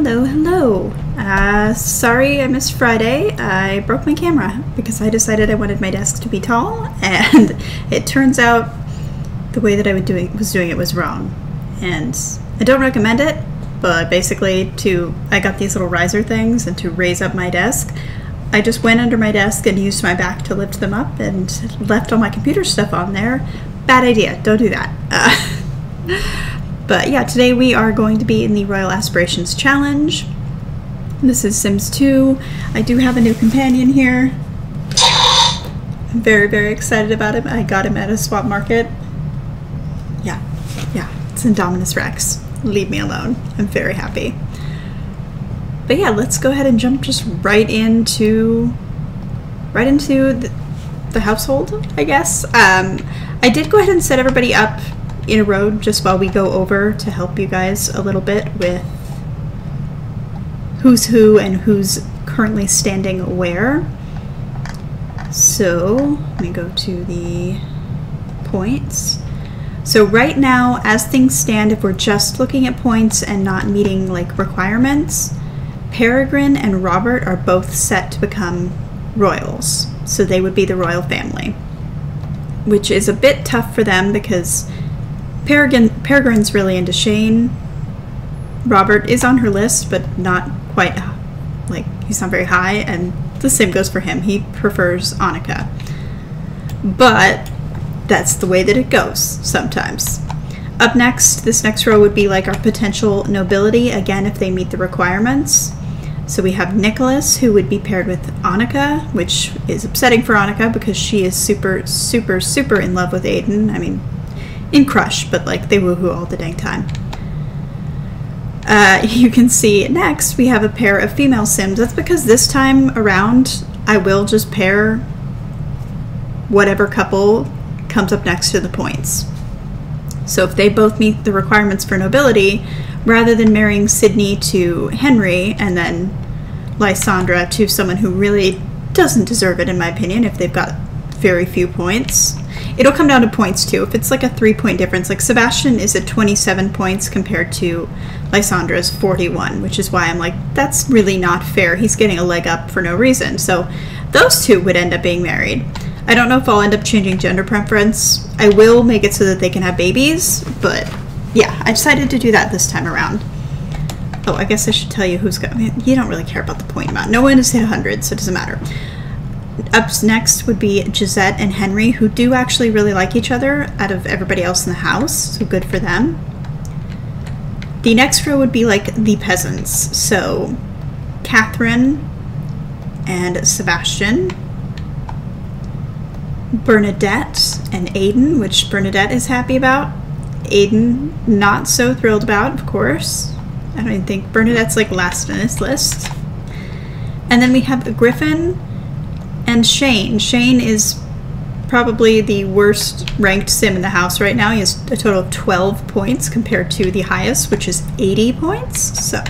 hello. Sorry I missed Friday. I broke my camera because I decided I wanted my desk to be tall, and it turns out the way that I was doing it was wrong. And I don't recommend it, but basically I got these little riser things, and to raise up my desk, I just went under my desk and used my back to lift them up and left all my computer stuff on there. Bad idea. Don't do that. But yeah, today we are going to be in the Royal Aspirations Challenge. This is Sims 2. I do have a new companion here. I'm very, very excited about him. I got him at a swap market. Yeah, it's Indominus Rex. Leave me alone. I'm very happy. But yeah, let's go ahead and jump just right into the household, I guess. I did go ahead and set everybody up in a row just while we go over to help you guys a little bit with who's who and who's currently standing where. So let me go to the points. So right now, as things stand, if we're just looking at points and not meeting like requirements, Peregrine and Robert are both set to become royals. So they would be the royal family, which is a bit tough for them because Peregrine's really into Shane. Robert is on her list, but not quite, like, he's not very high, and the same goes for him. He prefers Annika. But that's the way that it goes sometimes. Up next, this next row would be like our potential nobility, again, if they meet the requirements. So we have Nicholas, who would be paired with Annika, which is upsetting for Annika because she is super, super, super in love with Aiden. I mean, in crush, but like they woohoo all the dang time. You can see next we have a pair of female Sims. That's because this time around I will just pair whatever couple comes up next to the points. So if they both meet the requirements for nobility, rather than marrying Sydney to Henry and then Lysandra to someone who really doesn't deserve it, in my opinion, if they've got very few points. It'll come down to points too. If it's like a 3-point difference, like Sebastian is at 27 points compared to Lysandra's 41, which is why I'm like, that's really not fair. He's getting a leg up for no reason. So those two would end up being married. I don't know if I'll end up changing gender preference. I will make it so that they can have babies, but yeah, I decided to do that this time around. Oh, I guess I should tell you who's got, I mean, you don't really care about the point amount. No one has hit 100, so it doesn't matter. Up next would be Gisette and Henry, who do actually really like each other out of everybody else in the house, so good for them. The next row would be like the peasants, so Catherine and Sebastian, Bernadette and Aiden, which Bernadette is happy about. Aiden not so thrilled about, of course. I don't even think Bernadette's like last on his list. And then we have Griffin and Shane. Shane is probably the worst ranked Sim in the house right now. He has a total of 12 points compared to the highest, which is 80 points. So,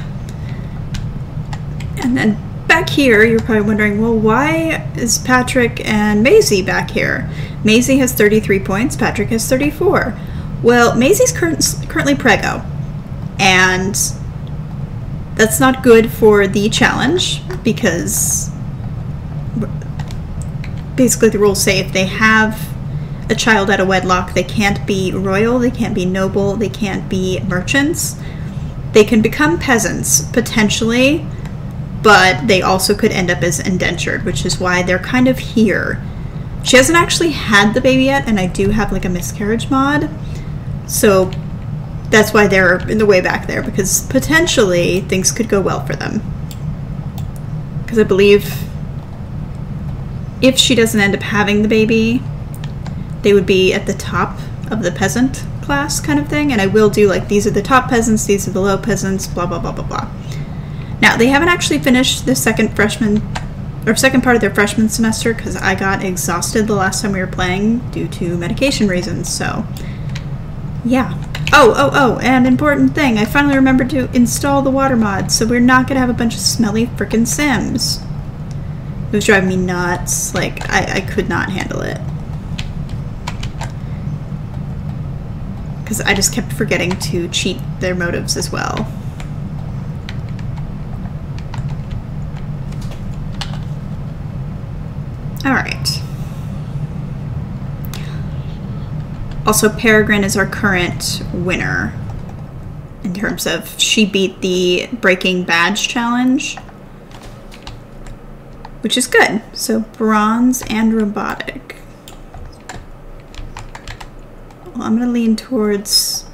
and then back here, you're probably wondering, well, why is Patrick and Maisie back here? Maisie has 33 points, Patrick has 34. Well, Maisie's currently preggo, and that's not good for the challenge because basically the rules say if they have a child out of wedlock, they can't be royal, they can't be noble, they can't be merchants. They can become peasants, potentially, but they also could end up as indentured, which is why they're kind of here. She hasn't actually had the baby yet, and I do have like a miscarriage mod, so that's why they're in the way back there, because potentially things could go well for them. Because I believe if she doesn't end up having the baby, they would be at the top of the peasant class kind of thing, and I will do like, these are the top peasants, these are the low peasants, blah, blah, blah, blah, blah. Now, they haven't actually finished the second part of their freshman semester because I got exhausted the last time we were playing due to medication reasons, so yeah. Oh, and important thing, I finally remembered to install the water mod, so we're not gonna have a bunch of smelly frickin' Sims. It was driving me nuts. Like, I could not handle it. Because I just kept forgetting to cheat their motives as well. All right. Also, Peregrine is our current winner in terms of she beat the Breaking Badge challenge, which is good. So bronze and robotic. Well, I'm going to lean towards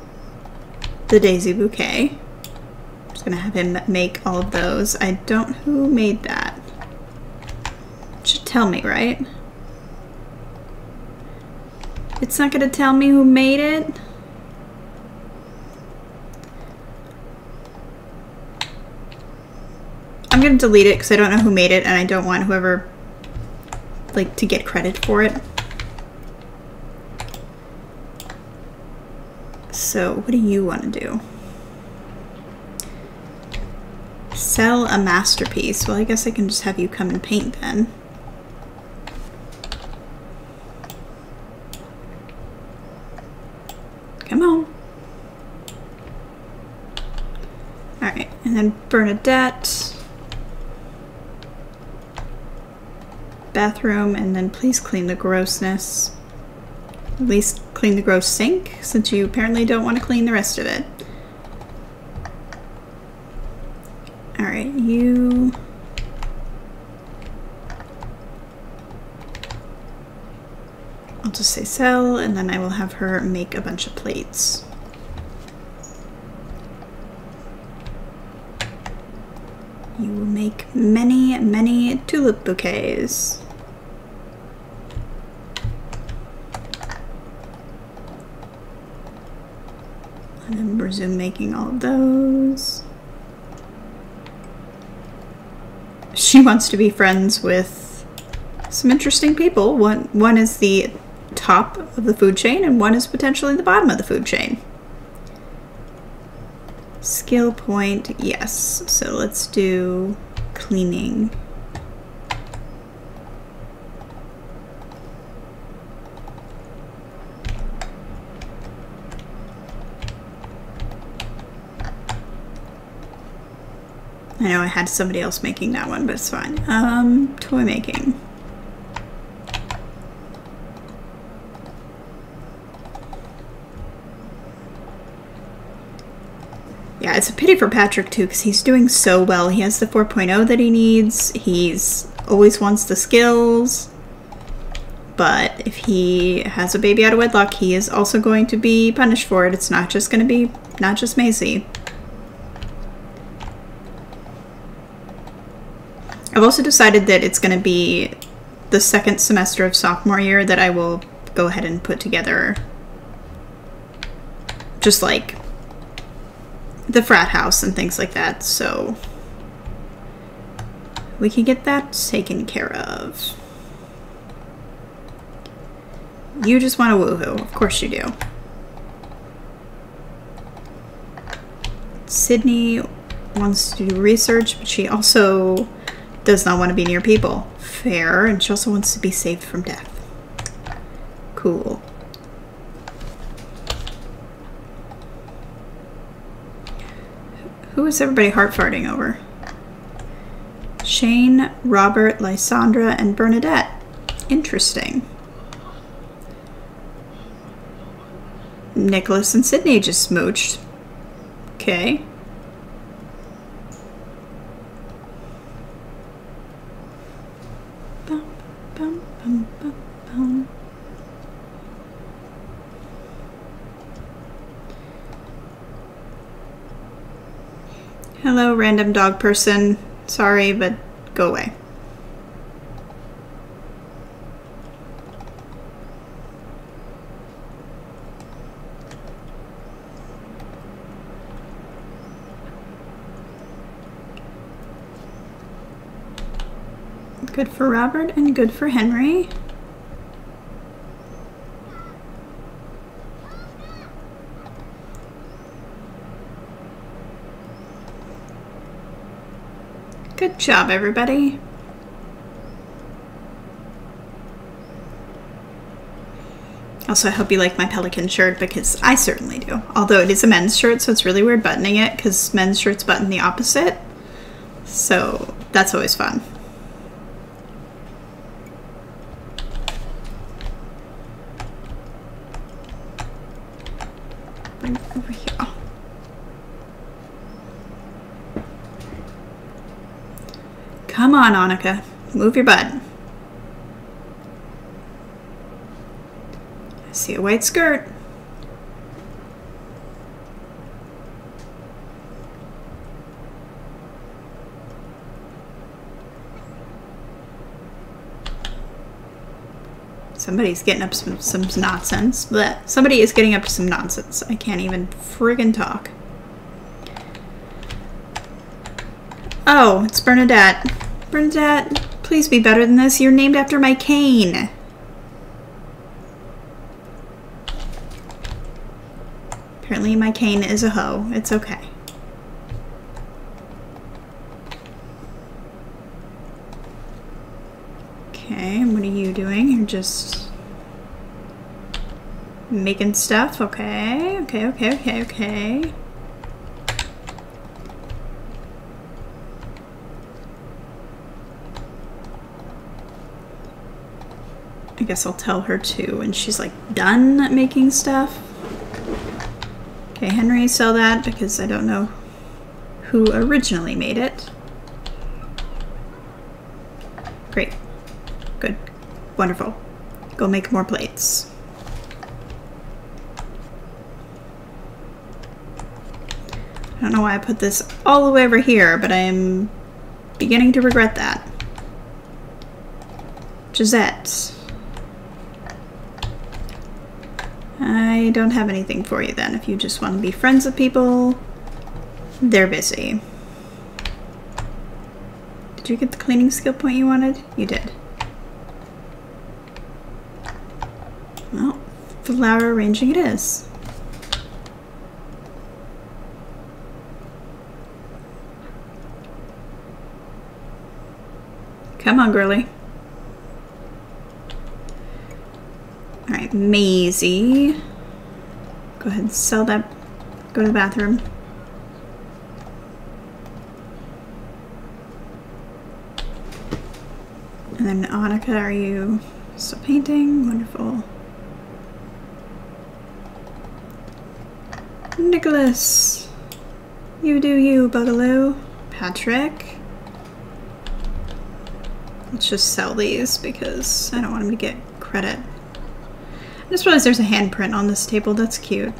the Daisy Bouquet. I'm just going to have him make all of those. I don't know who made that. It should tell me, right? It's not going to tell me who made it. I'm going to delete it because I don't know who made it and I don't want whoever, like, to get credit for it. So, what do you want to do? Sell a masterpiece. Well, I guess I can just have you come and paint then. Come on. Alright, and then Bernadette. Bathroom, and then please clean the grossness. At least clean the gross sink, since you apparently don't want to clean the rest of it. Alright, you... I'll just say sell, and then I will have her make a bunch of plates. You will make many, many tulip bouquets. And then resume making all of those. She wants to be friends with some interesting people. One is the top of the food chain and one is potentially the bottom of the food chain. Skill point, yes. So let's do cleaning. I know I had somebody else making that one, but it's fine. Toy making. Yeah, it's a pity for Patrick too, because he's doing so well. He has the 4.0 that he needs. He's always wants the skills. But if he has a baby out of wedlock, he is also going to be punished for it. It's not just going to be, not just Maisie. I've also decided that it's going to be the second semester of sophomore year that I will go ahead and put together just like the frat house and things like that, so we can get that taken care of. You just want a woohoo. Of course you do. Sydney wants to do research, but she also does not want to be near people. Fair. And she also wants to be saved from death. Cool. Who is everybody heart farting over? Shane, Robert, Lysandra, and Bernadette. Interesting. Nicholas and Sydney just smooched. Okay. Hello, random dog person. Sorry, but go away. Good for Robert and good for Henry. Good job, everybody. Also, I hope you like my pelican shirt because I certainly do. Although it is a men's shirt, so it's really weird buttoning it because men's shirts button the opposite. So that's always fun. over here. Come on, Annika. Move your butt. I see a white skirt. Somebody's getting up some nonsense. Blech. Somebody is getting up to some nonsense. I can't even friggin' talk. Oh, it's Bernadette. Bernadette, please be better than this. You're named after my cane. Apparently my cane is a hoe. It's okay. Okay, what are you doing? You're just making stuff. Okay, okay. I guess I'll tell her too when she's like done making stuff. Okay, Henry, sell that because I don't know who originally made it. Great. Good. Wonderful. Go make more plates. I don't know why I put this all the way over here, but I am beginning to regret that. Gisette. I don't have anything for you then. If you just want to be friends with people, they're busy. Did you get the cleaning skill point you wanted? You did. Well, flower arranging it is. Come on, girly. Alright, Maisie. Go ahead and sell that. Go to the bathroom. And then Annika, are you still painting? Wonderful. Nicholas. You do you, Bugaloo. Patrick. Let's just sell these because I don't want him to get credit. I just realized there's a handprint on this table. That's cute.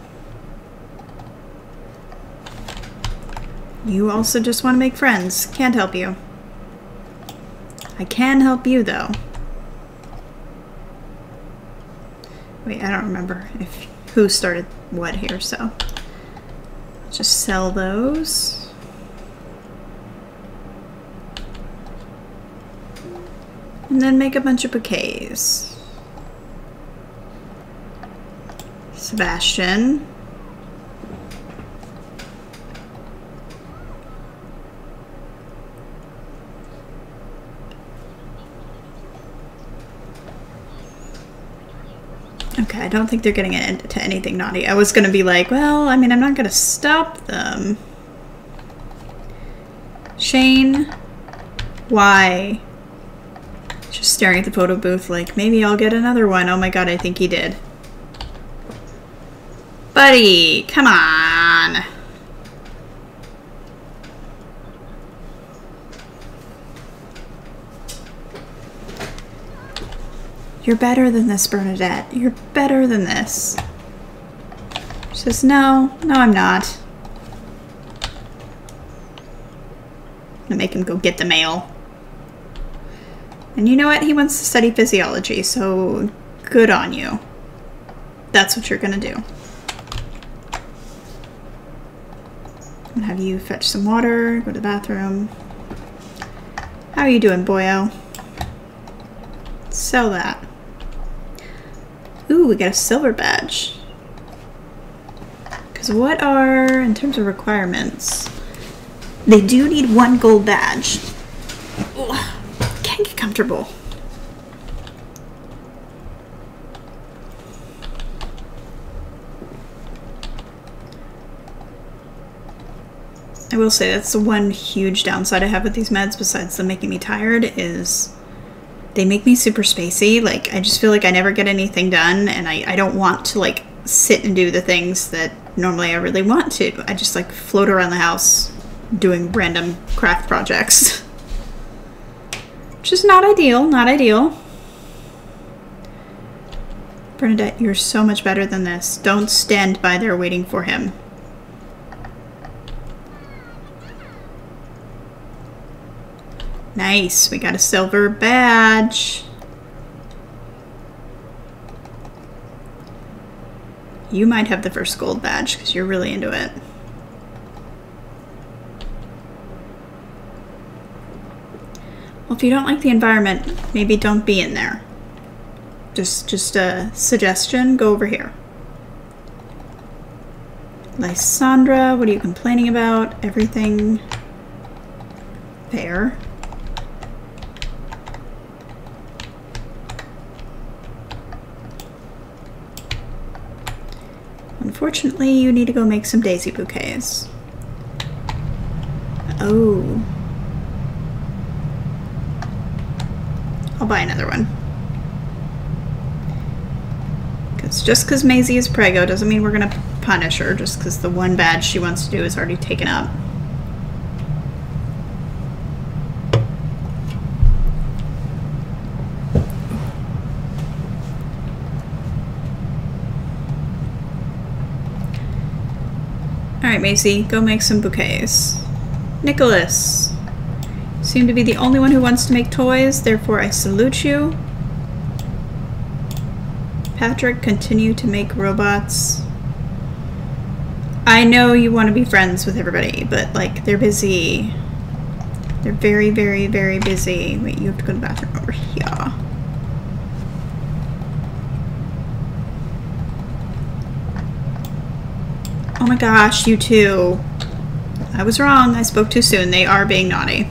You also just want to make friends. Can't help you. I can help you, though. Wait, I don't remember who started what here, so just sell those. And then make a bunch of bouquets. Sebastian. Okay, I don't think they're getting into anything naughty. I was going to be like, well, I mean, I'm not going to stop them. Shane, why? Just staring at the photo booth like, maybe I'll get another one. Oh my god, I think he did. Buddy, come on. You're better than this, Bernadette. You're better than this. She says, no, I'm not. I'm gonna make him go get the mail. And you know what? He wants to study physiology, so good on you. That's what you're gonna do. I'm gonna have you fetch some water, go to the bathroom. How are you doing, boyo? Sell that. Ooh, we got a silver badge. Because what are, in terms of requirements, they do need 1 gold badge. Ugh, can't get comfortable. I will say that's the one huge downside I have with these meds, besides them making me tired, is they make me super spacey. Like, I just feel like I never get anything done, and I don't want to, like, sit and do the things that Normally I really want to. I just like float around the house doing random craft projects. Which is not ideal, not ideal. Bernadette, you're so much better than this. Don't stand by there waiting for him. Nice, we got a silver badge. You might have the first gold badge because you're really into it. Well, if you don't like the environment, maybe don't be in there. Just a suggestion, go over here. Lysandra, what are you complaining about? Everything fair. Unfortunately, you need to go make some daisy bouquets. Oh. I'll buy another one. Just because Maisie is prego doesn't mean we're going to punish her just because the one badge she wants to do is already taken up. Alright, Maisie, go make some bouquets. Nicholas. You seem to be the only one who wants to make toys, therefore I salute you. Patrick, continue to make robots. I know you want to be friends with everybody, but like they're busy. They're very, very, very busy. Wait, you have to go to the bathroom over here. Oh my gosh, you two. I was wrong. I spoke too soon. They are being naughty.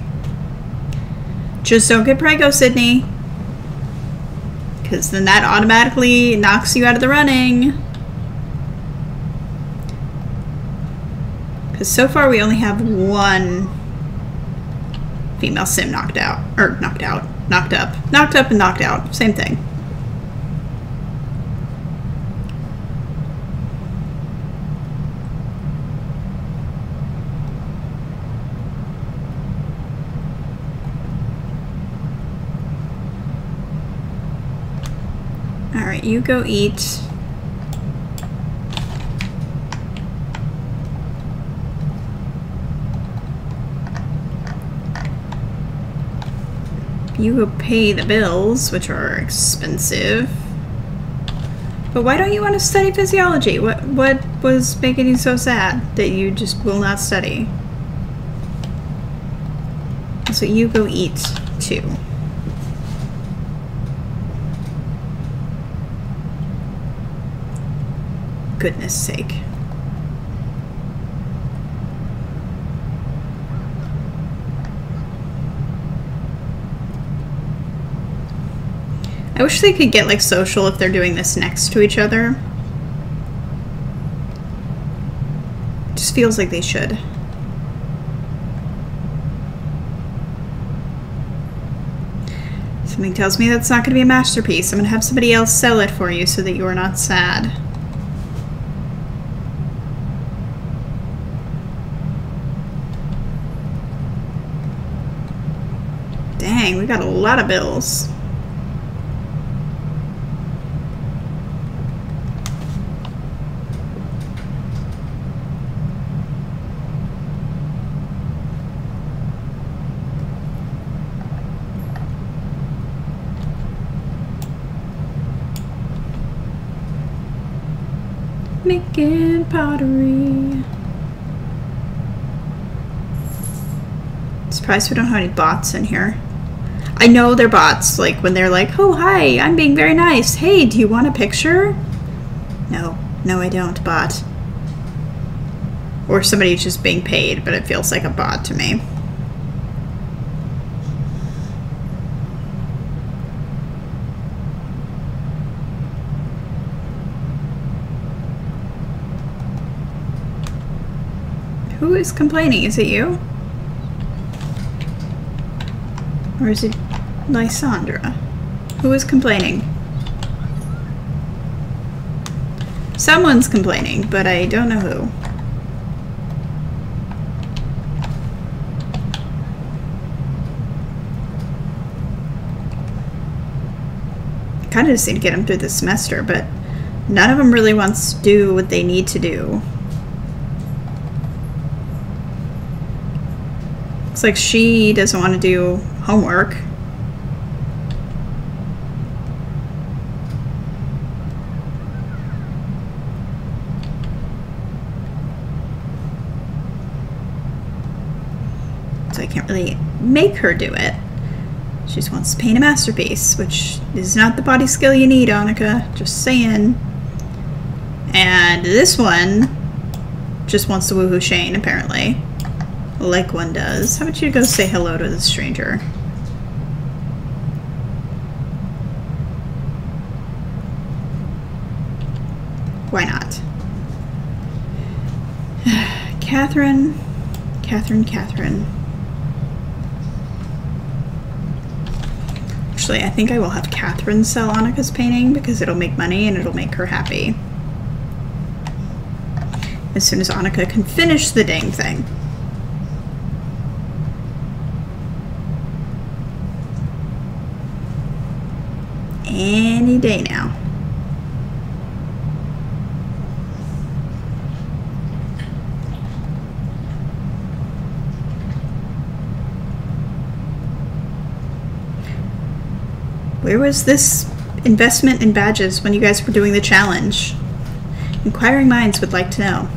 Just don't get prego, Sydney. Because then that automatically knocks you out of the running. Because so far we only have one female sim knocked out. Or knocked out. Knocked up. Knocked up and knocked out. Same thing. Alright, you go eat. You go pay the bills, which are expensive. But why don't you want to study physiology? What was making you so sad that you just will not study? So you go eat too. Goodness sake. I wish they could get like social if they're doing this next to each other. It just feels like they should. Something tells me that's not going to be a masterpiece. I'm going to have somebody else sell it for you so that you are not sad. Dang, we got a lot of bills. Making pottery. Surprised we don't have any bots in here. I know they're bots, like when they're like, oh hi, I'm being very nice. Hey, do you want a picture? No, I don't, bot. Or somebody who's just being paid, but it feels like a bot to me. Who is complaining? Is it you? Or is it Lysandra? Who is complaining? Someone's complaining, but I don't know who. Kind of just need to get them through the semester, but none of them really wants to do what they need to do. Looks like she doesn't want to do homework. So I can't really make her do it. She just wants to paint a masterpiece, which is not the body skill you need, Annika. Just saying. And this one just wants to woohoo Shane, apparently. Like one does. How about you go say hello to the stranger? Why not? Catherine. Actually, I think I will have Catherine sell Annika's painting because it'll make money and it'll make her happy. As soon as Annika can finish the dang thing. Any day now. Where was this investment in badges when you guys were doing the challenge? Inquiring minds would like to know.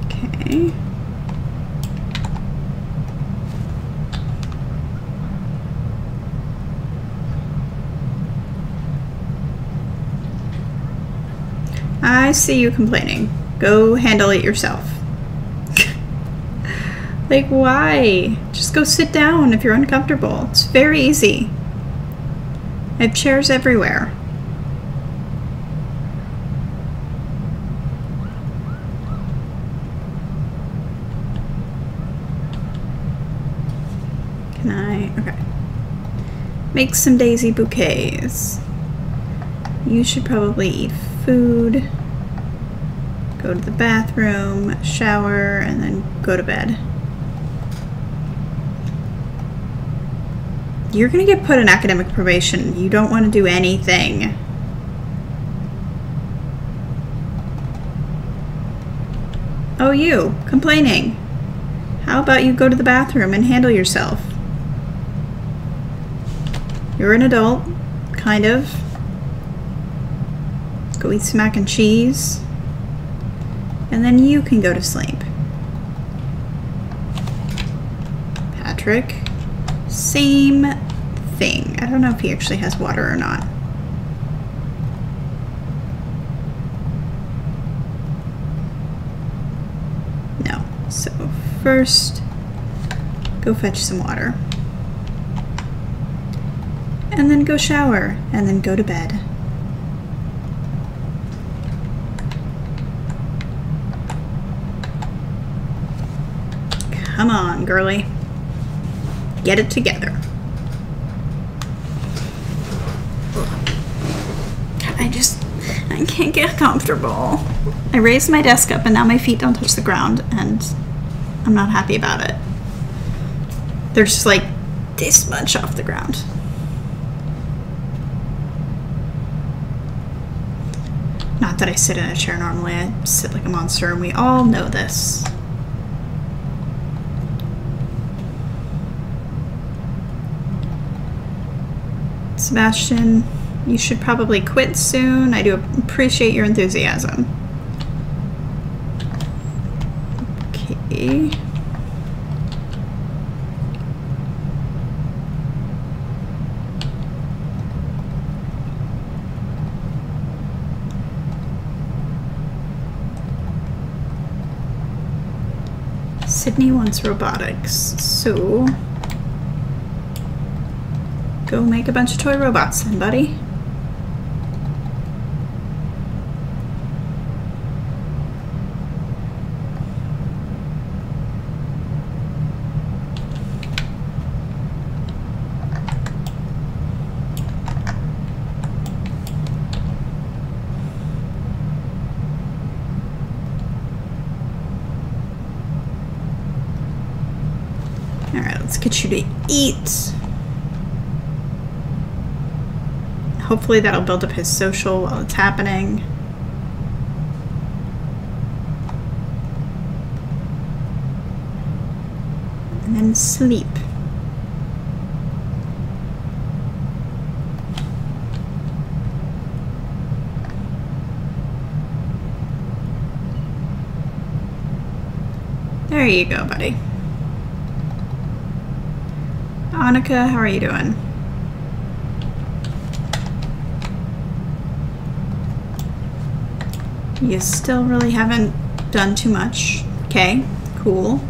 Okay. I see you complaining. Go handle it yourself. Like, why? Just go sit down if you're uncomfortable. It's very easy. I have chairs everywhere. Can I? Okay. Make some daisy bouquets. You should probably eat food. Go to the bathroom, shower, and then go to bed. You're gonna get put on academic probation. You don't want to do anything. Oh, you, complaining. How about you go to the bathroom and handle yourself? You're an adult, kind of. Go eat some mac and cheese. And then you can go to sleep. Patrick, same thing. I don't know if he actually has water or not. No. So first, go fetch some water. And then go shower. And then go to bed. Come on, girly. Get it together. I can't get comfortable. I raised my desk up and now my feet don't touch the ground and I'm not happy about it. They're just like this much off the ground. Not that I sit in a chair normally. I sit like a monster and we all know this. Sebastian, you should probably quit soon. I do appreciate your enthusiasm. Okay. Sydney wants robotics, so go make a bunch of toy robots then, buddy. Let's get you to eat. Hopefully that'll build up his social while it's happening. And then sleep. There you go, buddy. Annika, how are you doing? You still really haven't done too much. Okay, cool.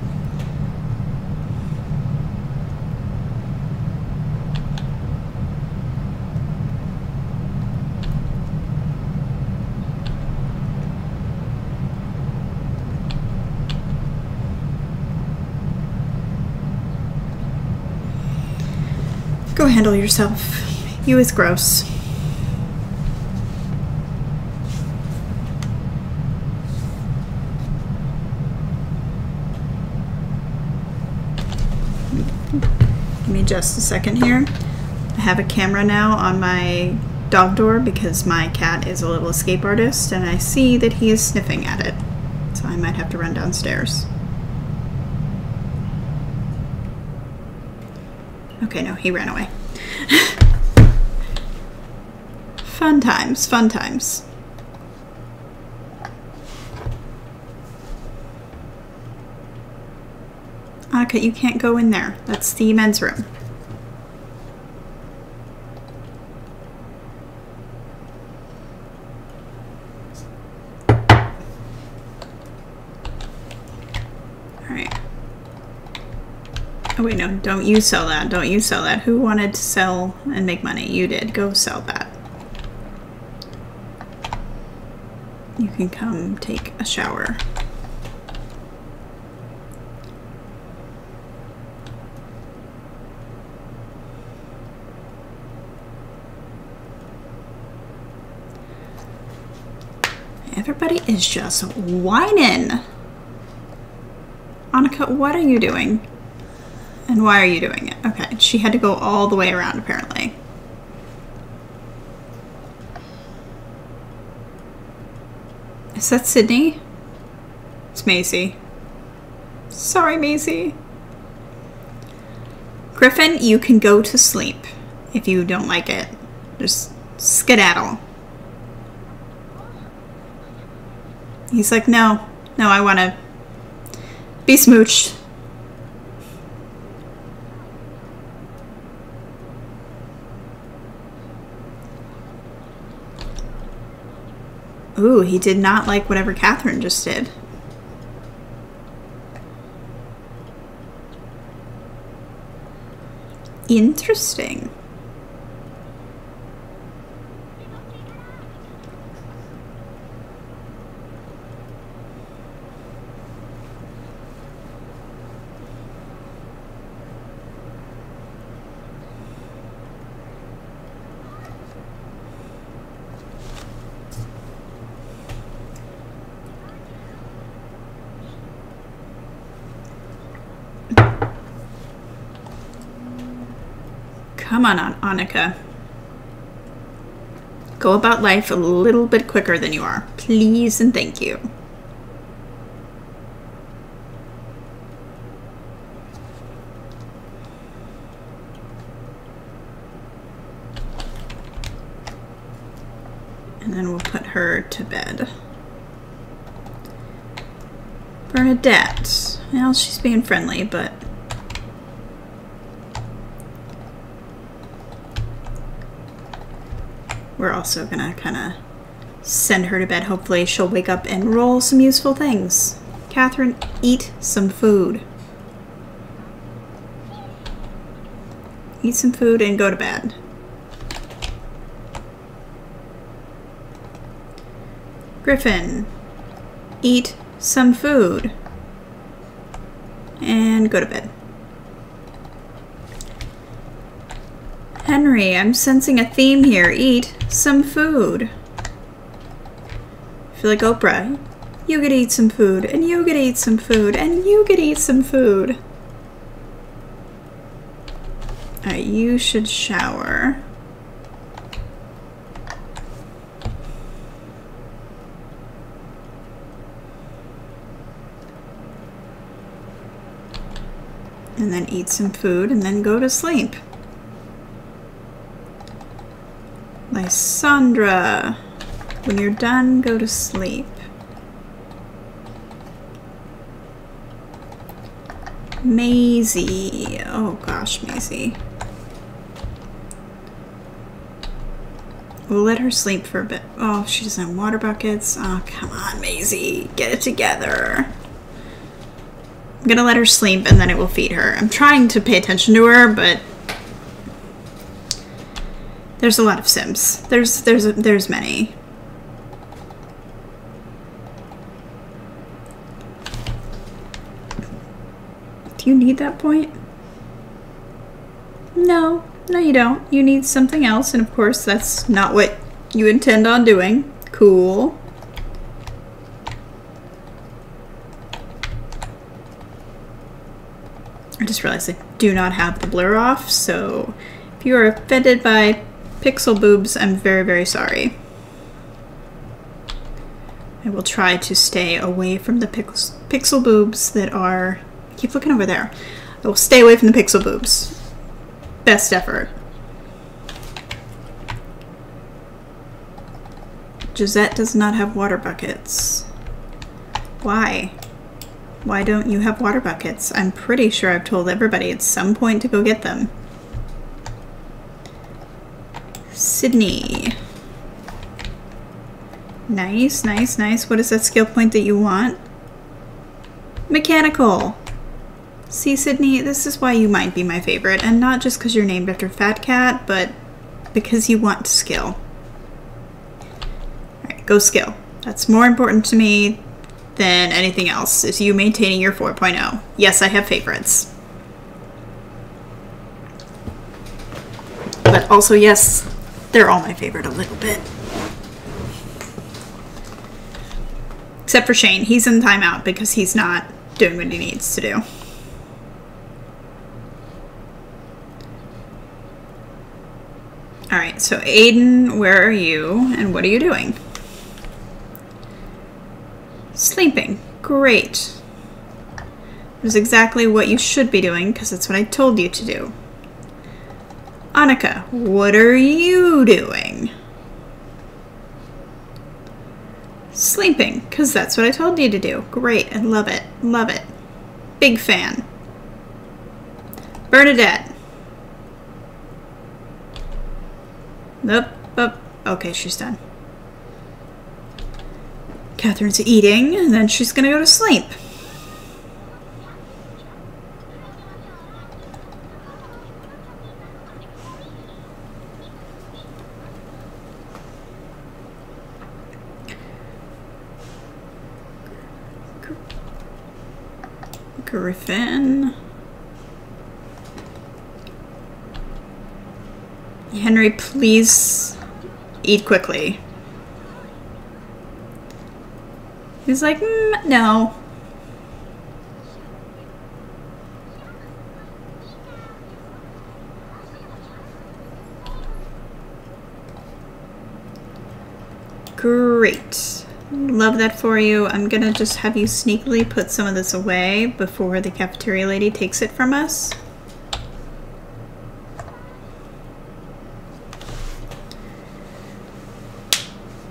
Go handle yourself. You is gross. Give me just a second here. I have a camera now on my dog door because my cat is a little escape artist and I see that he is sniffing at it. So I might have to run downstairs. Okay, no, he ran away. Fun times, fun times. Annika, you can't go in there. That's the men's room. Oh wait, no, don't you sell that. Don't you sell that. Who wanted to sell and make money? You did. Go sell that. You can come take a shower. Everybody is just whining. Annika, what are you doing? And why are you doing it? Okay, she had to go all the way around apparently. Is that Sydney? It's Macy. Sorry, Macy. Griffin, you can go to sleep if you don't like it. Just skedaddle. He's like, no, I want to be smooched. Ooh, he did not like whatever Catherine just did. Interesting. Come on, Annika. Go about life a little bit quicker than you are. Please and thank you. And then we'll put her to bed. Bernadette. Well, she's being friendly, but... we're also gonna kind of send her to bed. Hopefully she'll wake up and roll some useful things. Catherine, eat some food. Eat some food and go to bed. Griffin, eat some food and go to bed. Henry, I'm sensing a theme here. Eat some food. I feel like Oprah. You get to eat some food, and you get to eat some food, and you get to eat some food. Alright, you should shower. And then eat some food and then go to sleep. Lysandra, when you're done, go to sleep. Maisie. Oh gosh, Maisie. We'll let her sleep for a bit. Oh, she doesn't have water buckets. Oh, come on, Maisie. Get it together. I'm gonna let her sleep and then it will feed her. I'm trying to pay attention to her, but there's a lot of Sims. There's many. Do you need that point? No, you don't. You need something else, and of course that's not what you intend on doing. Cool. I just realized I do not have the blur off, so if you are offended by pixel boobs, I'm very, very sorry. I will try to stay away from the pixel boobs that are... Keep looking over there. I will stay away from the pixel boobs. Best effort. Gisette does not have water buckets. Why? Why don't you have water buckets? I'm pretty sure I've told everybody at some point to go get them. Sydney. Nice, nice, nice. What is that skill point that you want? Mechanical. See, Sydney, this is why you might be my favorite, and not just because you're named after Fat Cat, but because you want to skill. Alright, go skill. That's more important to me than anything else, is you maintaining your 4.0. Yes, I have favorites. But also, yes, they're all my favorite a little bit. Except for Shane. He's in timeout because he's not doing what he needs to do. Alright, so Aiden, where are you and what are you doing? Sleeping. Great. That is exactly what you should be doing because that's what I told you to do. Annika, what are you doing? Sleeping, because that's what I told you to do. Great, I love it. Love it. Big fan. Bernadette. Nope. Oh, okay, she's done. Catherine's eating, and then she's gonna go to sleep. Griffin. Henry, please eat quickly. He's like, no. Great. Love that for you. I'm gonna just have you sneakily put some of this away before the cafeteria lady takes it from us.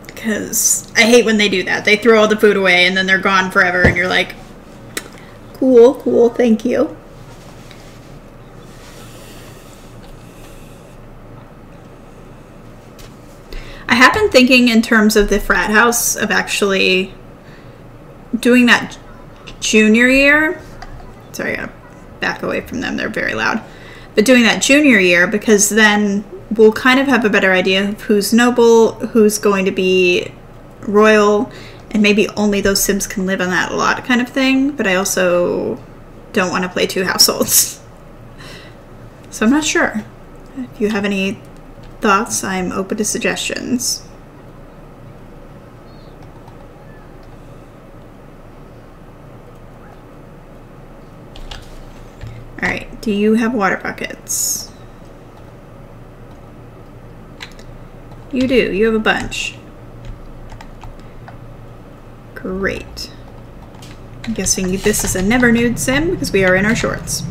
Because I hate when they do that. They throw all the food away and then they're gone forever and you're like, cool, cool, thank you. I have been thinking in terms of the frat house of actually doing that junior year. Sorry, I gotta back away from them. They're very loud. But doing that junior year, because then we'll kind of have a better idea of who's noble, who's going to be royal, and maybe only those Sims can live on that lot kind of thing. But I also don't want to play two households. So I'm not sure. If you have any thoughts, I'm open to suggestions. Alright, do you have water buckets? You do. You have a bunch. Great. I'm guessing this is a never nude sim because we are in our shorts.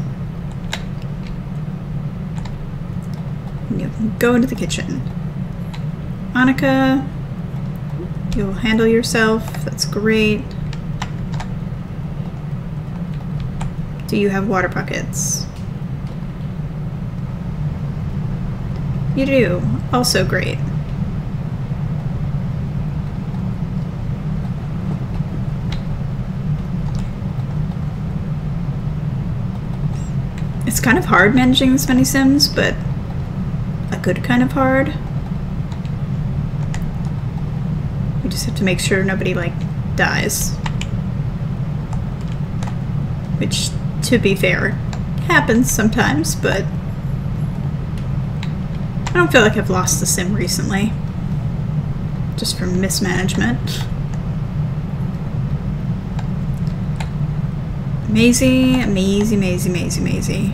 You can go into the kitchen. Annika, you'll handle yourself. That's great. Do you have water buckets? You do. Also great. It's kind of hard managing this many Sims, but a good kind of hard. You just have to make sure nobody, like, dies. Which, to be fair, happens sometimes, but I don't feel like I've lost the Sim recently. Just from mismanagement. Maisie, Maisie, Maisie, Maisie, Maisie.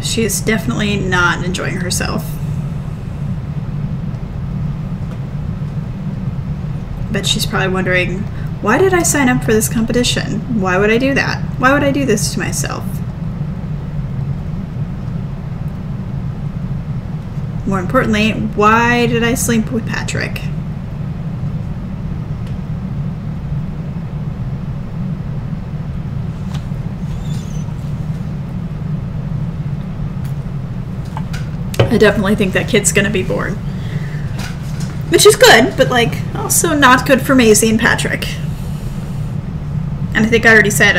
She is definitely not enjoying herself. But she's probably wondering, why did I sign up for this competition? Why would I do that? Why would I do this to myself? More importantly, why did I sleep with Patrick? I definitely think that kid's gonna be born. Which is good, but, like, also not good for Maisie and Patrick. And I think I already said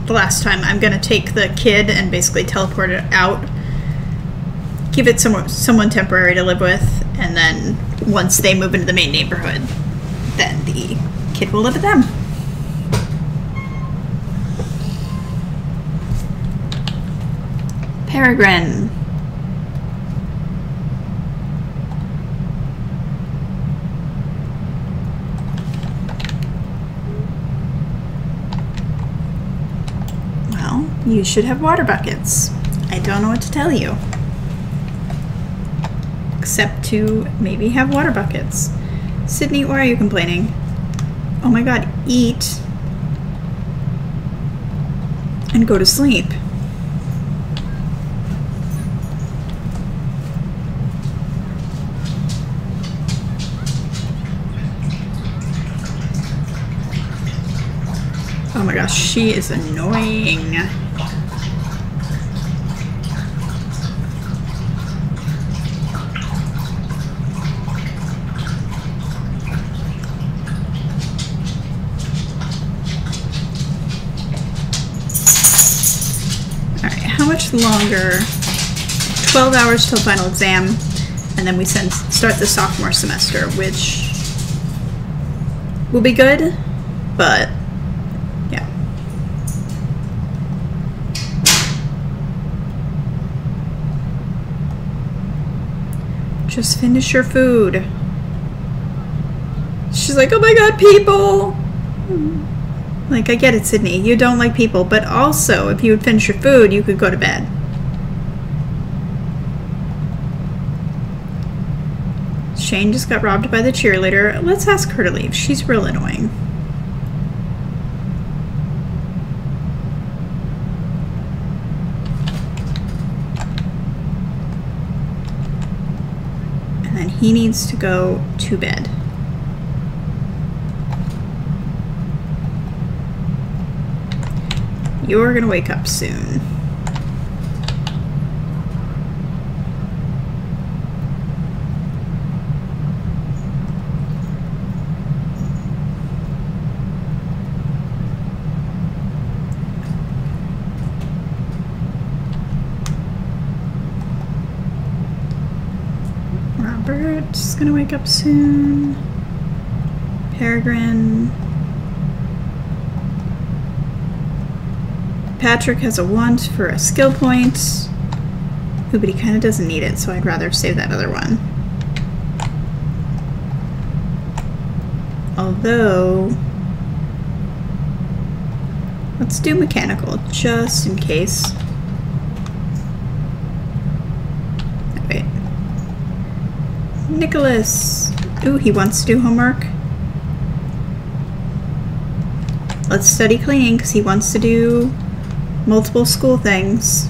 the last time, I'm gonna take the kid and basically teleport it out. Give it someone temporary to live with, and then once they move into the main neighborhood, then the kid will live with them. Peregrine. Well, you should have water buckets. I don't know what to tell you. Except to maybe have water buckets. Sydney, why are you complaining? Oh my god, eat and go to sleep. Oh my gosh, she is annoying. Longer. 12 hours till final exam, and then we start the sophomore semester, which will be good, but yeah. Just finish your food. She's like, oh my god, people! Like, I get it, Sydney. You don't like people, but also, if you would finish your food, you could go to bed. Shane just got robbed by the cheerleader. Let's ask her to leave. She's real annoying. And then he needs to go to bed. You're gonna wake up soon. Robert's gonna wake up soon. Peregrine. Patrick has a want for a skill point. Ooh, but he kind of doesn't need it, so I'd rather save that other one. Although Let's do mechanical, just in case. Wait. Nicholas! Ooh, he wants to do homework. Let's study cleaning, because he wants to do multiple school things.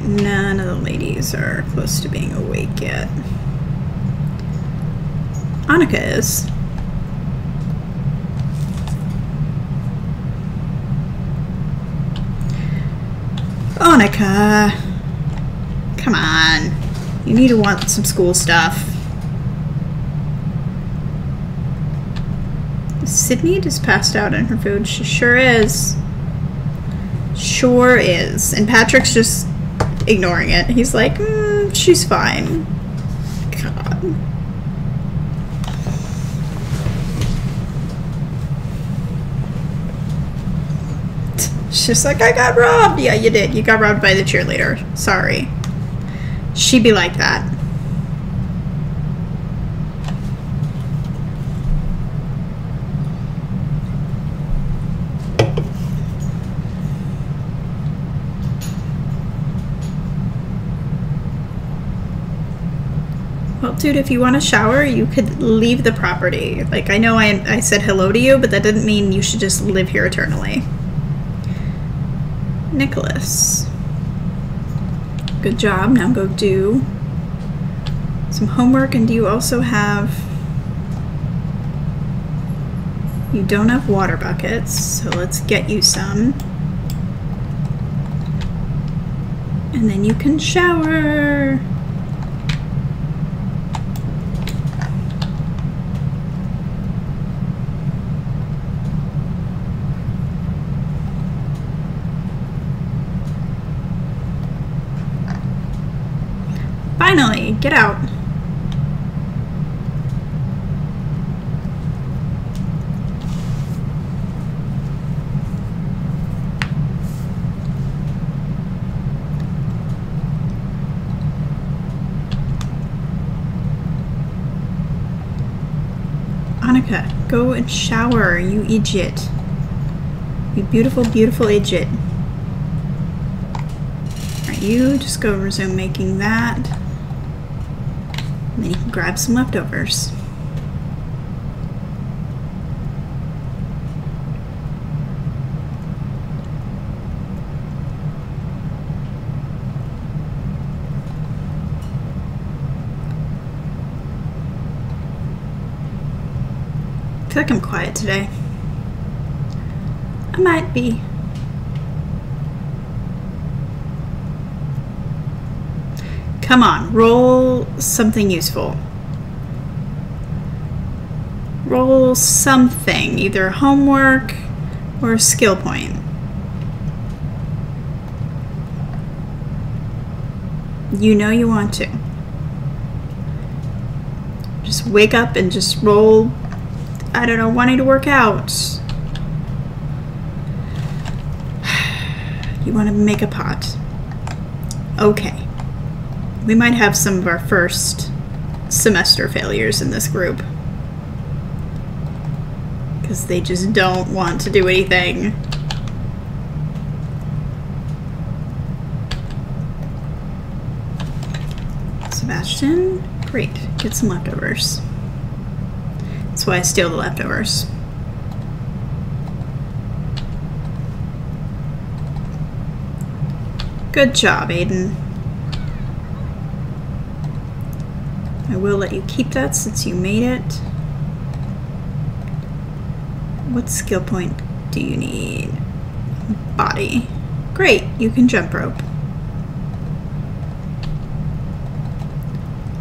None of the ladies are close to being awake yet. Annika is. Annika! Come on. You need to want some school stuff. Sydney just passed out on her food. She sure is. Sure is. And Patrick's just ignoring it. He's like, she's fine. God. She's just like, I got robbed. Yeah, you did. You got robbed by the cheerleader. Sorry. She'd be like that. Well, dude, if you want a shower, you could leave the property. Like, I know I said hello to you, but that didn't mean you should just live here eternally. Nicholas. Good job. Now go do some homework. And do you also have... You don't have water buckets, so let's get you some. And then you can shower. Finally, get out. Annika, go and shower, you idiot. You beautiful, beautiful idiot. Alright, you just go resume making that. And then you can grab some leftovers. I feel like I'm quiet today. I might be. Come on, roll something useful. Roll something, either homework or a skill point. You know you want to. Just wake up and just roll, I don't know, wanting to work out. You want to make a pot. Okay. We might have some of our first semester failures in this group. Because they just don't want to do anything. Sebastian, great. Get some leftovers. That's why I steal the leftovers. Good job, Aiden. I will let you keep that since you made it. What skill point do you need? Body. Great, you can jump rope.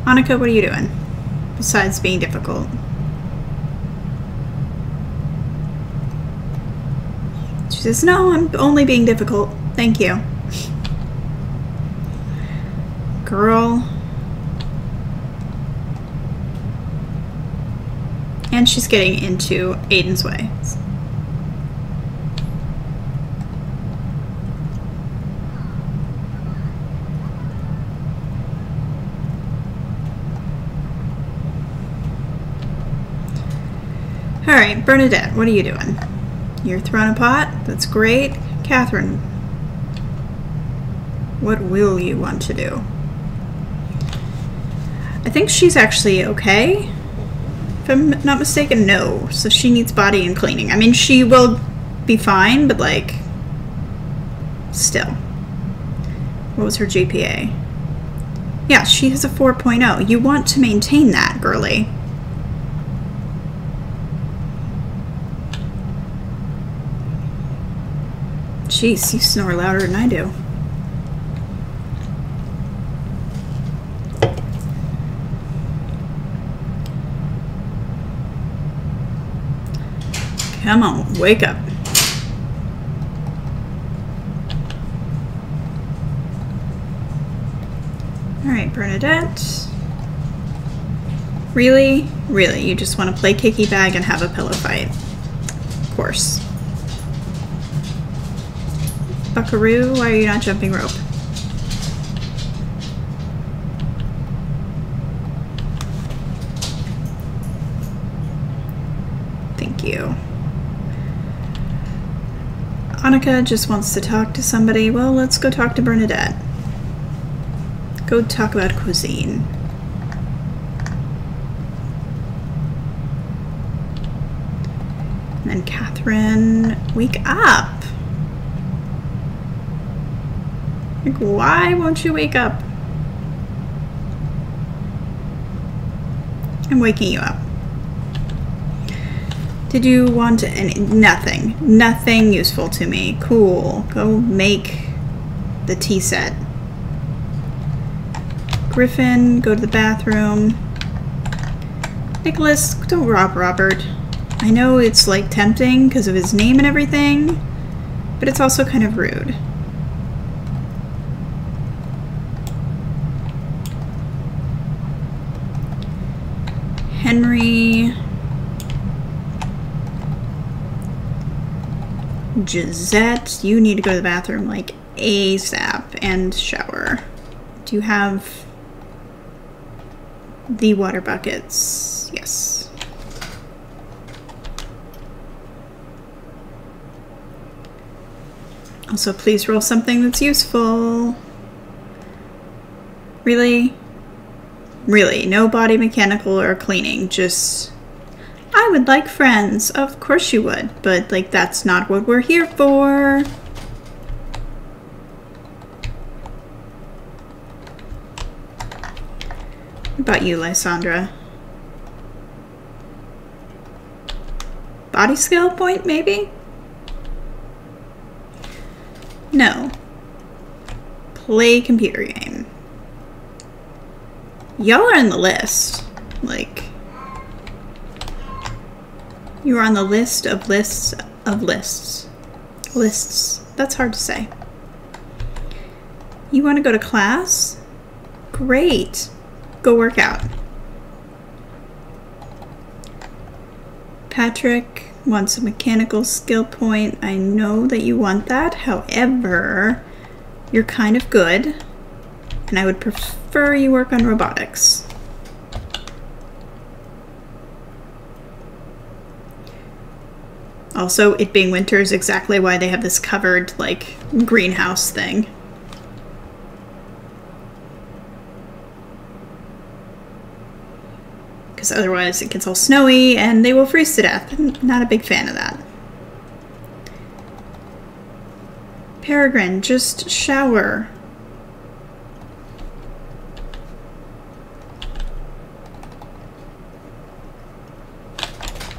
Annika, what are you doing? Besides being difficult. She says, no, I'm only being difficult. Thank you. Girl. And she's getting into Aiden's way. Alright, Bernadette, what are you doing? You're throwing a pot? That's great. Catherine, what will you want to do? I think she's actually okay. If I'm not mistaken, no. So she needs body and cleaning. I mean, she will be fine, but like, still. What was her GPA? Yeah, she has a 4.0. You want to maintain that, girly. Jeez, you snore louder than I do. Come on, wake up. Alright, Bernadette. Really? Really, you just want to play kicky bag and have a pillow fight. Of course. Buckaroo, why are you not jumping rope? Thank you. Annika just wants to talk to somebody. Well, let's go talk to Bernadette. Go talk about cuisine. And then Catherine, wake up. Like, why won't you wake up? I'm waking you up. Did you want any? Nothing. Nothing useful to me. Cool. Go make the tea set. Griffin, go to the bathroom. Nicholas, don't rob Robert. I know it's like tempting because of his name and everything, but it's also kind of rude. Henry. Gisette, you need to go to the bathroom like ASAP and shower. Do you have the water buckets? Yes. Also, please roll something that's useful. Really? Really, no body mechanical or cleaning, just... I would like friends. Of course you would, but like that's not what we're here for. What about you, Lysandra? Body skill point, maybe? No. Play computer game. Y'all are in the list. Like... You are on the list of lists of lists. Lists. That's hard to say. You want to go to class? Great. Go work out. Patrick wants a mechanical skill point. I know that you want that. However, you're kind of good. And I would prefer you work on robotics. Also, it being winter is exactly why they have this covered, like, greenhouse thing. Because otherwise it gets all snowy and they will freeze to death. I'm not a big fan of that. Peregrine, just shower.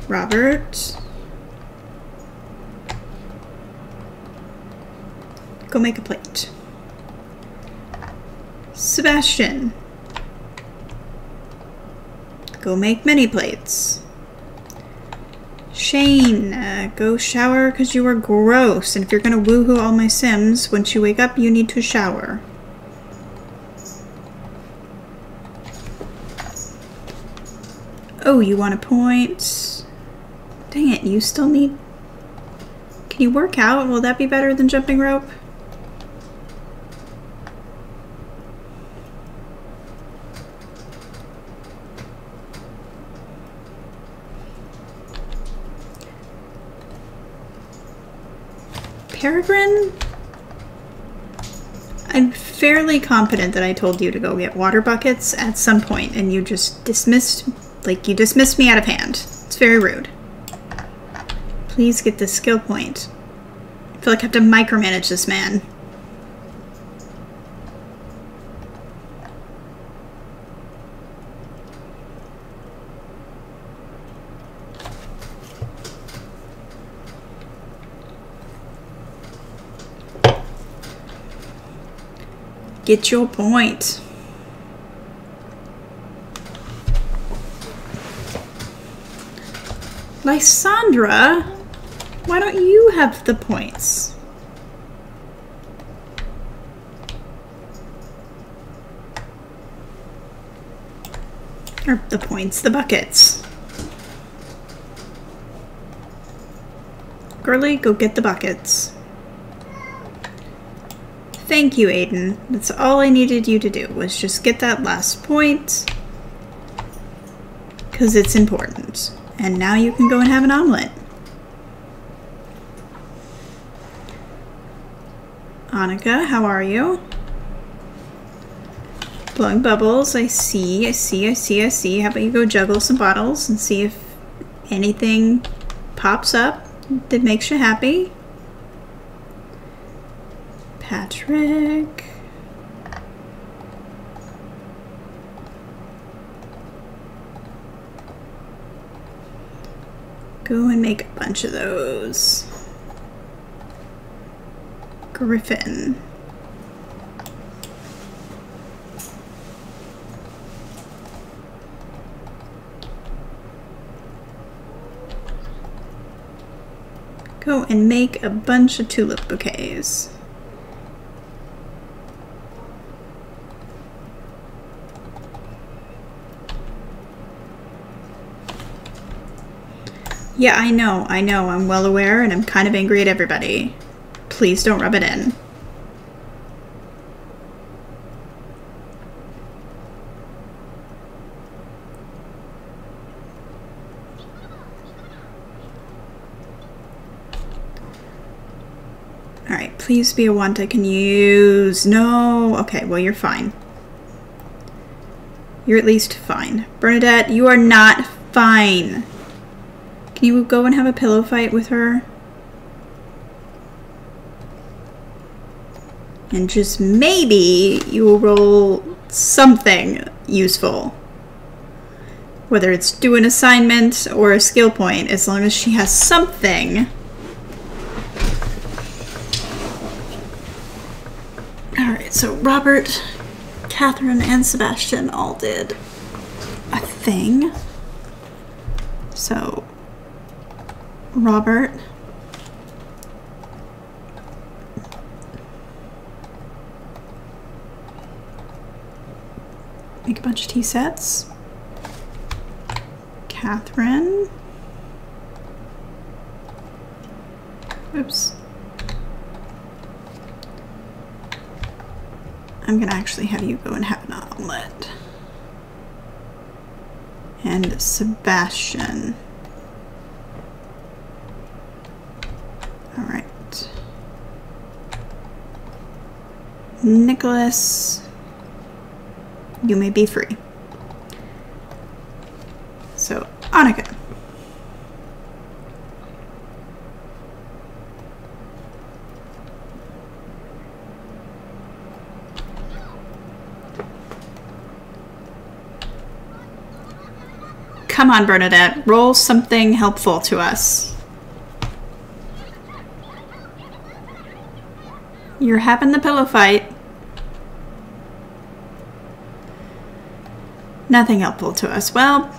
Robert... Go make a plate. Sebastian. Go make many plates. Shane. Go shower because you are gross. And if you're going to woohoo all my Sims, once you wake up, you need to shower. Oh, you want a point? Dang it, you still need... Can you work out? Will that be better than jumping rope? Peregrine? I'm fairly confident that I told you to go get water buckets at some point and you just dismissed, like you dismissed me out of hand. It's very rude. Please get this skill point. I feel like I have to micromanage this man. Get your point. Lysandra, why don't you have the points? Or the points, the buckets. Girly, go get the buckets. Thank you, Aiden. That's all I needed you to do, was just get that last point. Because it's important. And now you can go and have an omelet. Annika, how are you? Blowing bubbles, I see. How about you go juggle some bottles and see if anything pops up that makes you happy? Patrick. Go and make a bunch of those. Griffin. Go and make a bunch of tulip bouquets. Yeah, I know, I'm well aware, and I'm kind of angry at everybody. Please don't rub it in. Alright, please be a wand I can use. No! Okay, well, you're fine. You're at least fine. Bernadette, you are not fine. Can you go and have a pillow fight with her? And just maybe you will roll something useful. Whether it's do an assignment or a skill point, as long as she has something. Alright, so Robert, Catherine, and Sebastian all did a thing. So Robert, make a bunch of tea sets. Catherine, oops. I'm gonna actually have you go and have an omelet. And Sebastian. All right. Nicholas, you may be free. So, Annika. Come on, Bernadette. Roll something helpful to us. You're having the pillow fight. Nothing helpful to us. Well,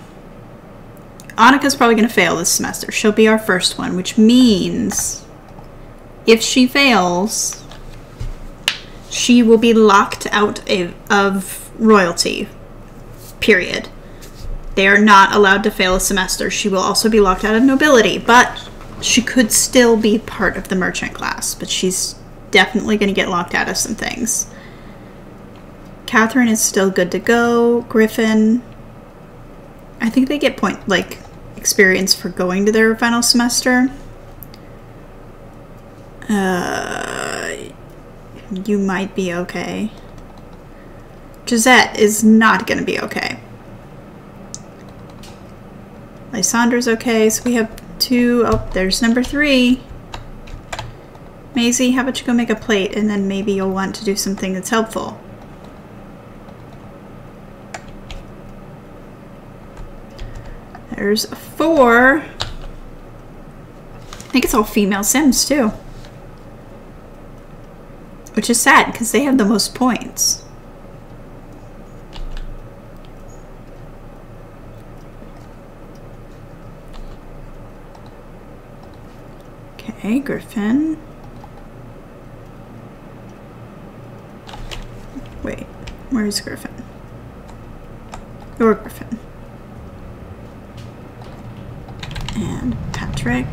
Annika's probably going to fail this semester. She'll be our first one, which means if she fails, she will be locked out of royalty. Period. They are not allowed to fail a semester. She will also be locked out of nobility, but she could still be part of the merchant class, but she's definitely going to get locked out of some things. Catherine is still good to go. Griffin, I think they get experience for going to their final semester. You might be okay. Gisette is not going to be okay. Lysandra's okay, so we have 2. Oh, there's number 3. Maisie, how about you go make a plate, and then maybe you'll want to do something that's helpful. There's 4. I think it's all female Sims, too. Which is sad, because they have the most points. Okay, Griffin. Wait, where's Griffin? Your Griffin. And Patrick.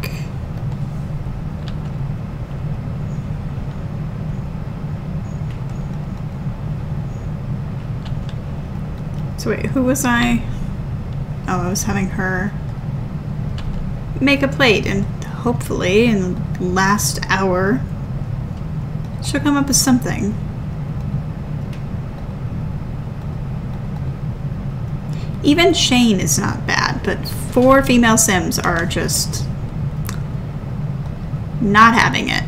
So wait, who was I? Oh, I was having her make a plate, and hopefully in the last hour she'll come up with something. Even Shane is not bad, but 4 female Sims are just not having it.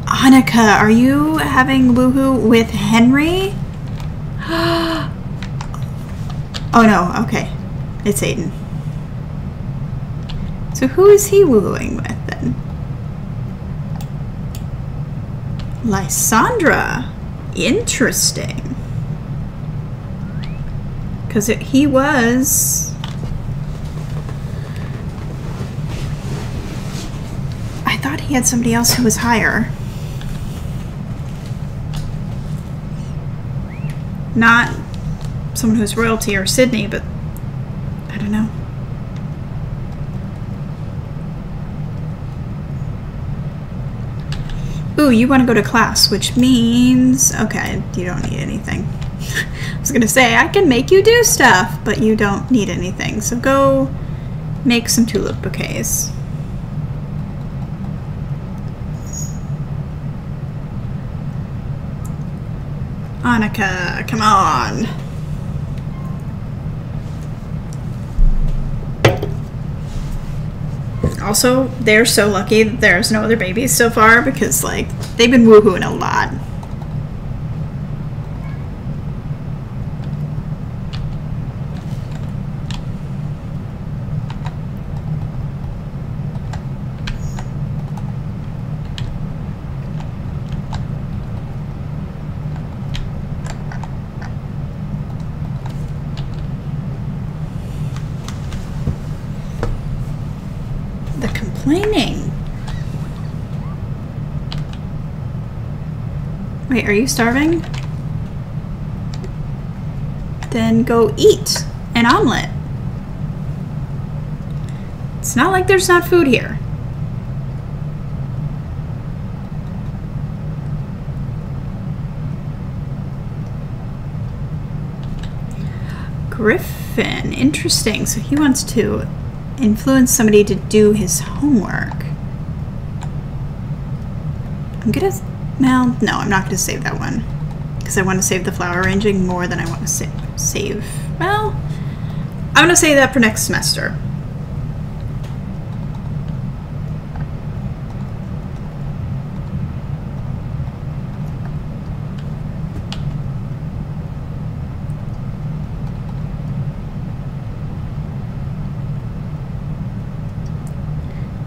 Annika, are you having woohoo with Henry? Oh no, okay. It's Aiden. So who is he wooing with then? Lysandra. Interesting. Because he was... I thought he had somebody else who was higher. Not someone who's royalty or Sydney, but I don't know. Ooh, you want to go to class, which means... Okay, you don't need anything. I was going to say, I can make you do stuff, but you don't need anything. So go make some tulip bouquets. Annika, come on. Also, they're so lucky that there's no other babies so far because, like, they've been woohooing a lot. Complaining. Wait, are you starving? Then go eat an omelet. It's not like there's not food here. Griffin, interesting. So he wants to influence somebody to do his homework. I'm gonna... Well, no, I'm not gonna save that one. Because I want to save the flower arranging more than I want to save... Well, I'm gonna save that for next semester.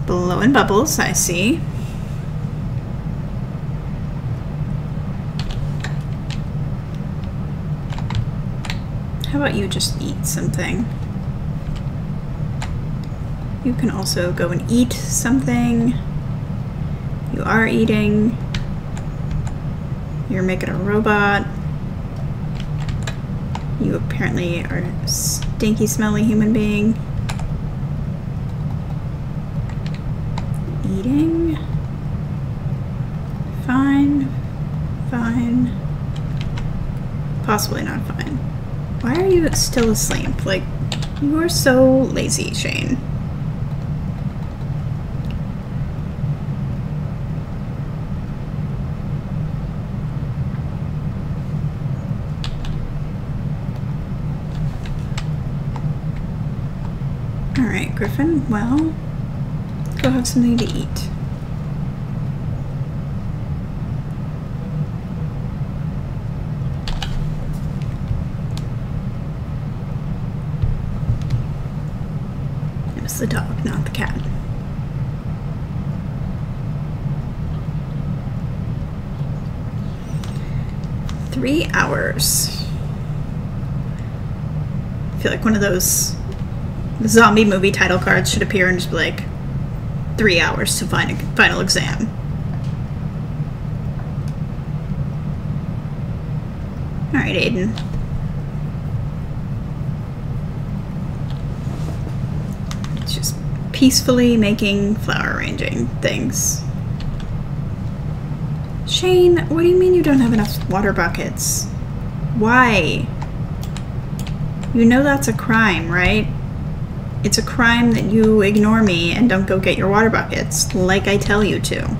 Blowing bubbles, I see. How about you just eat something? You can also go and eat something. You are eating. You're making a robot. You apparently are a stinky, smelly human being. Eating. Fine. Fine. Possibly not fine. Why are you still asleep? Like, you are so lazy, Shane. Alright, Griffin, well, go have something to eat. It was the dog, not the cat. Three hours. I feel like one of those zombie movie title cards should appear and just be like 3 hours to final exam. Alright, Aiden. It's just peacefully making flower arranging things. Shane, what do you mean you don't have enough water buckets? Why? You know that's a crime, right? It's a crime that you ignore me and don't go get your water buckets, like I tell you to.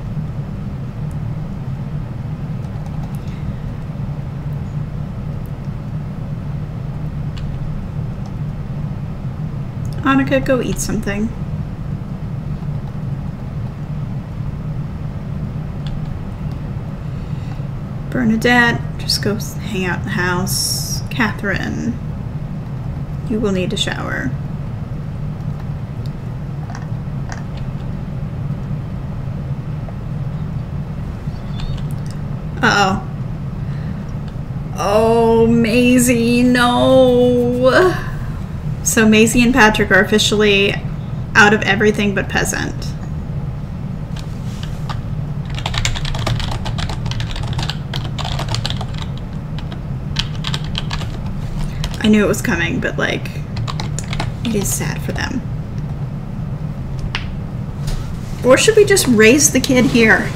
Annika, go eat something. Bernadette, just go hang out in the house. Catherine, you will need a shower. Uh-oh. Oh, Maisie, no. So Maisie and Patrick are officially out of everything but peasant. I knew it was coming, but like, it is sad for them. Or should we just raise the kid here?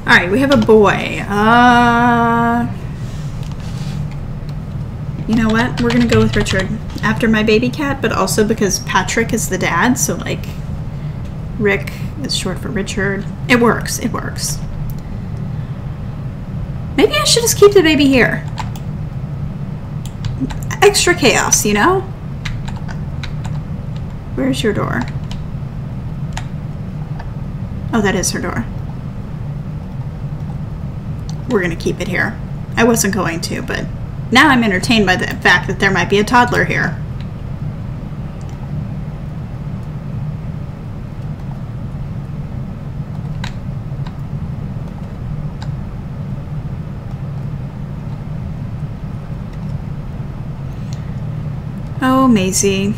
Alright, we have a boy. You know what? We're gonna go with Richard after my baby cat, but also because Patrick is the dad, so like Rick is short for Richard. It works, it works. Maybe I should just keep the baby here. Extra chaos, you know? Where's your door? Oh, that is her door. We're gonna keep it here. I wasn't going to, but now I'm entertained by the fact that there might be a toddler here. Oh, Maisie.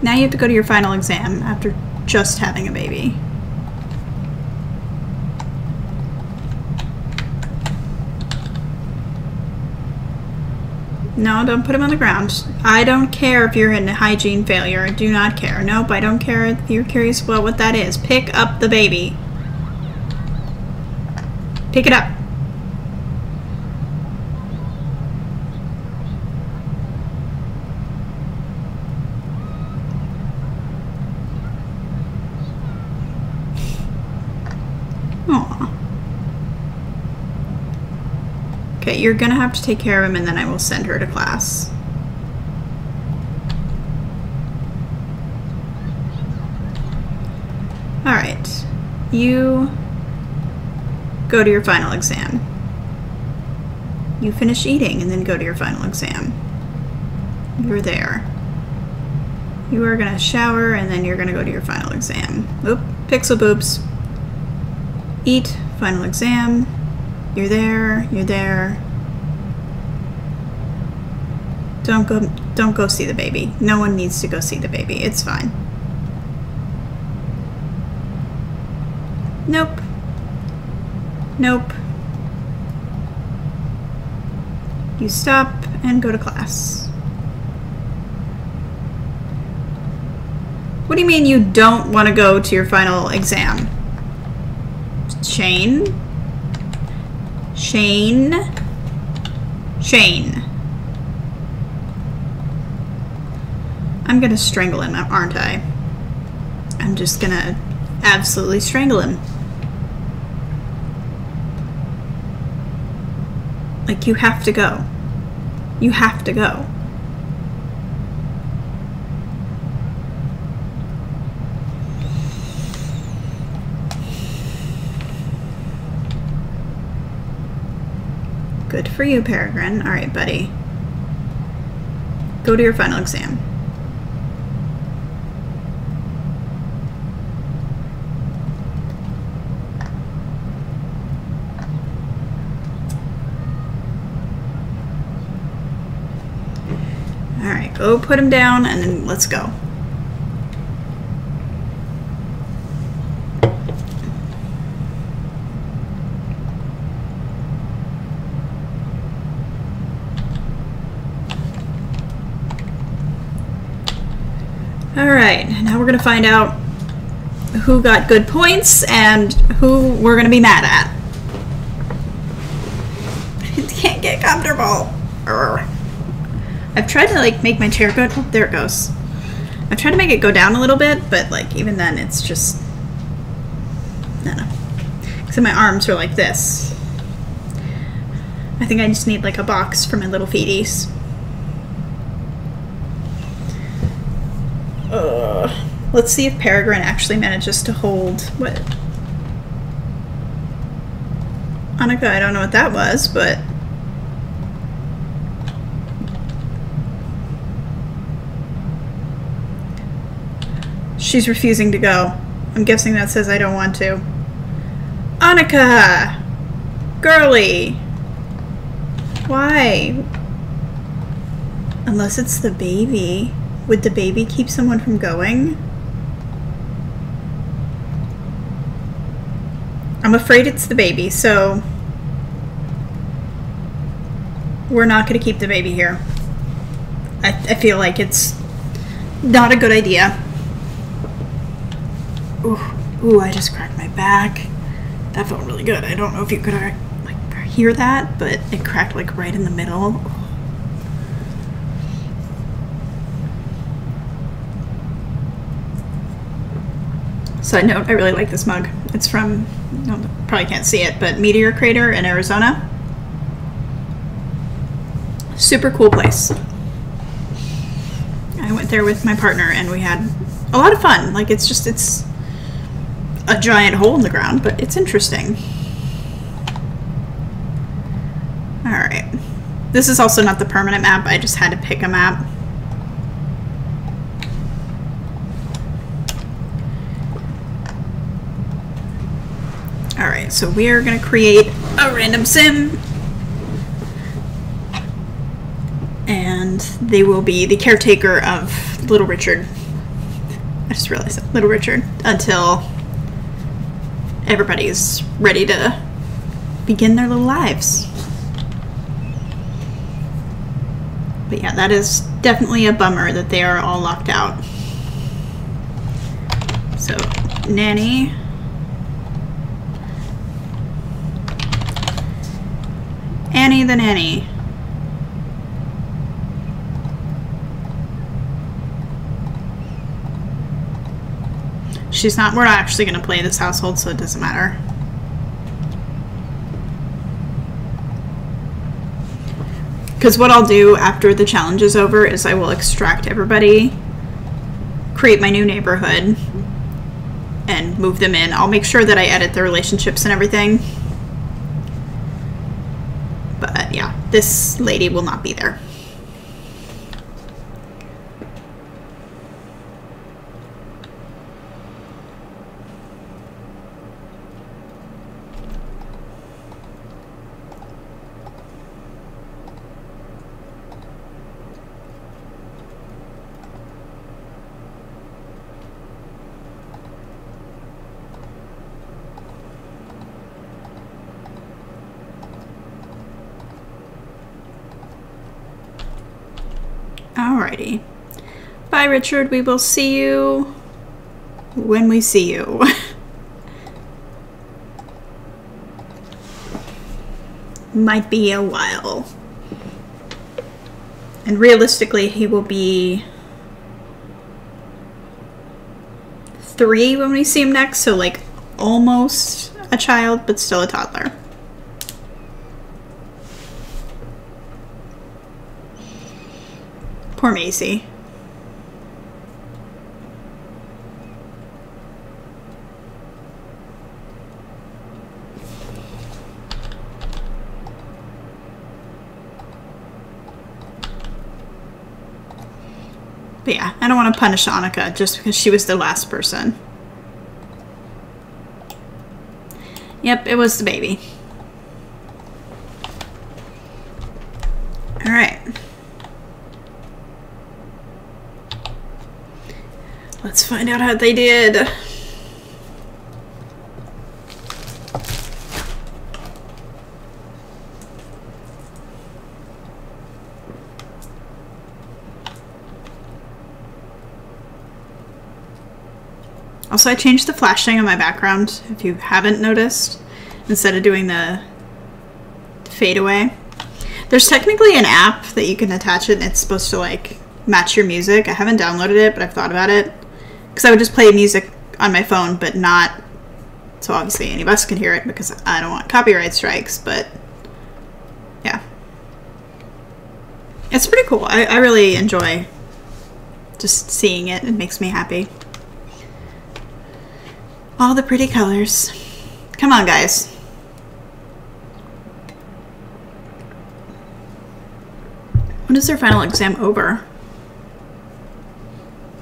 Now you have to go to your final exam after just having a baby. No, don't put him on the ground. I don't care if you're in hygiene failure. I do not care. Nope, I don't care if you're curious about what that is. Pick up the baby. Pick it up. Aw. Okay, you're gonna have to take care of him and then I will send her to class. Alright. You go to your final exam. You finish eating and then go to your final exam. You're there. You are gonna shower and then you're gonna go to your final exam. Oop, pixel boobs. Eat, final exam. You're there, you're there. Don't go see the baby. No one needs to go see the baby. It's fine. Nope. Nope. You stop and go to class. What do you mean you don't want to go to your final exam? chain, chain, chain. I'm gonna strangle him, aren't I? I'm just gonna absolutely strangle him. Like, you have to go. You have to go. Good for you, Peregrine. All right, buddy. Go to your final exam. All right, go put him down and then let's go. Alright, now we're going to find out who got good points and who we're going to be mad at. I can't get comfortable. Urgh. I've tried to like make my chair go, oh, there it goes. I've tried to make it go down a little bit, but like even then it's just, I don't know. Except my arms are like this. I think I just need like a box for my little feeties. Let's see if Peregrine actually manages to hold what? Annika, I don't know what that was, but she's refusing to go. I'm guessing that says I don't want to. Annika! Girly! Why? Unless it's the baby. Would the baby keep someone from going? I'm afraid it's the baby, so we're not going to keep the baby here. I feel like it's not a good idea. Ooh, I just cracked my back. That felt really good. I don't know if you could like hear that, but it cracked like right in the middle. Side note, I really like this mug. It's from, you probably can't see it, but Meteor Crater in Arizona. Super cool place. I went there with my partner and we had a lot of fun. Like, it's a giant hole in the ground, but it's interesting. Alright. This is also not the permanent map. I just had to pick a map. Alright, so we are going to create a random sim. And they will be the caretaker of Little Richard. I just realized that. Little Richard. Until everybody's ready to begin their little lives. But yeah, that is definitely a bummer that they are all locked out. So, Nanny. Annie the Nanny. We're not actually going to play this household, so it doesn't matter. Because what I'll do after the challenge is over is I will extract everybody, create my new neighborhood, and move them in. I'll make sure that I edit their relationships and everything. But yeah, this lady will not be there. Alrighty. Bye, Richard. We will see you when we see you. might be a while. And realistically, he will be 3 when we see him next, so like almost a child, but still a toddler. Poor Macy. But yeah, I don't want to punish Annika just because she was the last person. Yep, it was the baby. All right. Let's find out how they did. Also, I changed the flashing on my background, if you haven't noticed, instead of doing the fade away. There's technically an app that you can attach it and it's supposed to like match your music. I haven't downloaded it, but I've thought about it. Because I would just play music on my phone, but not so obviously any of us can hear it because I don't want copyright strikes, but yeah. It's pretty cool. I really enjoy just seeing it. It makes me happy. All the pretty colors. Come on, guys. When is their final exam over?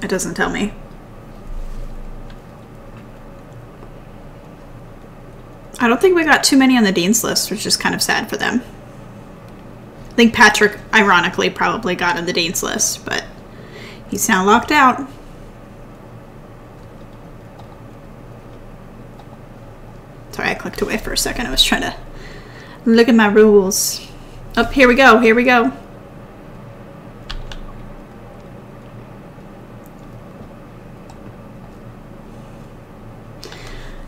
It doesn't tell me. I don't think we got too many on the dean's list, which is kind of sad for them. I think Patrick, ironically, probably got on the dean's list, but he's now locked out. Sorry, I clicked away for a second. I was trying to look at my rules. Oh, here we go. Here we go.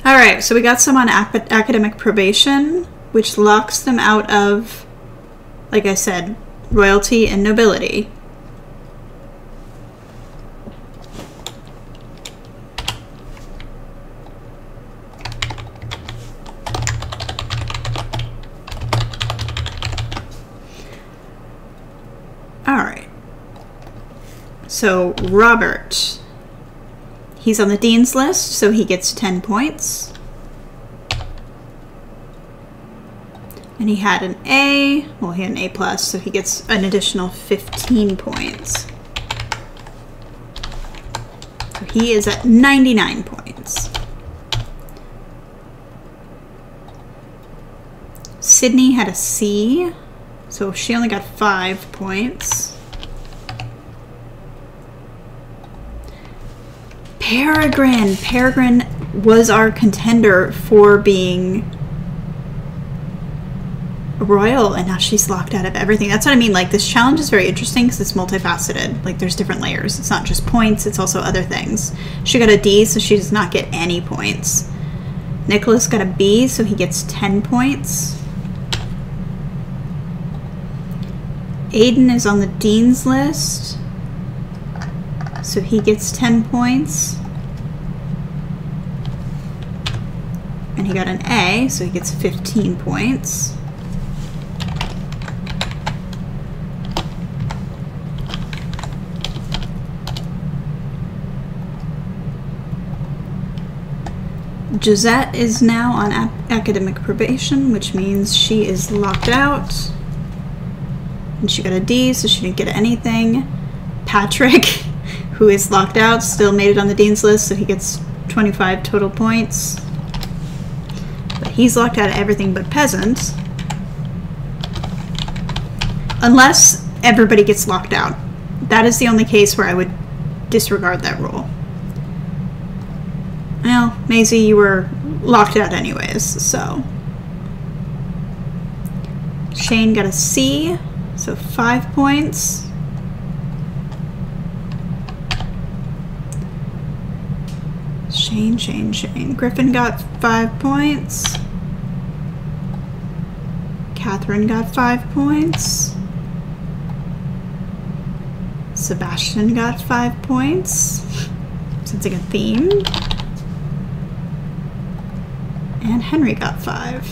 Alright, so we got some on academic probation, which locks them out of, like I said, royalty and nobility. Alright. So, Robert. He's on the dean's list, so he gets 10 points. And he had an A. Well, he had an A+, so he gets an additional 15 points. So he is at 99 points. Sydney had a C, so she only got 5 points. Peregrine was our contender for being royal, and now she's locked out of everything. That's what I mean. Like, this challenge is very interesting because it's multifaceted. Like, there's different layers. It's not just points, it's also other things. She got a D, so she does not get any points. Nicholas got a B, so he gets 10 points. Aiden is on the dean's list, so he gets 10 points. And he got an A, so he gets 15 points. Gisette is now on academic probation, which means she is locked out. And she got a D, so she didn't get anything. Patrick, who is locked out, still made it on the dean's list, so he gets 25 total points. But he's locked out of everything but peasant. Unless everybody gets locked out. That is the only case where I would disregard that rule. Well, Maisie, you were locked out anyways, so. Shane got a C, so 5 points. Shane. Griffin got 5 points. Catherine got 5 points. Sebastian got 5 points. Sensing a theme. And Henry got 5.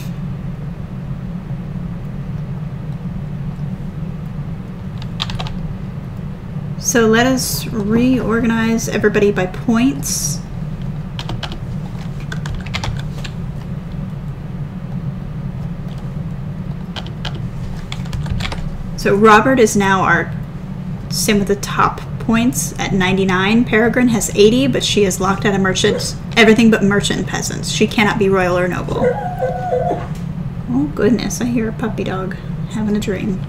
So let us reorganize everybody by points. So Robert is now our sim with the top points at 99. Peregrine has 80, but she is locked out of merchant, everything but merchant and peasants. She cannot be royal or noble. Oh goodness, I hear a puppy dog having a dream.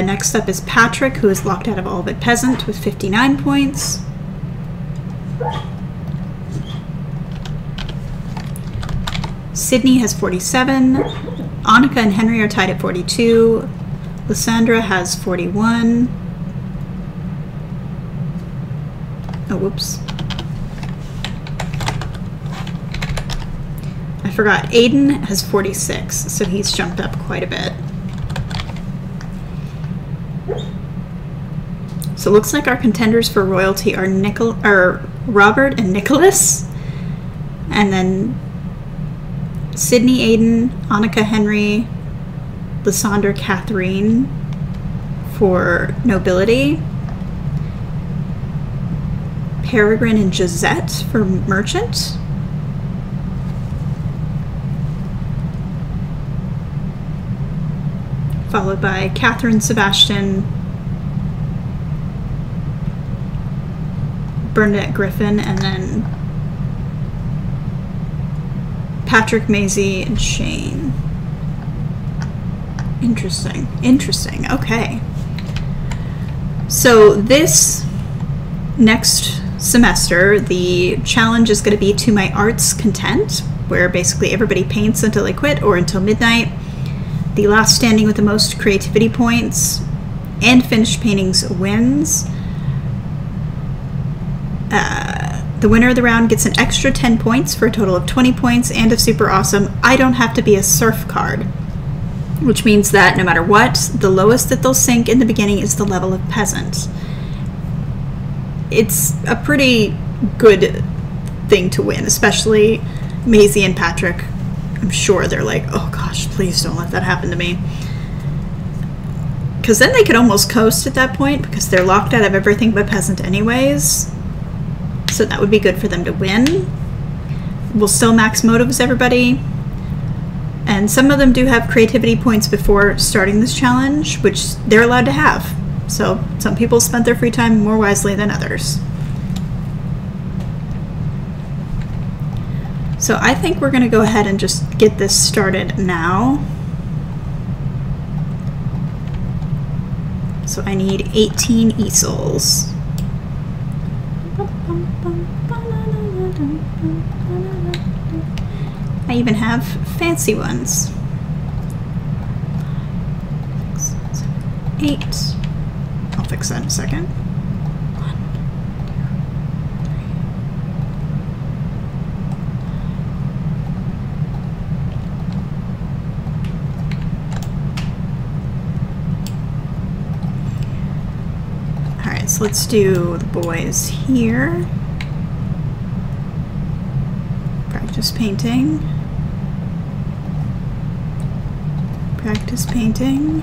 Next up is Patrick, who is locked out of all but peasant with 59 points. Sydney has 47. Annika and Henry are tied at 42. Lysandra has 41. Oh, whoops. I forgot. Aiden has 46, so he's jumped up quite a bit. So it looks like our contenders for royalty are Robert and Nicholas. And then Sydney, Aiden, Annika, Henry, Lysandra, Catherine for nobility. Peregrine and Gisette for merchant. Followed by Catherine, Sebastian, Bernadette Griffin, and then Patrick, Maisie, and Shane. Interesting. Interesting. Okay. So this next semester, the challenge is going to be to my art's content, where basically everybody paints until they quit or until midnight. The last standing with the most creativity points and finished paintings wins. The winner of the round gets an extra 10 points for a total of 20 points, and if super awesome, I don't have to be a serf card, which means that no matter what, the lowest that they'll sink in the beginning is the level of peasant. It's a pretty good thing to win, especially Maisie and Patrick. I'm sure they're like, oh gosh, please don't let that happen to me. Because then they could almost coast at that point, because they're locked out of everything but peasant anyways. So that would be good for them to win. We'll still max motives everybody. And some of them do have creativity points before starting this challenge, which they're allowed to have. So some people spent their free time more wisely than others. So I think we're going to go ahead and just get this started now. So I need 18 easels. I even have fancy ones. 6, 7, 8. I'll fix that in a second. 1, 2, 3. Alright, so let's do the boys here. Practice painting. Practice painting.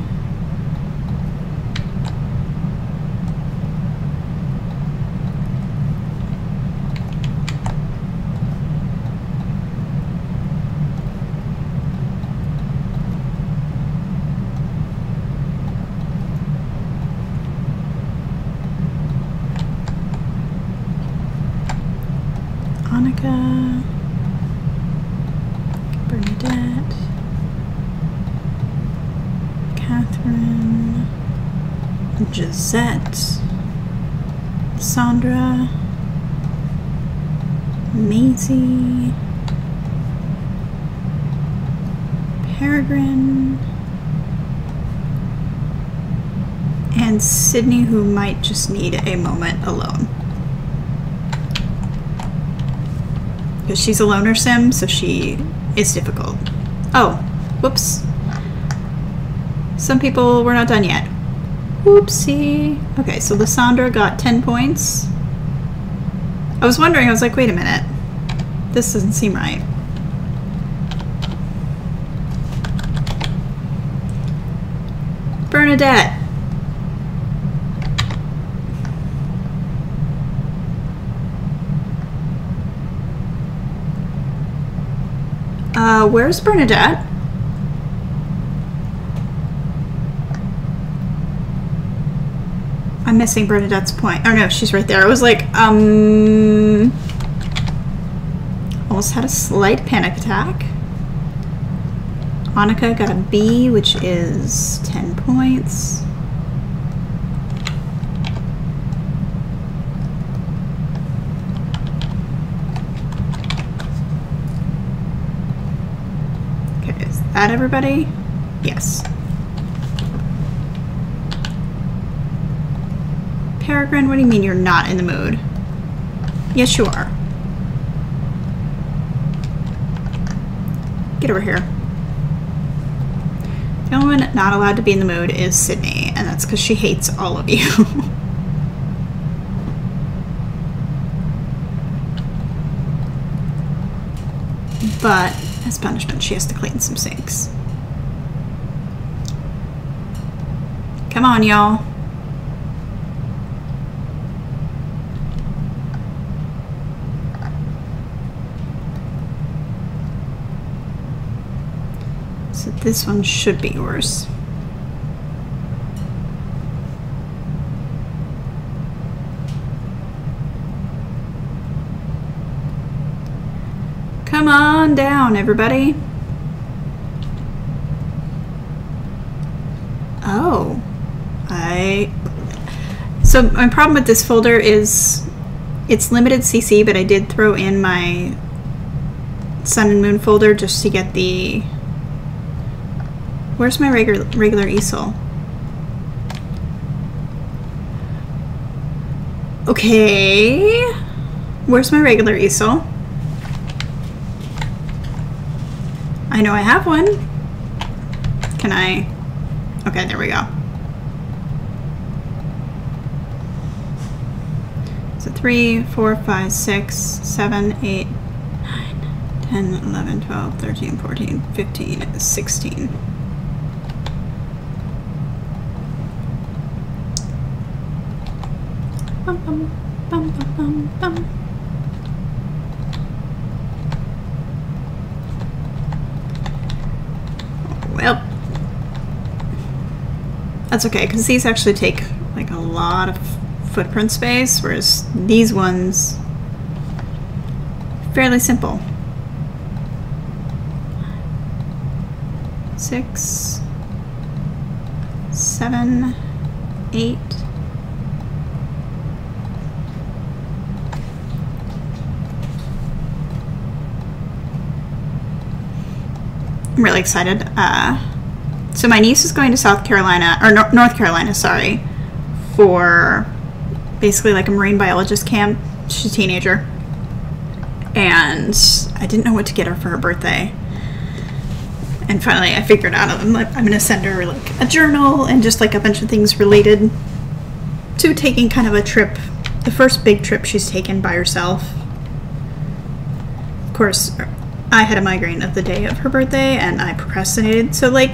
Annika. Bernadette. Catherine, Gisette, Sandra, Maisie, Peregrine, and Sydney, who might just need a moment alone. Because she's a loner sim, so she is difficult. Oh, whoops. Some people were not done yet. Whoopsie. Okay, so Lysandra got 10 points. I was wondering, I was like, wait a minute. This doesn't seem right. Bernadette. Where's Bernadette? I'm missing Bernadette's point. Oh no, she's right there. I was like, almost had a slight panic attack. Annika got a B, which is 10 points. Okay, is that everybody? Yes. Peregrine, what do you mean you're not in the mood? Yes, you are. Get over here. The only one not allowed to be in the mood is Sydney, and that's because she hates all of you. But as punishment, she has to clean some sinks. Come on, y'all. So this one should be yours. Come on down, everybody. Oh, so my problem with this folder is it's limited CC, but I did throw in my Sun and Moon folder just to get the... Where's my regular easel? Okay. Where's my regular easel? I know I have one. Can I? Okay, there we go. So 3, 4, 5, 6, 7, 8, 9, 10, 11, 12, 13, 14, 15, 16. Bum, bum, bum, bum, bum, bum. Well, that's okay, because these actually take like a lot of footprint space, whereas these ones, fairly simple. 6, 7, 8. I'm really excited. So my niece is going to South Carolina, or North Carolina, sorry, for basically like a marine biologist camp. She's a teenager. And I didn't know what to get her for her birthday. And finally I figured out I'm going to send her like a journal and just like a bunch of things related to taking kind of a trip, the first big trip she's taken by herself. Of course, I had a migraine of the day of her birthday and I procrastinated, so like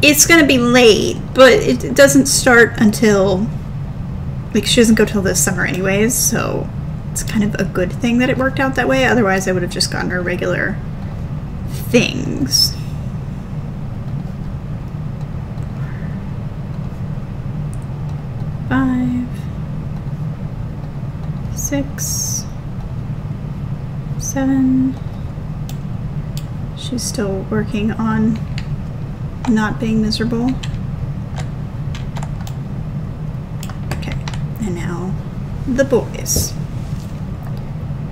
it's gonna be late, but it doesn't start until like she doesn't go till this summer anyways, so it's kind of a good thing that it worked out that way. Otherwise I would have just gotten her regular things. Five, 6, 7. She's still working on not being miserable. Okay, and now the boys.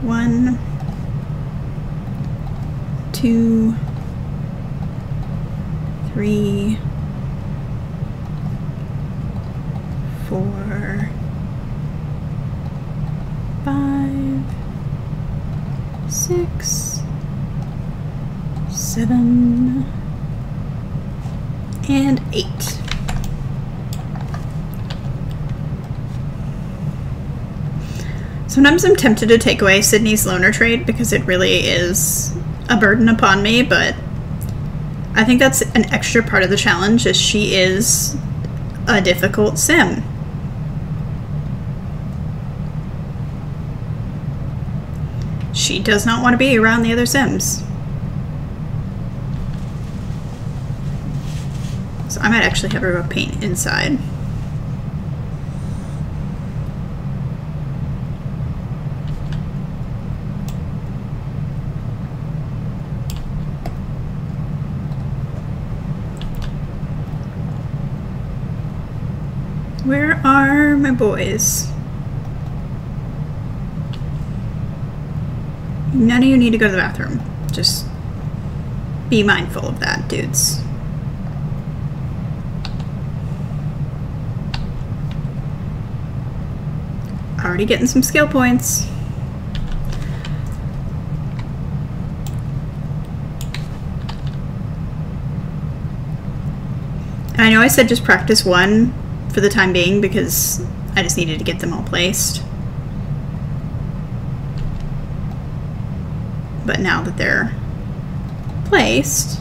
1, 2, 3, 4, 5, 6, 7 and 8. Sometimes I'm tempted to take away Sydney's loner trait because it really is a burden upon me, but I think that's an extra part of the challenge, is she is a difficult sim. She does not want to be around the other Sims. So I might actually have her go paint inside. Where are my boys? None of you need to go to the bathroom. Just be mindful of that, dudes. Already getting some skill points. And I know I said just practice one for the time being because I just needed to get them all placed. But now that they're placed,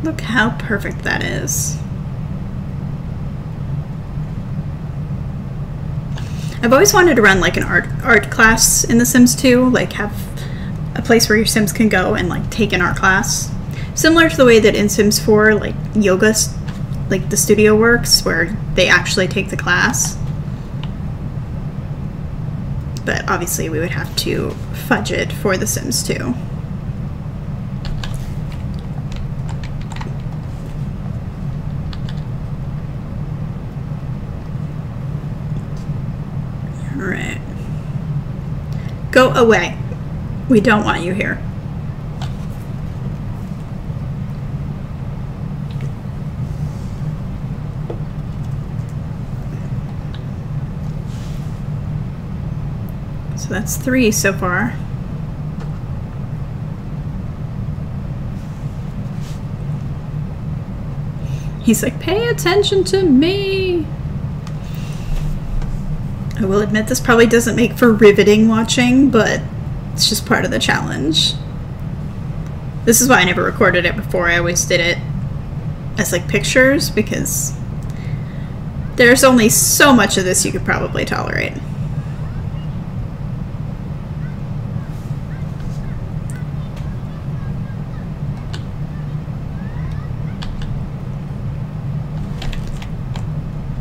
look how perfect that is. I've always wanted to run like an art class in The Sims 2, like have a place where your Sims can go and like take an art class. Similar to the way that in Sims 4, like yoga, like the studio works, where they actually take the class. But obviously we would have to fudge it for The Sims 2. Alright. Go away. We don't want you here. So that's 3 so far. He's like, pay attention to me. I will admit this probably doesn't make for riveting watching, but it's just part of the challenge. This is why I never recorded it before. I always did it as like pictures, because there's only so much of this you could probably tolerate.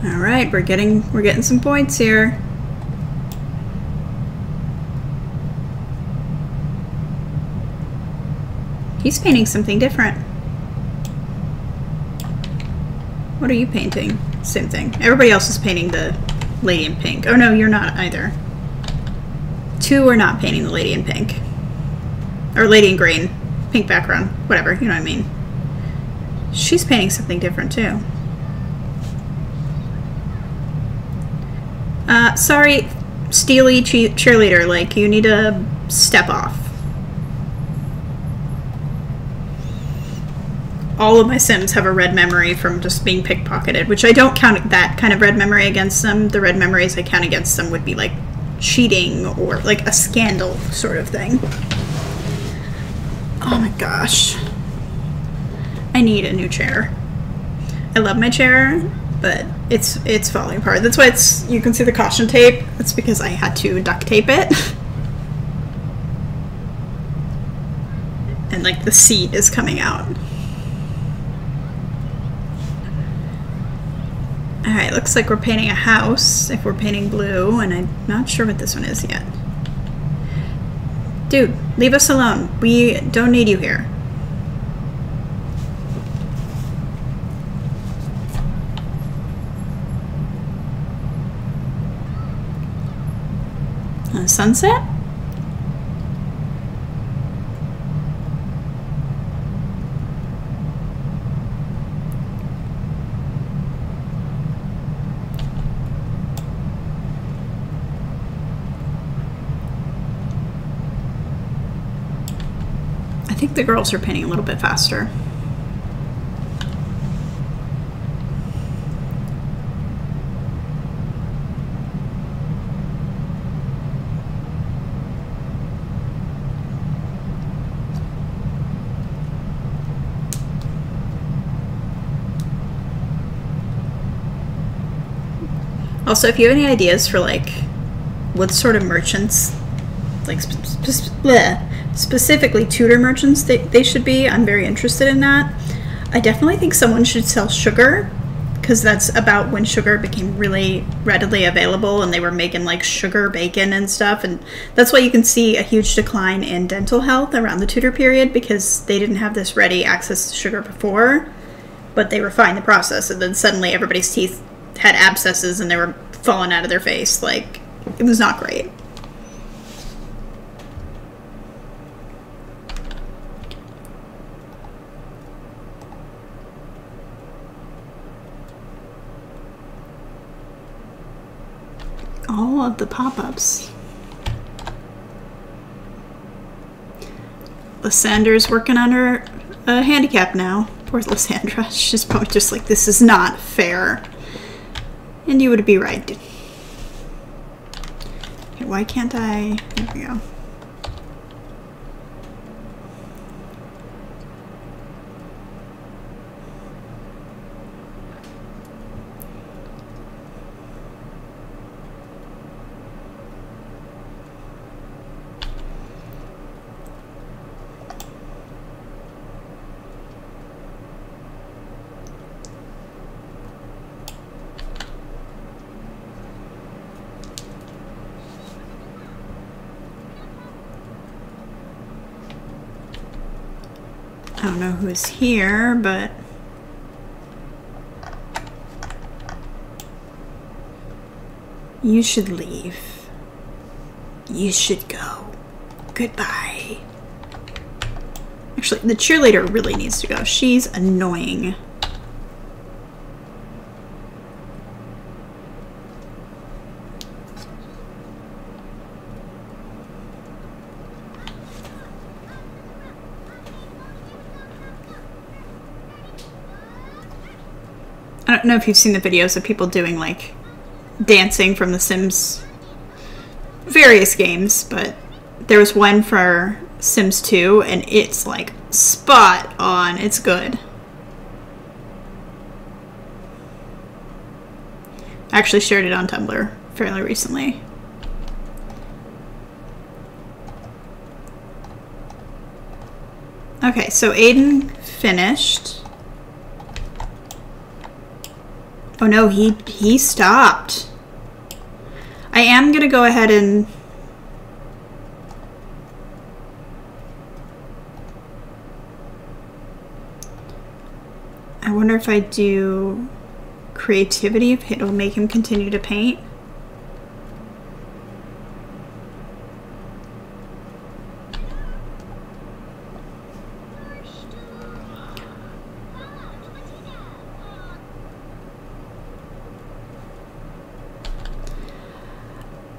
All right, we're getting some points here. He's painting something different. What are you painting? Same thing. Everybody else is painting the lady in pink. Oh no, you're not either. 2 are not painting the lady in pink. Or lady in green. Pink background. Whatever, you know what I mean. She's painting something different too. Sorry, Steely cheerleader, like, you need to step off. All of my Sims have a red memory from just being pickpocketed, which I don't count that kind of red memory against them. The red memories I count against them would be like cheating or like a scandal sort of thing. Oh my gosh. I need a new chair. I love my chair, but it's falling apart. That's why you can see the caution tape. That's because I had to duct tape it. And like the seat is coming out. Alright, looks like we're painting a house, if we're painting blue, and I'm not sure what this one is yet. Dude, leave us alone. We don't need you here. Sunset? think the girls are painting a little bit faster. Also, if you have any ideas for like what sort of merchants, like specifically tutor merchants they should be, I'm very interested in that. I definitely think someone should sell sugar, because that's about when sugar became really readily available and they were making like sugar bacon and stuff, and that's why you can see a huge decline in dental health around the Tudor period, because they didn't have this ready access to sugar before, but they refined the process, and then suddenly everybody's teeth had abscesses and they were falling out of their face. Like, it was not great. All of the pop-ups. Lysandra's working on her handicap now. Poor Lysandra. She's probably just like, this is not fair. And you would be right. Okay, why can't I? There we go. I don't know who's here, but you should leave. You should go. Goodbye. Actually, the cheerleader really needs to go. She's annoying. I don't know if you've seen the videos of people doing like dancing from The Sims various games, but there was one for Sims 2 and it's like spot on. It's good. I actually shared it on Tumblr fairly recently. Okay, so Aiden finished. Oh no, he stopped. I am gonna go ahead and I wonder if I do creativity, if it'll make him continue to paint.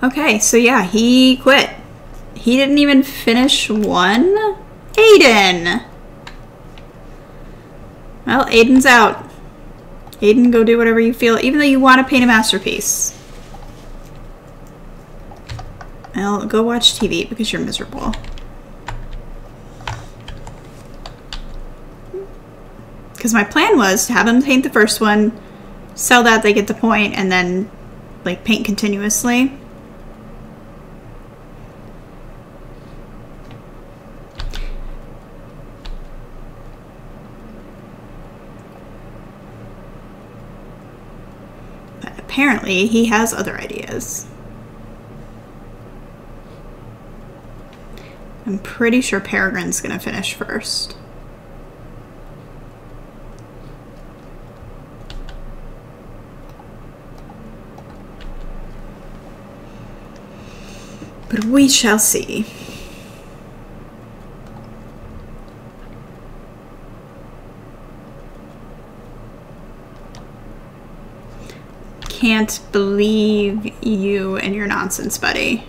Okay, so yeah, he quit. He didn't even finish one. Aiden! Well, Aiden's out. Aiden, go do whatever you feel, even though you want to paint a masterpiece. Well, go watch TV because you're miserable. Because my plan was to have him paint the first one, sell that, they get the point, and then like paint continuously. Apparently, he has other ideas. I'm pretty sure Peregrine's gonna finish first. But we shall see. Can't believe you and your nonsense, buddy.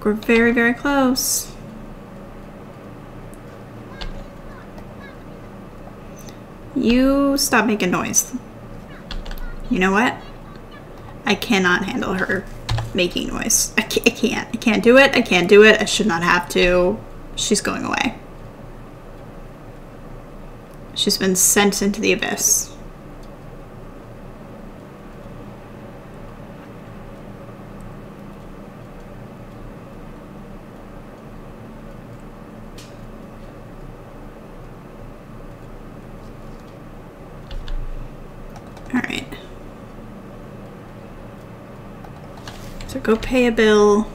we're very, very close. You stop making noise. You know what? I cannot handle her making noise. I can't. I can't do it. I can't do it. I should not have to. She's going away. She's been sent into the abyss. Alright. So go pay a bill.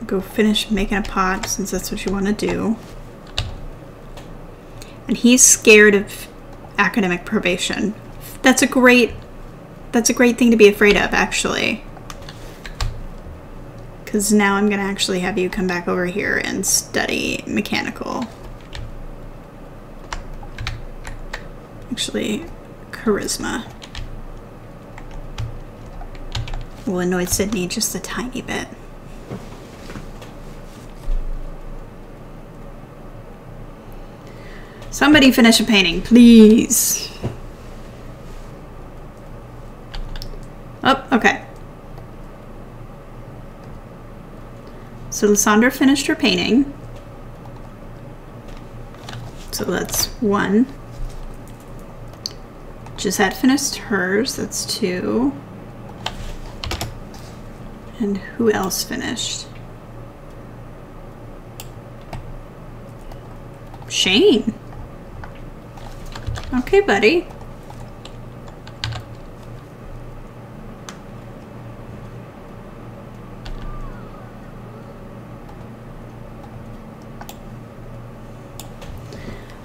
Go finish making a pot, since that's what you want to do. And he's scared of academic probation. That's a great thing to be afraid of, actually. Because now I'm going to actually have you come back over here and study mechanical. Actually, charisma. Will annoy Sydney just a tiny bit. Somebody finish a painting, please. Oh, okay. So Lysandra finished her painting. So that's 1. Gisette finished hers, that's 2. And who else finished? Shane. Okay, buddy.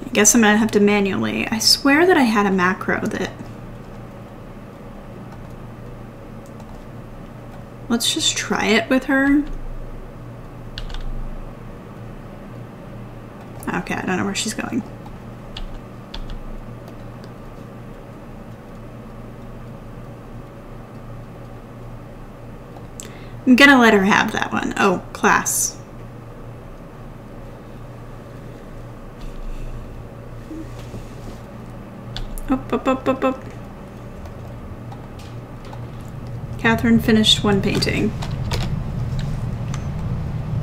I guess I'm gonna have to manually. I swear that I had a macro that... Let's just try it with her. Okay, I don't know where she's going. I'm gonna let her have that one. Oh, class. Up. Catherine finished 1 painting.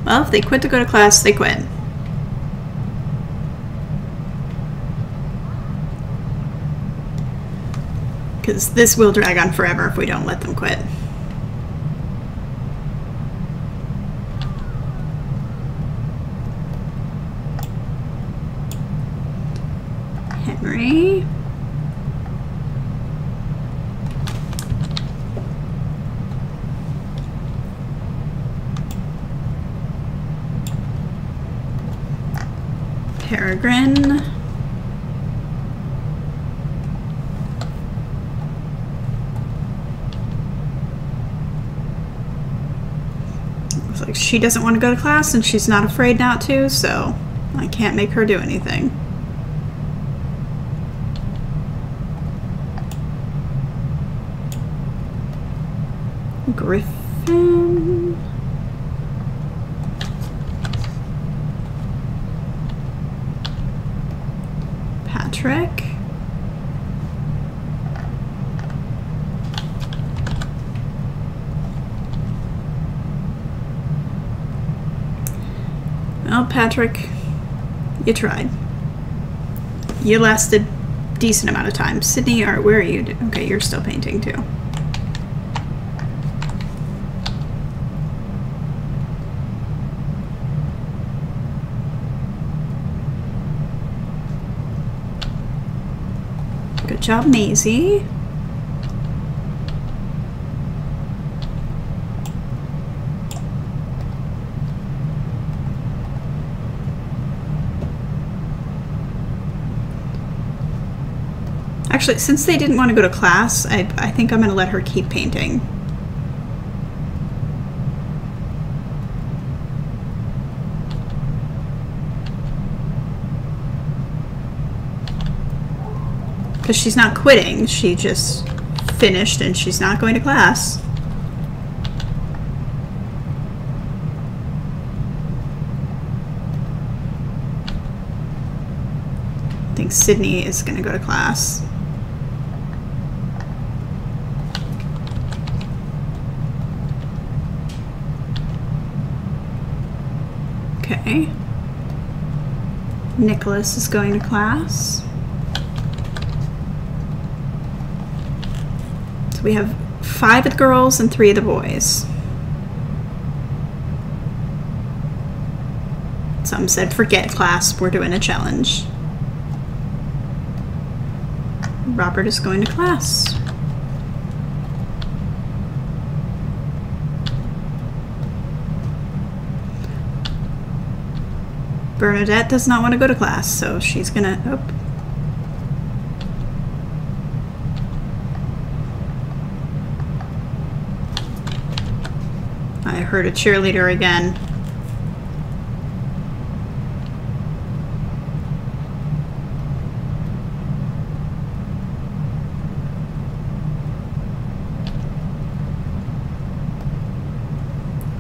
Well, if they quit to go to class, they quit. Because this will drag on forever if we don't let them quit. Henry. Peregrine. Looks like she doesn't want to go to class and she's not afraid not to, so I can't make her do anything. Griffin. Patrick. Well, Patrick, you tried. You lasted a decent amount of time. Sydney, where are you? Okay, you're still painting too. Good job, Maisie. Actually, since they didn't want to go to class, I think I'm going to let her keep painting. Because she's not quitting, she just finished and she's not going to class. think Sydney is going to go to class. Okay. Nicholas is going to class. So we have 5 of the girls and 3 of the boys. Some said, forget class, we're doing a challenge. Robert is going to class. Bernadette does not want to go to class, so she's gonna... Oh. I heard a cheerleader again.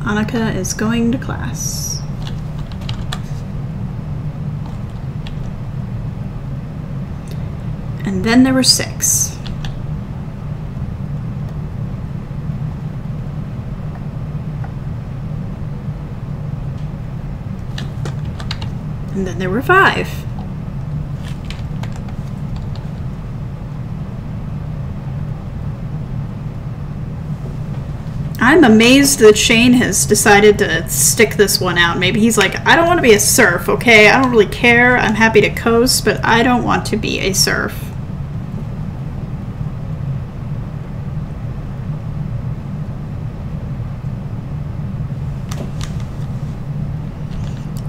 Annika is going to class. And then there were 6. And then there were 5. I'm amazed that Shane has decided to stick this one out. Maybe he's like, I don't want to be a serf, okay? I don't really care. I'm happy to coast, but I don't want to be a serf.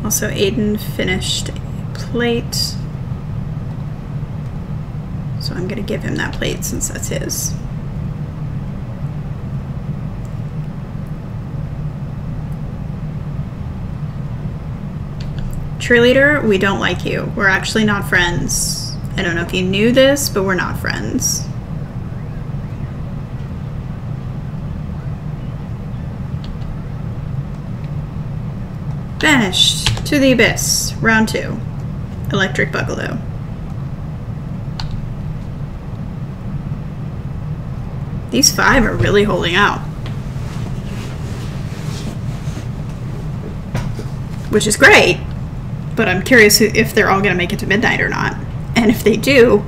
Also, Aiden finished a plate. So I'm going to give him that plate since that's his. Cheerleader, we don't like you. We're actually not friends. I don't know if you knew this, but we're not friends. Vanished to the abyss. Round 2. Electric Boogaloo. These 5 are really holding out. Which is great. But I'm curious if they're all going to make it to midnight or not. And if they do,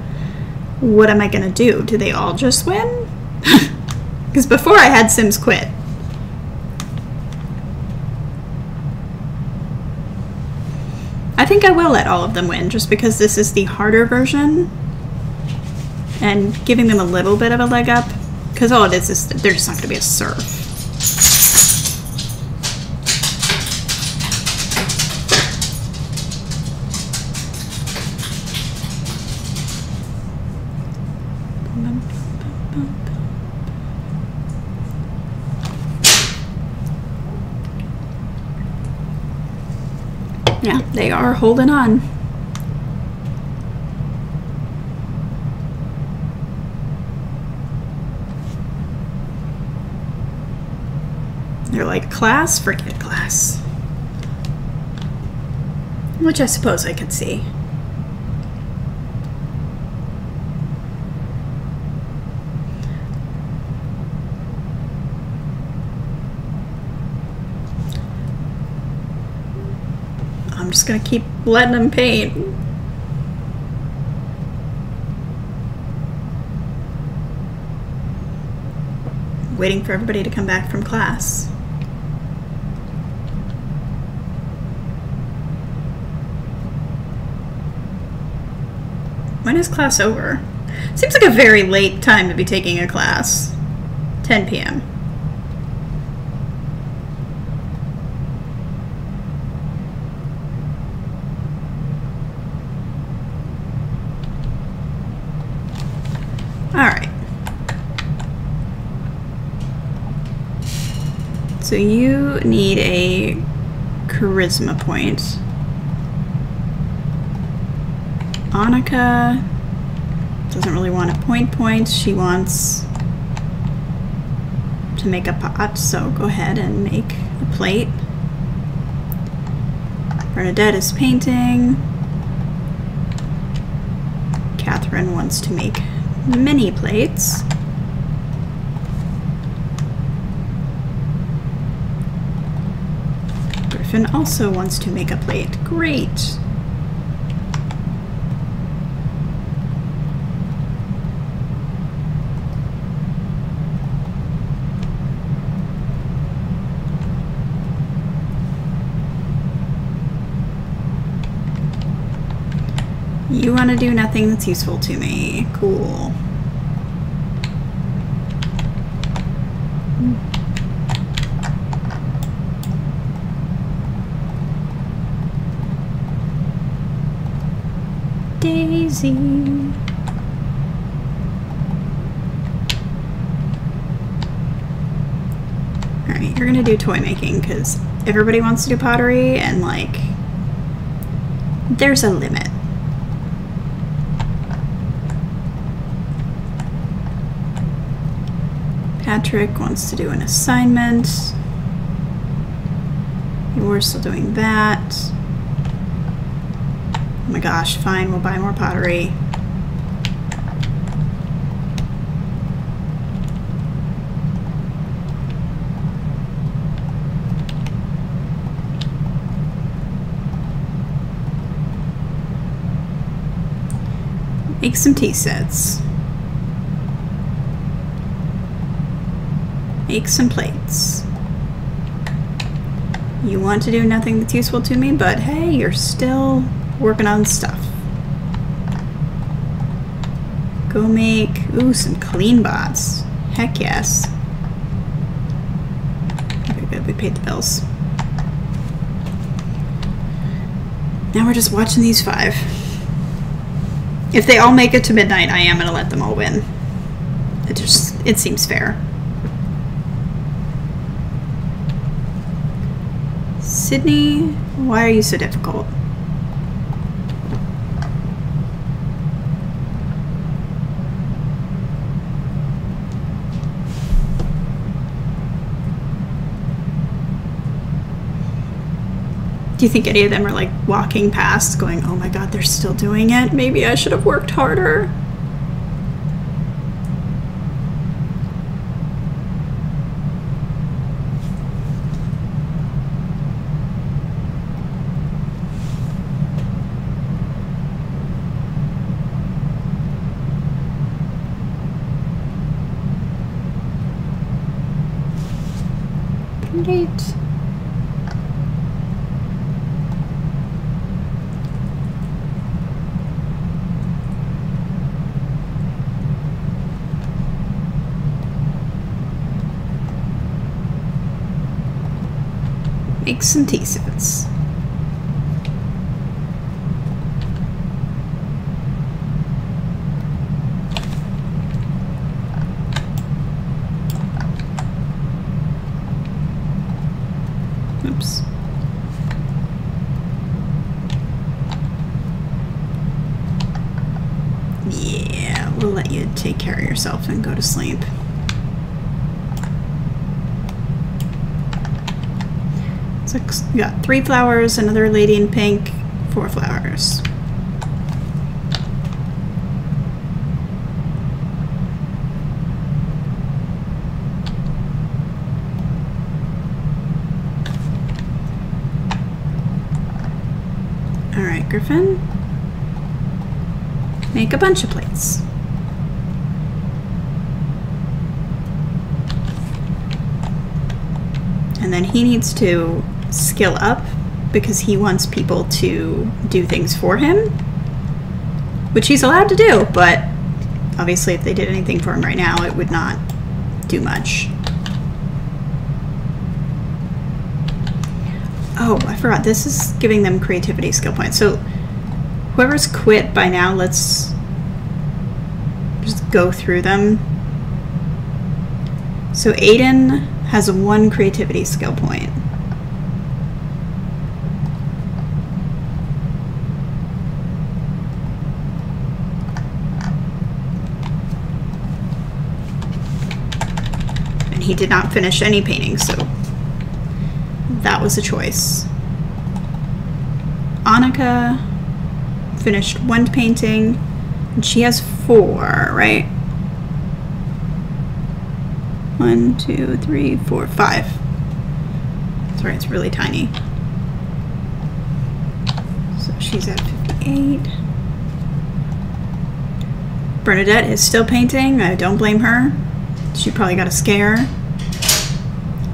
what am I going to do? Do they all just win? Because before I had Sims quit. I think I will let all of them win, just because this is the harder version. And giving them a little bit of a leg up. Because all it is they're just not going to be a serf. Yeah, they are holding on. They're like, class? Forget class. Which I suppose I could see. I'm just gonna keep letting them paint. Waiting for everybody to come back from class. When is class over? Seems like a very late time to be taking a class. 10 p.m. Alright. So you need a charisma point. Annika doesn't really want to point points. She wants to make a pot, so go ahead and make a plate. Bernadette is painting. Catherine wants to make mini plates. Griffin also wants to make a plate. Great. You want to do nothing that's useful to me. Cool. Daisy. Alright, you're gonna do toy making because everybody wants to do pottery and, like, there's a limit. Patrick wants to do an assignment. We're still doing that. Oh my gosh, fine, we'll buy more pottery. Make some tea sets. Make some plates. You want to do nothing that's useful to me, but hey, you're still working on stuff. Go make, ooh, some clean bots. Heck yes. Okay, good, we paid the bills. Now we're just watching these 5. If they all make it to midnight, I am gonna let them all win. It seems fair. Sydney, why are you so difficult? Do you think any of them are like walking past going, oh my god, they're still doing it? Maybe I should have worked harder. Great. Make some tea sets. Oops. Yeah, we'll let you take care of yourself and go to sleep. So you got 3 flowers, another lady in pink, 4 flowers. Alright, Griffin. Make a bunch of plates. And then he needs to skill up because he wants people to do things for him, which he's allowed to do, but obviously if they did anything for him right now, it would not do much. Oh, I forgot. This is giving them creativity skill points. So whoever's quit by now, let's just go through them. So Aiden has 1 creativity skill point. And he did not finish any painting, so that was a choice. Annika finished 1 painting. And she has 4, right? 1, 2, 3, 4, 5. Sorry, it's really tiny. So she's at 58. Bernadette is still painting. I don't blame her. She probably got a scare.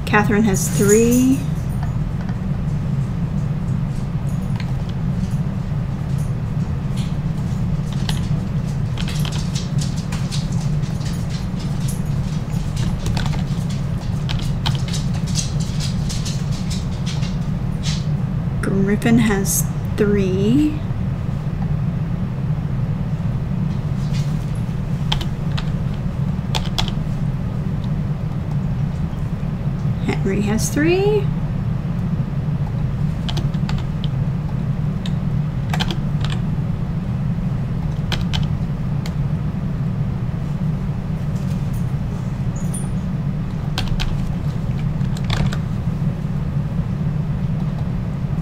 Catherine has 3. Griffin has 3. Henry has 3.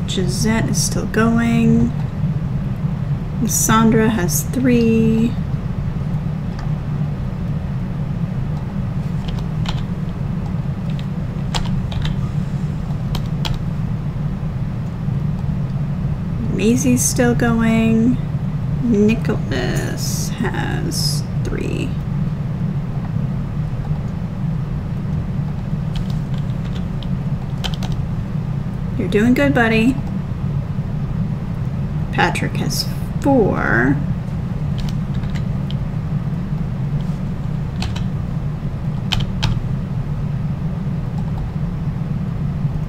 Gisette is still going. Sandra has 3. Maisie's still going. Nicholas has 3. You're doing good, buddy. Patrick has 4.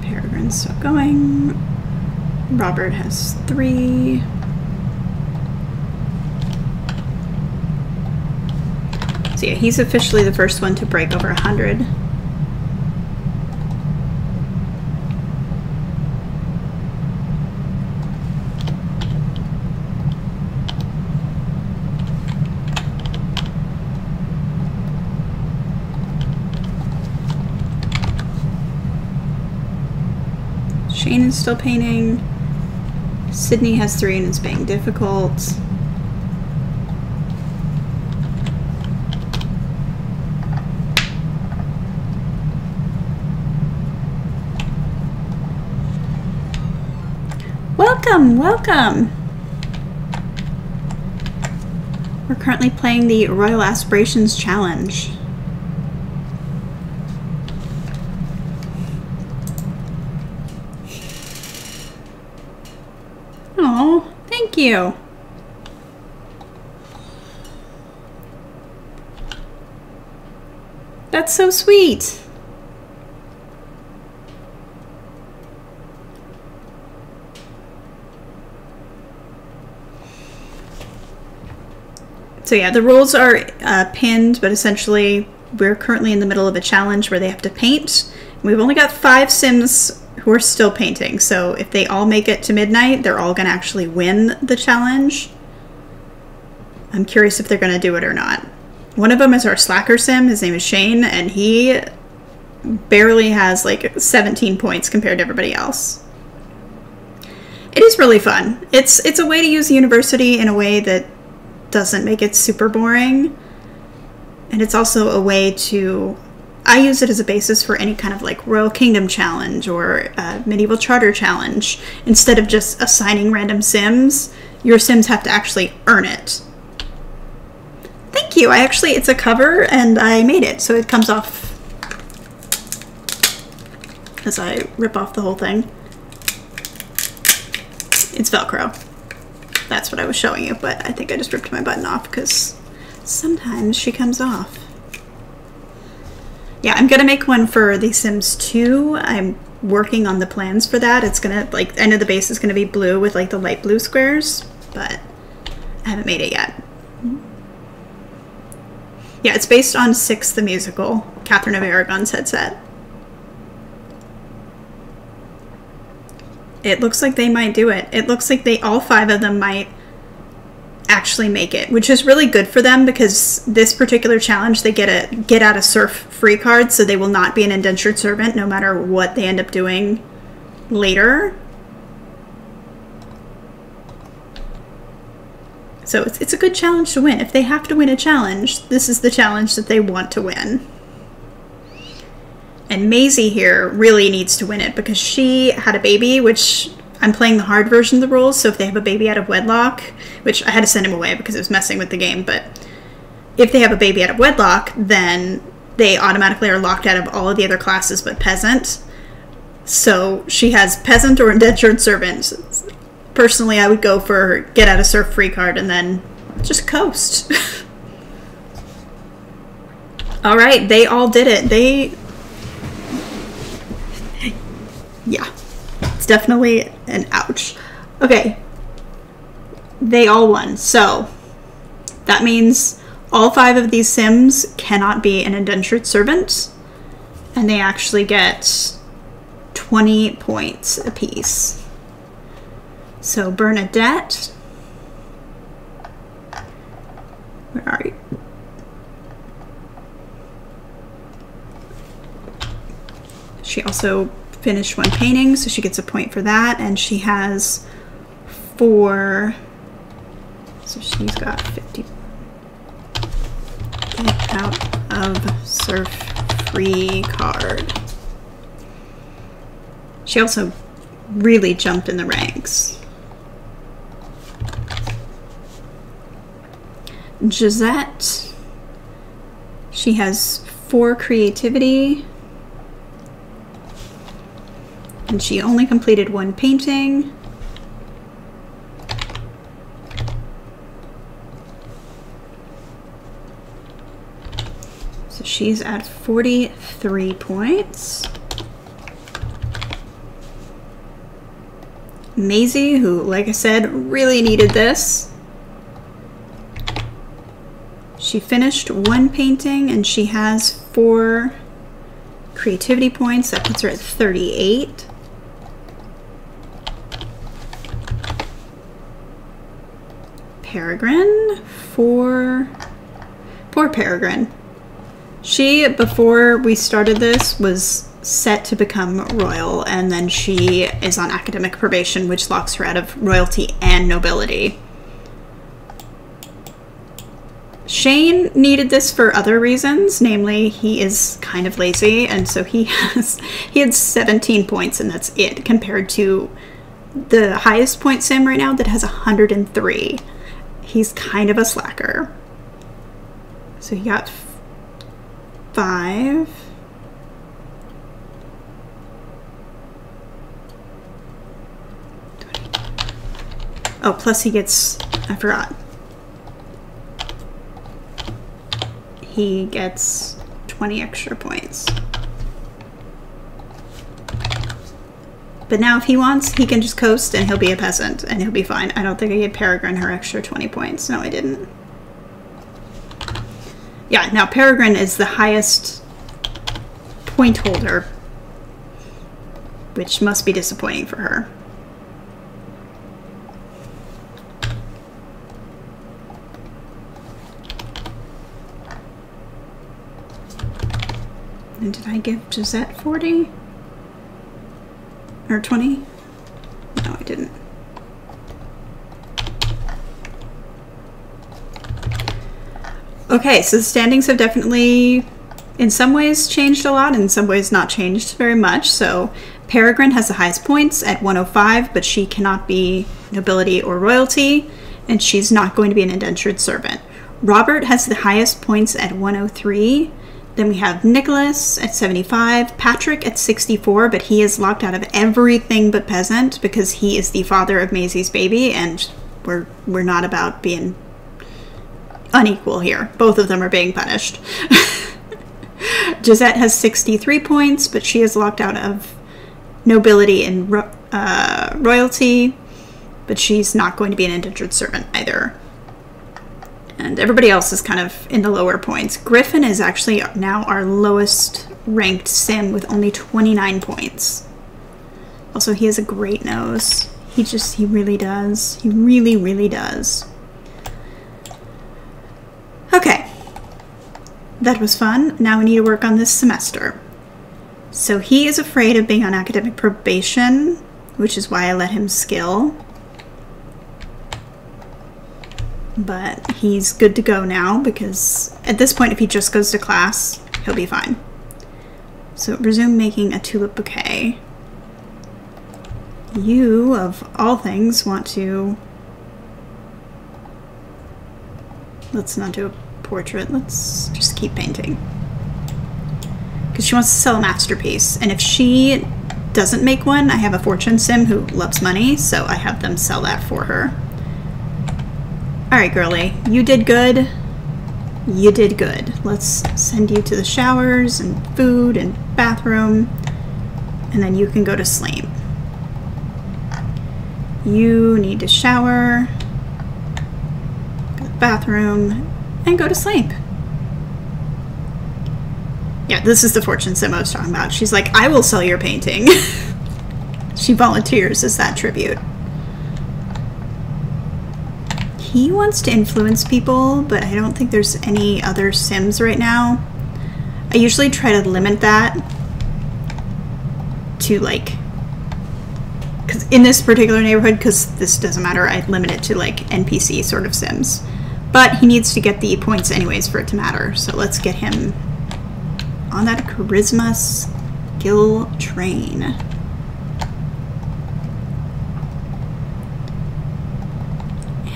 Peregrine's still going. Robert has 3. So yeah, he's officially the first one to break over 100. Shane is still painting. Sydney has 3 and is being difficult. Welcome, welcome. We're currently playing the Royal Aspirations Challenge. Oh, thank you. That's so sweet. So yeah, the rules are pinned, but essentially we're currently in the middle of a challenge where they have to paint. We've only got 5 Sims who are still painting, so if they all make it to midnight, they're all going to actually win the challenge. I'm curious if they're going to do it or not. One of them is our slacker Sim. His name is Shane, and he barely has like 17 points compared to everybody else. It is really fun. It's a way to use university in a way that doesn't make it super boring, and it's also a way to... I use it as a basis for any kind of like Royal Kingdom challenge or Medieval Charter challenge. Instead of just assigning random Sims, your Sims have to actually earn it. Thank you. It's a cover and I made it, so it comes off as I rip off the whole thing. It's Velcro. That's what I was showing you, but I think I just ripped my button off because sometimes she comes off. Yeah, I'm gonna make one for The Sims 2. I'm working on the plans for that. It's gonna, like, the end of the base is gonna be blue with like the light blue squares, but I haven't made it yet. Yeah, it's based on 6 the musical, Catherine of Aragon's headset. It looks like they might do it. It looks like all 5 of them might actually make it, which is really good for them because this particular challenge, they get a get out of surf free card, so they will not be an indentured servant no matter what they end up doing later. So it's a good challenge to win. If they have to win a challenge, this is the challenge that they want to win. And Maisie here really needs to win it because she had a baby, which I'm playing the hard version of the rules, so if they have a baby out of wedlock, which I had to send him away because it was messing with the game, but if they have a baby out of wedlock, then they automatically are locked out of all of the other classes but peasant. So she has peasant or indentured servant. Personally, I would go for get out of serf free card and then just coast. All right, they all did it. Yeah, it's definitely an ouch. Okay, they all won. So that means all 5 of these Sims cannot be an indentured servant, and they actually get 20 points apiece. So Bernadette, where are you? She also finished 1 painting, so she gets a point for that, and she has 4, so she's got 50. Get out of serf free card. She also really jumped in the ranks. Gisette, she has 4 creativity, and she only completed 1 painting. So she's at 43 points. Maisie, who, like I said, really needed this. She finished 1 painting and she has 4 creativity points. That puts her at 38. Peregrine, poor Peregrine. She, before we started this, was set to become royal, and then she is on academic probation, which locks her out of royalty and nobility. Shane needed this for other reasons, namely he is kind of lazy, and so he had 17 points, and that's it, compared to the highest point sim right now that has 103. He's kind of a slacker. So he got 5. Oh, plus he gets, I forgot. He gets 20 extra points. But now if he wants, he can just coast and he'll be a peasant and he'll be fine. I don't think I gave Peregrine her extra 20 points. No, I didn't. Yeah, now Peregrine is the highest point holder, which must be disappointing for her. And did I give Gisette 40? Or 20? No, I didn't. Okay, so the standings have definitely, in some ways, changed a lot, in some ways not changed very much. So Peregrine has the highest points at 105, but she cannot be nobility or royalty, and she's not going to be an indentured servant. Robert has the highest points at 103. Then we have Nicholas at 75, Patrick at 64, but he is locked out of everything but peasant because he is the father of Maisie's baby, and we're not about being unequal here. Both of them are being punished. Gisette has 63 points, but she is locked out of nobility and royalty, but she's not going to be an indentured servant either. And everybody else is kind of in the lower points. Griffin is actually now our lowest ranked sim with only 29 points. Also, he has a great nose. He really does. He really, really does. Okay. That was fun. Now we need to work on this semester. So he is afraid of being on academic probation, which is why I let him skill. But he's good to go now because at this point, if he just goes to class, he'll be fine. So resume making a tulip bouquet. You, of all things, want to... Let's not do a portrait. Let's just keep painting. Because she wants to sell a masterpiece. And if she doesn't make one, I have a fortune sim who loves money, so I have them sell that for her. Alright, girly. You did good. You did good. Let's send you to the showers and food and bathroom. And then you can go to sleep. You need to shower, go to the bathroom, and go to sleep. Yeah, this is the fortune sim I was talking about. She's like, I will sell your painting. She volunteers as that tribute. He wants to influence people, but I don't think there's any other sims right now. I usually try to limit that to like... Because in this particular neighborhood, because this doesn't matter, I limit it to like NPC sort of sims. But he needs to get the points anyways for it to matter. So let's get him on that charisma skill train.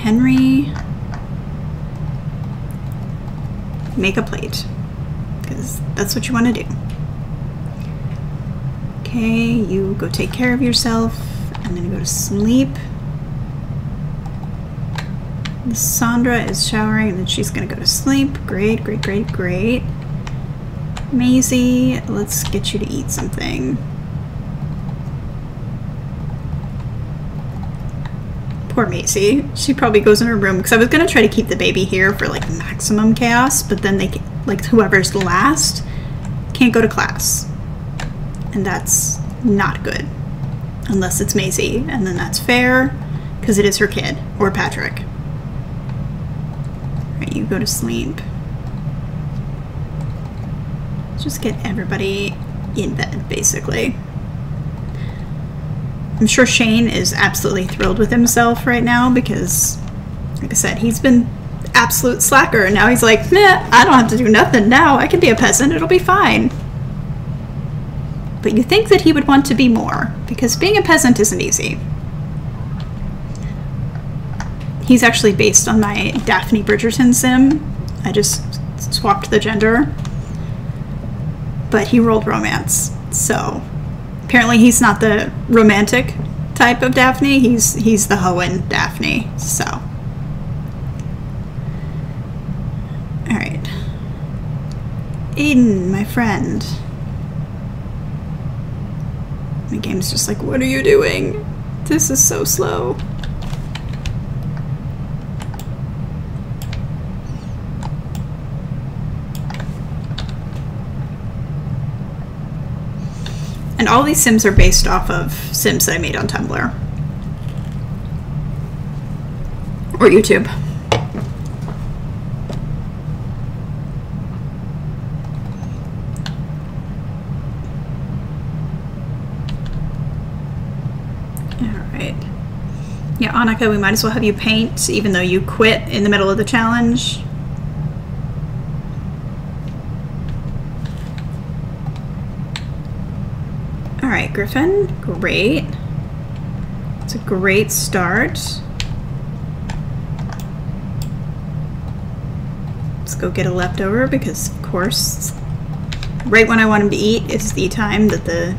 Henry, make a plate. Because that's what you want to do. Okay, you go take care of yourself. I'm gonna go to sleep. Sandra is showering and then she's gonna go to sleep. Great, great, great, great. Maisie, let's get you to eat something. Poor Maisie. She probably goes in her room because I was gonna try to keep the baby here for like maximum chaos, but then they like whoever's last can't go to class. And that's not good. Unless it's Maisie, and then that's fair, because it is her kid, or Patrick. Alright, you go to sleep. Just get everybody in bed, basically. I'm sure Shane is absolutely thrilled with himself right now, because, like I said, he's been absolute slacker, and now he's like, nah, I don't have to do nothing now. I can be a peasant, it'll be fine. But you think that he would want to be more, because being a peasant isn't easy. He's actually based on my Daphne Bridgerton sim. I just swapped the gender. But he rolled romance, so apparently he's not the romantic type of Daphne, he's the Hoenn Daphne, so. Alright. Aiden, my friend. The game's just like, what are you doing? This is so slow. And all these sims are based off of sims that I made on Tumblr. Or YouTube. Yeah, Annika, we might as well have you paint, even though you quit in the middle of the challenge. Alright, Griffin. Great. It's a great start. Let's go get a leftover, because, of course, right when I want him to eat is the time that the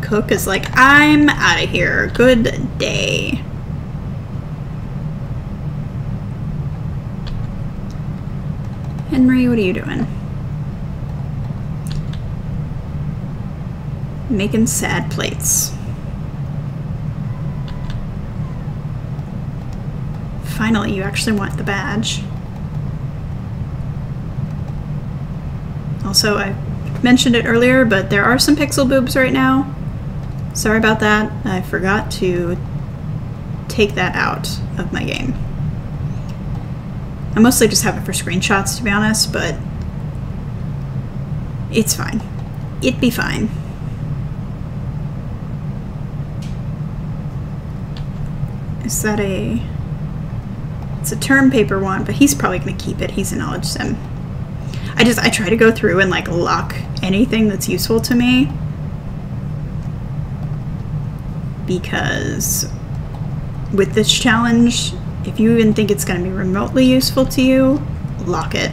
cook is like, I'm out of here. Good day. Henry, what are you doing? Making sad plates. Finally, you actually want the badge. Also, I mentioned it earlier, but there are some pixel boobs right now. Sorry about that. I forgot to take that out of my game. I mostly just have it for screenshots, to be honest, but it's fine. It'd be fine. Is that a... It's a term paper one, but he's probably going to keep it. He's a knowledge sim. I try to go through and like lock anything that's useful to me, because with this challenge, if you even think it's going to be remotely useful to you, lock it.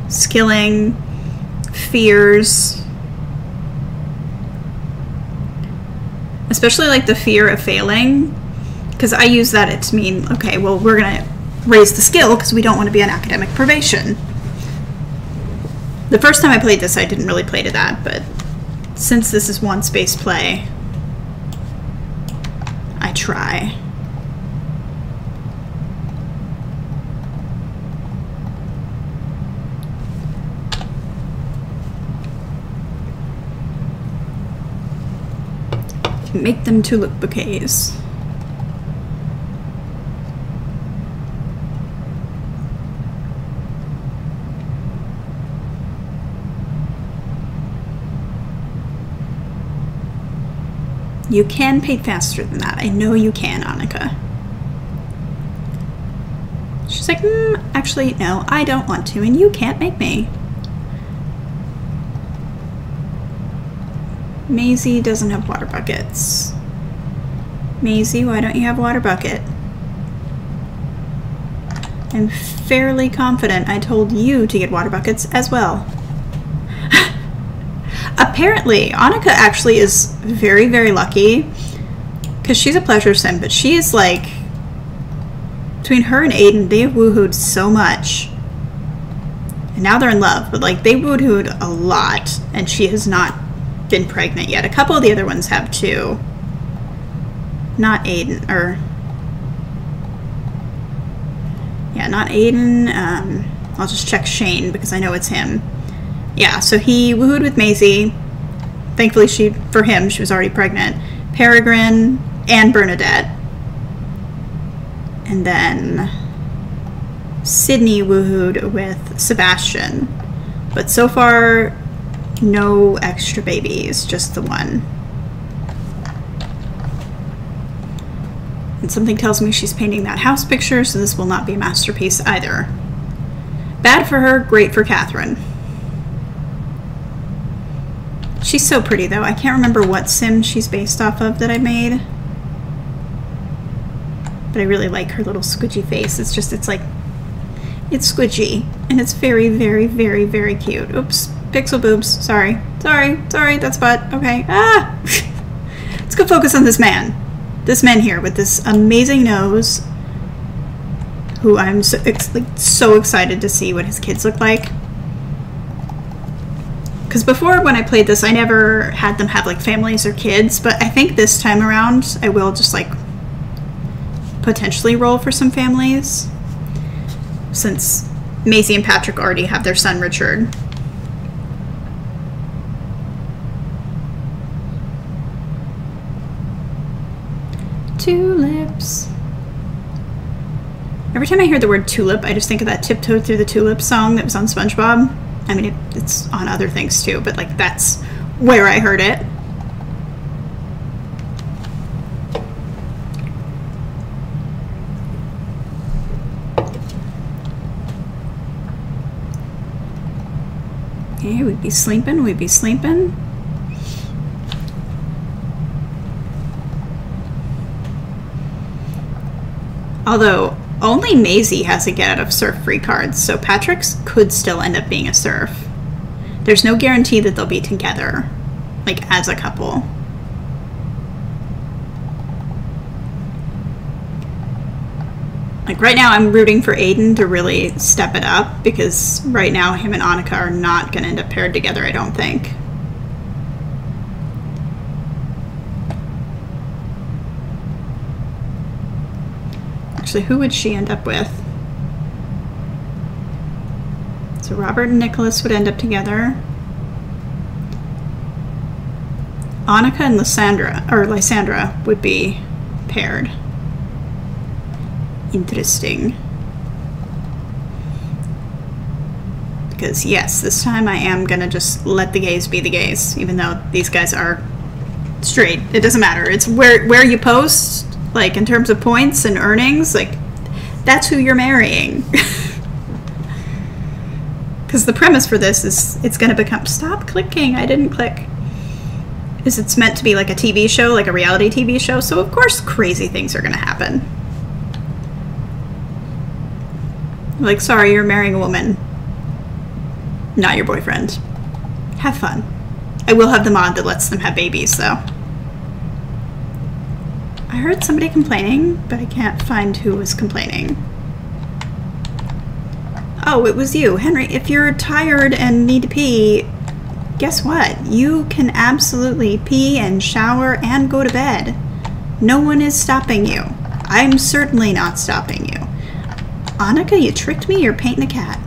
Skilling, fears, especially like the fear of failing, because I use that to mean, okay, well, we're going to raise the skill because we don't want to be on academic probation. The first time I played this, I didn't really play to that, but since this is one space play, I try. Make them tulip bouquets. You can paint faster than that. I know you can, Annika. She's like, actually, no, I don't want to, and you can't make me. Maisie doesn't have water buckets. Maisie, why don't you have a water bucket? I'm fairly confident I told you to get water buckets as well. Apparently, Annika actually is very, very lucky, because she's a pleasure sim, but she is like, between her and Aiden, they have woohooed so much. And now they're in love, but like they woohooed a lot, and she has not been pregnant yet. A couple of the other ones have too. Not Aiden, or yeah, not Aiden. I'll just check Shane because I know it's him. Yeah, so he woohooed with Maisie. Thankfully, for him, she was already pregnant. Peregrine and Bernadette. And then Sydney woohooed with Sebastian. But so far, no extra babies, just the one. And something tells me she's painting that house picture, so this will not be a masterpiece either. Bad for her, great for Catherine. She's so pretty, though. I can't remember what sim she's based off of that I made. But I really like her little squidgy face. It's squidgy. And it's very, very, very, very cute. Oops. Pixel boobs. Sorry. Sorry. Sorry. That's butt. Okay. Ah! Let's go focus on this man. This man here with this amazing nose. Who I'm so excited to see what his kids look like. Because before, when I played this, I never had them have like families or kids, but I think this time around I will just like potentially roll for some families, since Maisie and Patrick already have their son Richard. Tulips. Every time I hear the word tulip, I just think of that Tiptoe Through the Tulip song that was on SpongeBob. I mean, it's on other things too, but like that's where I heard it. Okay, we'd be sleeping, we'd be sleeping. Although only Maisie has a get out of surf free cards, so Patrick's could still end up being a surf. There's no guarantee that they'll be together, like as a couple. Like right now I'm rooting for Aiden to really step it up, because right now him and Annika are not going to end up paired together, I don't think. Actually, who would she end up with? So Robert and Nicholas would end up together. Annika and Lysandra would be paired. Interesting. Because yes, this time I am gonna just let the gays be the gays, even though these guys are straight. It doesn't matter. It's where you post, like in terms of points and earnings, like That's who you're marrying. Because the premise for this is it's going to become... Stop clicking. I didn't click. Is it's meant to be like a TV show, like a reality TV show. So, of course, crazy things are going to happen. Like, sorry, you're marrying a woman. Not your boyfriend. Have fun. I will have the mod that lets them have babies, though. I heard somebody complaining, but I can't find who was complaining. Oh, it was you. Henry, if you're tired and need to pee, guess what? You can absolutely pee and shower and go to bed. No one is stopping you. I'm certainly not stopping you. Annika, you tricked me? You're painting a cat.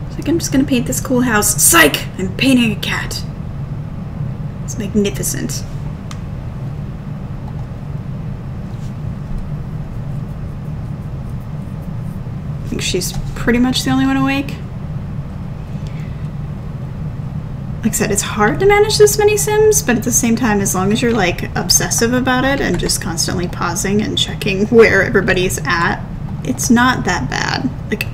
It's like, I'm just gonna paint this cool house. Psych! I'm painting a cat. It's magnificent. I think she's pretty much the only one awake. Like I said, it's hard to manage this many Sims, but at the same time, as long as you're like obsessive about it and just constantly pausing and checking where everybody's at, it's not that bad. Like,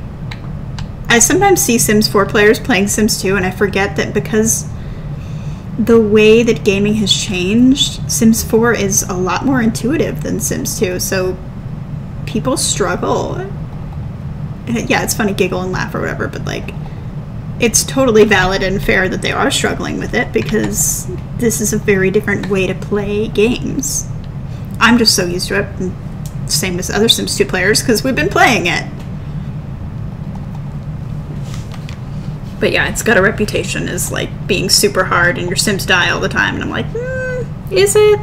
I sometimes see Sims 4 players playing Sims 2 and I forget that because the way that gaming has changed, Sims 4 is a lot more intuitive than Sims 2, so people struggle. Yeah, it's funny, giggle and laugh or whatever, but like, it's totally valid and fair that they are struggling with it because this is a very different way to play games. I'm just so used to it, same as other Sims 2 players, because we've been playing it. But yeah, it's got a reputation as like being super hard and your Sims die all the time, and I'm like, is it?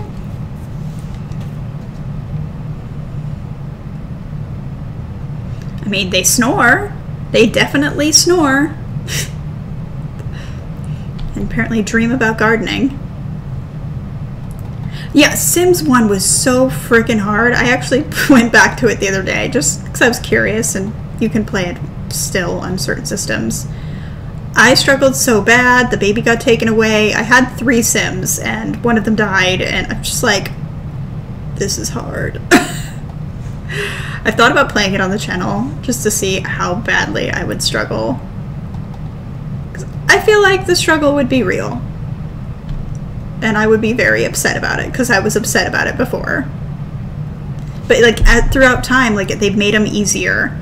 I mean, they snore. They definitely snore. And apparently dream about gardening. Yeah, Sims 1 was so freaking hard. I actually went back to it the other day just because I was curious, and you can play it still on certain systems. I struggled so bad. The baby got taken away. I had 3 Sims, and one of them died, and I'm just like, this is hard. I've thought about playing it on the channel just to see how badly I would struggle. 'Cause I feel like the struggle would be real. And I would be very upset about it, because I was upset about it before. But like throughout time, like they've made them easier.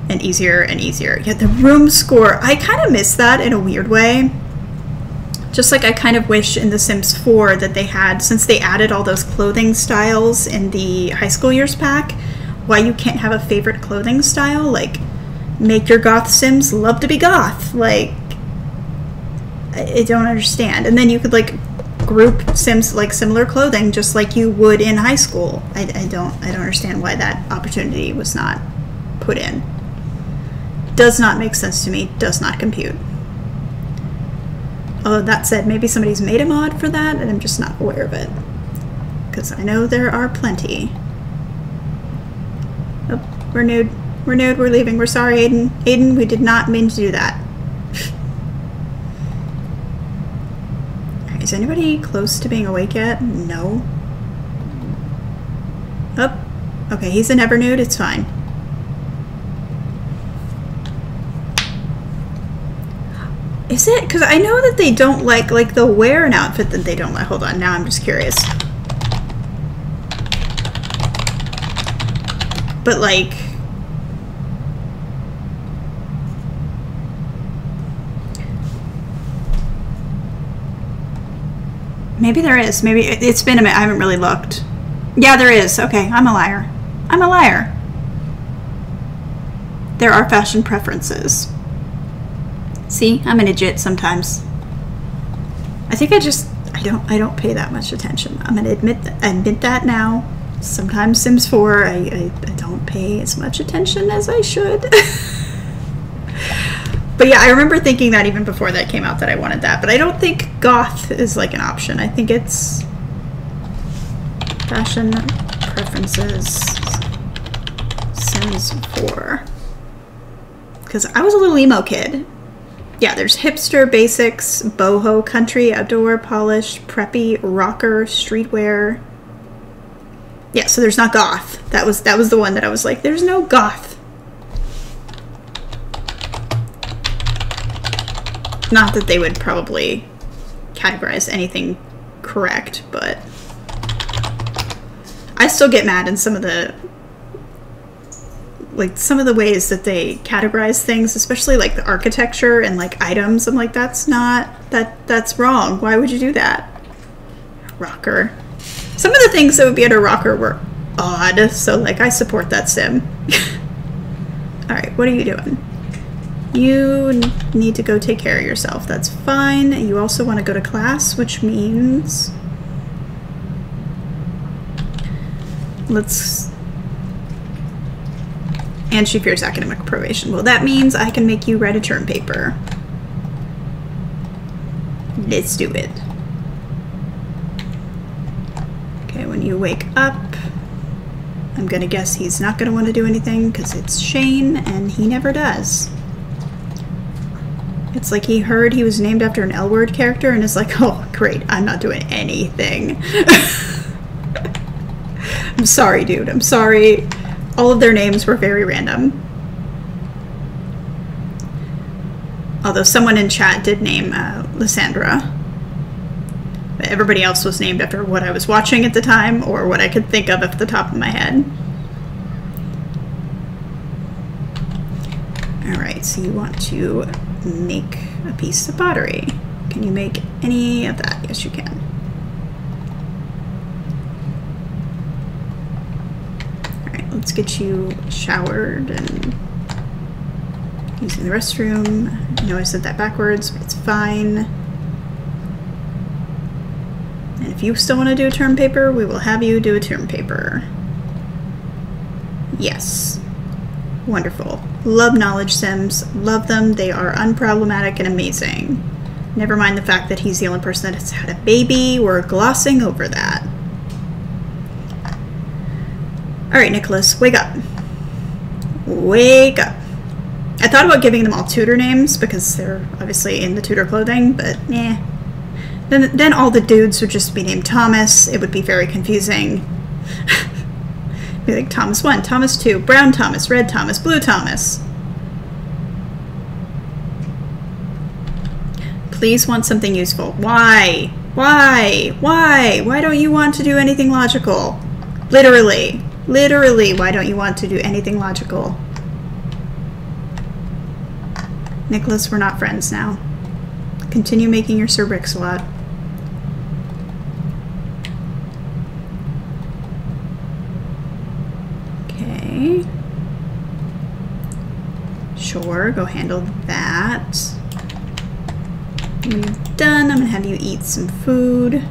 And easier and easier. Yeah, the room score, I kind of miss that in a weird way. Just like I kind of wish in The Sims 4 that they had, since they added all those clothing styles in the high school years pack, why you can't have a favorite clothing style? Like, make your goth Sims love to be goth. Like, I don't understand. And then you could like group Sims like similar clothing just like you would in high school. I don't understand why that opportunity was not put in. Does not make sense to me, does not compute. Although that said, maybe somebody's made a mod for that and I'm just not aware of it. Because I know there are plenty. Oh, we're nude. We're nude, we're leaving. We're sorry, Aiden. Aiden, we did not mean to do that. Alright, is anybody close to being awake yet? No. Oh, okay, he's a never nude, it's fine. Is it? Because I know that they don't like they'll wear an outfit that they don't like. Hold on, now I'm just curious. But like, maybe there is. Maybe it's been a minute. I haven't really looked. Yeah, there is. Okay, I'm a liar. I'm a liar. There are fashion preferences. See, I'm an idiot sometimes. I think I don't pay that much attention. I'm gonna admit that now. Sometimes Sims 4, I don't pay as much attention as I should. But yeah, I remember thinking that even before that came out that I wanted that. But I don't think goth is like an option. I think it's fashion preferences Sims 4. Because I was a little emo kid. Yeah, there's hipster, basics, boho, country, outdoor, polished, preppy, rocker, streetwear. Yeah, so there's not goth. That was the one that I was like, there's no goth. Not that they would probably categorize anything correct, but I still get mad in some of the ways that they categorize things, especially like the architecture and like items. I'm like, that's wrong. Why would you do that? Rocker. Some of the things that would be at a rocker were odd, so like I support that sim. Alright, what are you doing? You need to go take care of yourself. That's fine. You also want to go to class, which means and she fears academic probation. Well, that means I can make you write a term paper. Let's do it. Okay, when you wake up, I'm gonna guess he's not gonna want to do anything because it's Shane and he never does. It's like he heard he was named after an L-word character and is like, oh great, I'm not doing anything. I'm sorry, dude, I'm sorry. All of their names were very random. Although someone in chat did name Lysandra. But everybody else was named after what I was watching at the time or what I could think of off the top of my head. Alright, so you want to make a piece of pottery. Can you make any of that? Yes, you can. Alright, let's get you showered and using the restroom. I know I said that backwards, but it's fine. And if you still want to do a term paper, we will have you do a term paper. Yes. Wonderful. Love knowledge sims. Love them. They are unproblematic and amazing. Never mind the fact that he's the only person that has had a baby. We're glossing over that. Alright, Nicholas, wake up. Wake up. I thought about giving them all tutor names because they're obviously in the tutor clothing, but eh. Then all the dudes would just be named Thomas. It would be very confusing. Be like Thomas 1, Thomas 2, Brown Thomas, Red Thomas, Blue Thomas. Please want something useful. Why? Why? Why? Why don't you want to do anything logical? Literally. Literally, why don't you want to do anything logical? Nicholas, we're not friends now. Continue making your Sir Brix-a-lot. Okay. Sure, go handle that. When you're done, I'm gonna have you eat some food.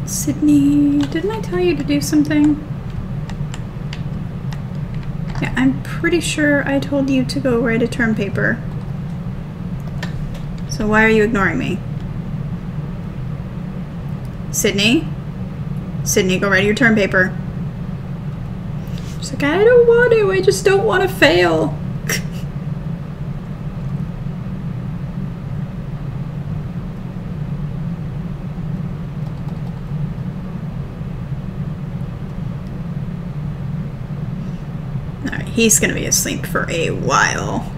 Sydney, didn't I tell you to do something? Yeah, I'm pretty sure I told you to go write a term paper. So why are you ignoring me? Sydney? Sydney, go write your term paper. She's like, I don't want to, I just don't want to fail. Alright, he's gonna be asleep for a while.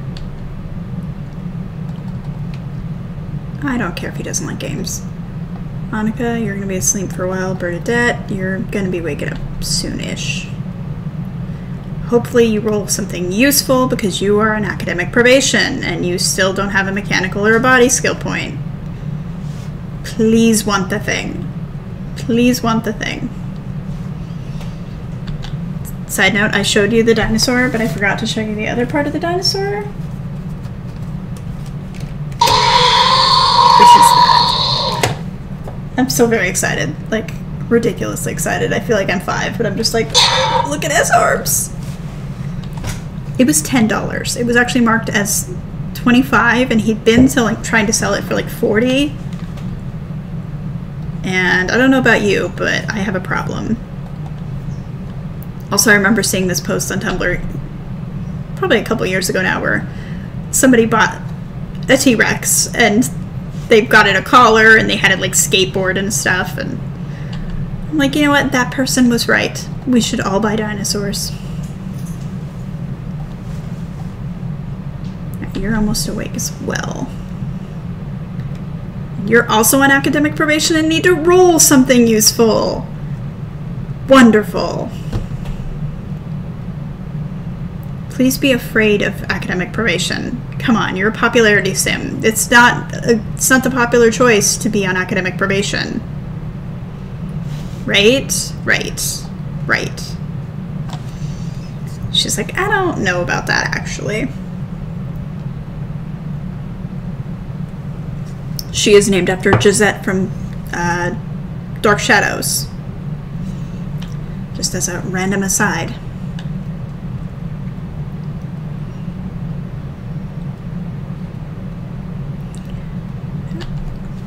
I don't care if he doesn't like games. Monica, you're gonna be asleep for a while. Bernadette, you're gonna be waking up soonish. Hopefully you roll something useful because you are on academic probation and you still don't have a mechanical or a body skill point. Please want the thing. Please want the thing. Side note, I showed you the dinosaur, but I forgot to show you the other part of the dinosaur. Which is that. I'm so very excited. Like, ridiculously excited. I feel like I'm 5, but I'm just like, look at his arms! It was $10. It was actually marked as 25, and he'd been trying to sell it for like 40. And I don't know about you, but I have a problem. Also, I remember seeing this post on Tumblr probably a couple years ago now where somebody bought a T-Rex and they've got it a collar and they had it like skateboard and stuff, and I'm like, you know what? That person was right. We should all buy dinosaurs. You're almost awake as well. You're also on academic probation and need to roll something useful. Wonderful. Please be afraid of academic probation. Come on, you're a popularity sim. It's not the popular choice to be on academic probation. Right? Right. Right. She's like, I don't know about that, actually. She is named after Gisette from Dark Shadows. Just as a random aside.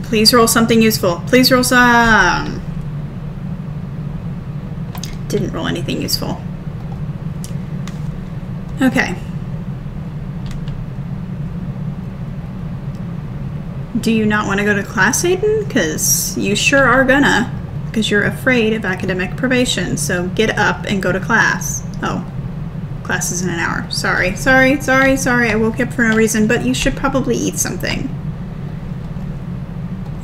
Please roll something useful. Please roll some. Didn't roll anything useful. Okay. Do you not want to go to class, Aiden? Because you sure are gonna. Because you're afraid of academic probation. So get up and go to class. Oh. Class is in an hour. Sorry. Sorry. Sorry. Sorry. I woke up for no reason. But you should probably eat something.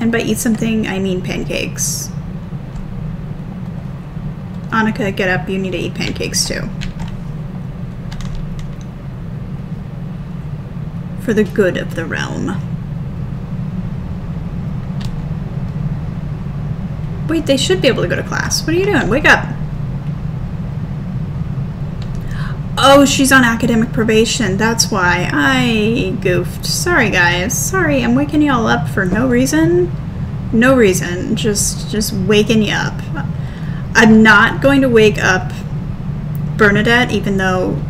And by eat something, I mean pancakes. Annika, get up. You need to eat pancakes too. For the good of the realm. Wait, they should be able to go to class. What are you doing? Wake up. Oh, she's on academic probation. That's why. I goofed. Sorry, guys. Sorry, I'm waking y'all up for no reason. No reason. Just waking you up. I'm not going to wake up Bernadette, even though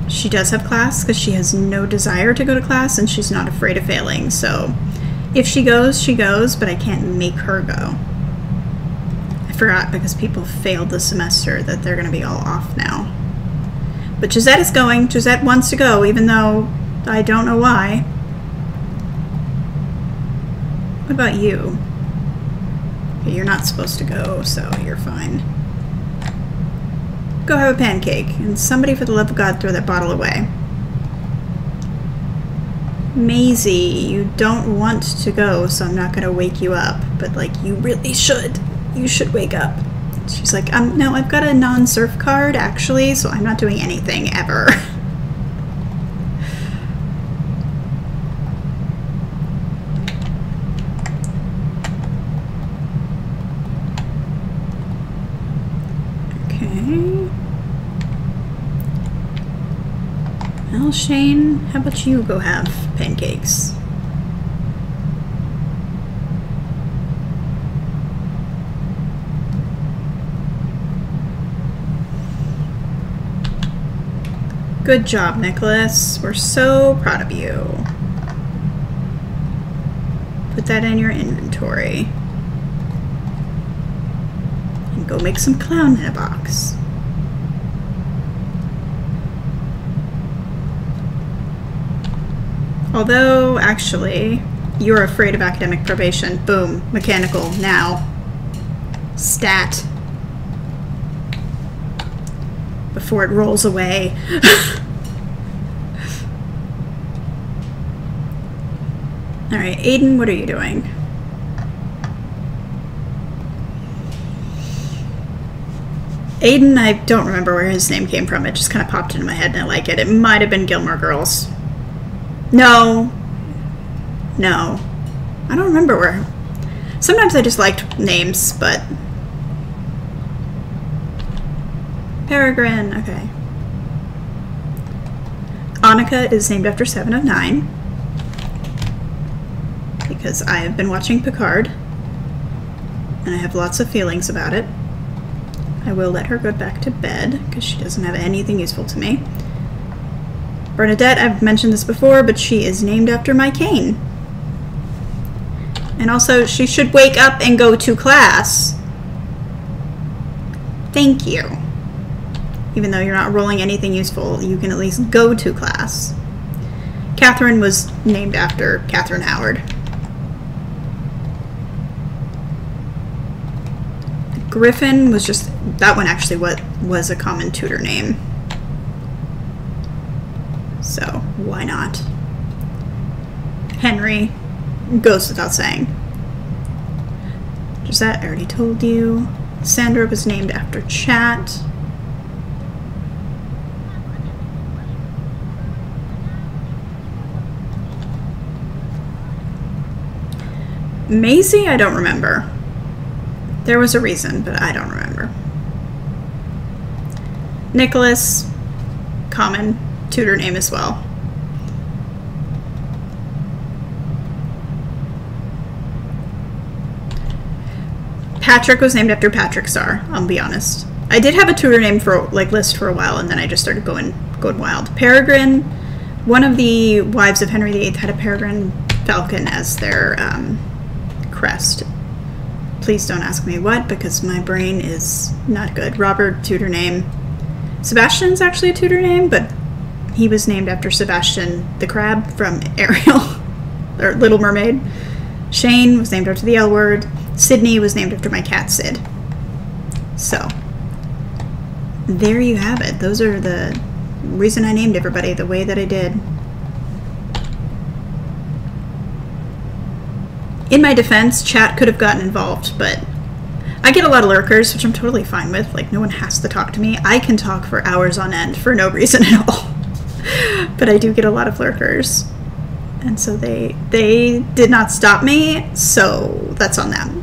she does have class, because she has no desire to go to class, and she's not afraid of failing. So if she goes, but I can't make her go. I forgot, because people failed the semester, that they're going to be all off now. But Gisette is going. Gisette wants to go, even though I don't know why. What about you? Okay, you're not supposed to go, so you're fine. Go have a pancake, and somebody, for the love of God, throw that bottle away. Maisie, you don't want to go, so I'm not going to wake you up. But, like, you really should. You should wake up. She's like, no, I've got a non-surf card, actually, so I'm not doing anything ever. Okay. Well, Shane, how about you go have pancakes? Good job, Nicholas. We're so proud of you. Put that in your inventory. And go make some clown in a box. Although, actually, you're afraid of academic probation. Boom. Mechanical. Now. Stat. Before it rolls away. Alright, Aiden, what are you doing? Aiden, I don't remember where his name came from. It just kind of popped into my head and I like it. It might have been Gilmore Girls. No. No. I don't remember where. Sometimes I just liked names, but... Peregrine, okay. Annika is named after 7 of 9. Because I have been watching Picard. And I have lots of feelings about it. I will let her go back to bed, because she doesn't have anything useful to me. Bernadette, I've mentioned this before, but she is named after my cane. And also, she should wake up and go to class. Thank you. Even though you're not rolling anything useful, you can at least go to class. Catherine was named after Catherine Howard. Griffin was just, that one actually was a common tutor name. So, why not? Henry goes without saying. Josette, I already told you. Sandra was named after Chat. Maisie, I don't remember. There was a reason, but I don't remember. Nicholas, common tutor name as well. Patrick was named after Patrick Star, I'll be honest. I did have a tutor name for list for a while, and then I just started going wild. Peregrine, one of the wives of Henry VIII had a peregrine falcon as their crest. Please don't ask me what, because my brain is not good. Robert, tutor name. Sebastian's actually a tutor name, but he was named after Sebastian the crab from Ariel, or Little Mermaid. Shane was named after the L word. Sydney was named after my cat Sid. So, there you have it. Those are the reason I named everybody the way that I did. In my defense, Chat could have gotten involved, but I get a lot of lurkers, which I'm totally fine with. Like, no one has to talk to me. I can talk for hours on end for no reason at all. But I do get a lot of lurkers. And so they did not stop me, so that's on them.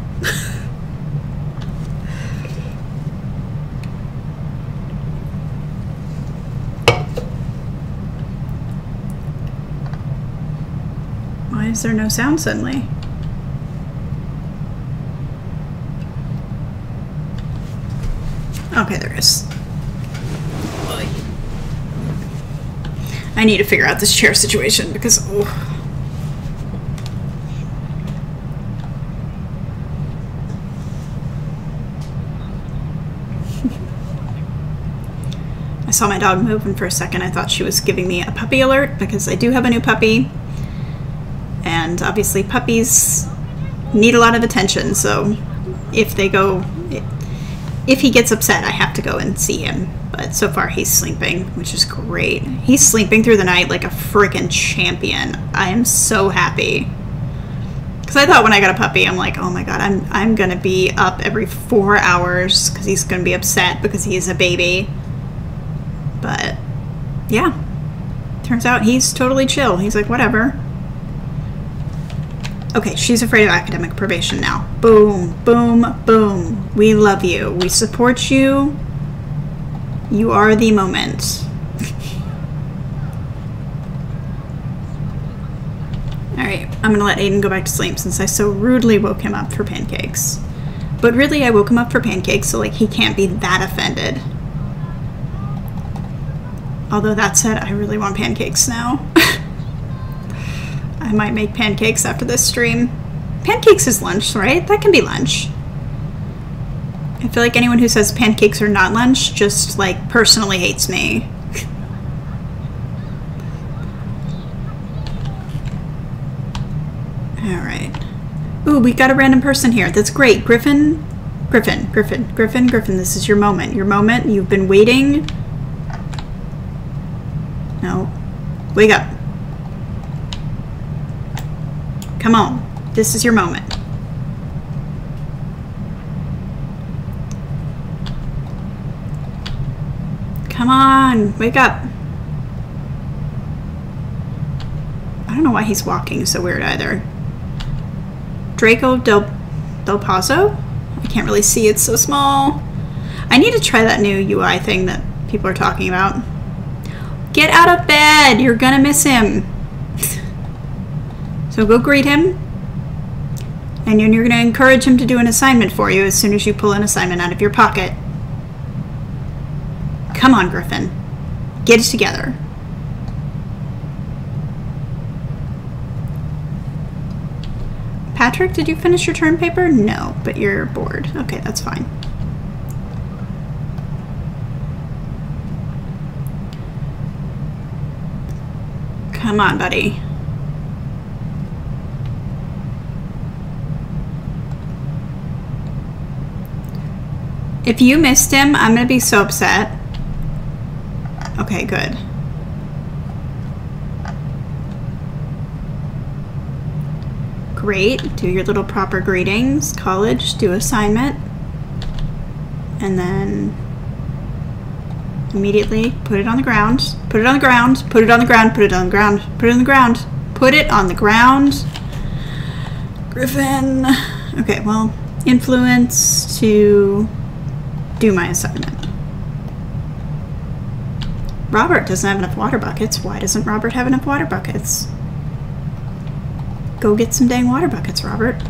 Why is there no sound suddenly? Okay, there is. I need to figure out this chair situation because, oh. I saw my dog move, and for a second I thought she was giving me a puppy alert because I do have a new puppy. And obviously puppies need a lot of attention, so if he gets upset, I have to go and see him. But so far he's sleeping, which is great. He's sleeping through the night like a freaking champion. I am so happy. Because I thought when I got a puppy, I'm like, oh my god, I'm going to be up every 4 hours because he's going to be upset because he's a baby. But yeah, turns out he's totally chill. He's like, whatever. Okay, she's afraid of academic probation now. Boom, boom, boom. We love you. We support you. You are the moment. Alright, I'm gonna let Aiden go back to sleep since I so rudely woke him up for pancakes. But really, I woke him up for pancakes so like he can't be that offended. Although that said, I really want pancakes now. I might make pancakes after this stream. Pancakes is lunch, right? That can be lunch. I feel like anyone who says pancakes are not lunch just, like, personally hates me. Alright. Ooh, we got a random person here. That's great. Griffin. Griffin. This is your moment. Your moment. You've been waiting. No. Wake up. Come on. This is your moment. Come on. Wake up. I don't know why he's walking so weird either. Draco Del Pazo? I can't really see. It's so small. I need to try that new UI thing that people are talking about. Get out of bed. You're gonna miss him. So go greet him, and you're going to encourage him to do an assignment for you as soon as you pull an assignment out of your pocket. Come on, Griffin. Get it together. Patrick, did you finish your term paper? No, but you're bored. Okay, that's fine. Come on, buddy. If you missed him, I'm gonna be so upset. Okay, good. Great. Do your little proper greetings. College, do assignment. And then immediately put it on the ground. Put it on the ground. Put it on the ground. Put it on the ground. Put it on the ground. Put it on the ground. Griffin. Okay, well, influence to do my assignment. Robert doesn't have enough water buckets. Why doesn't Robert have enough water buckets? Go get some dang water buckets, Robert.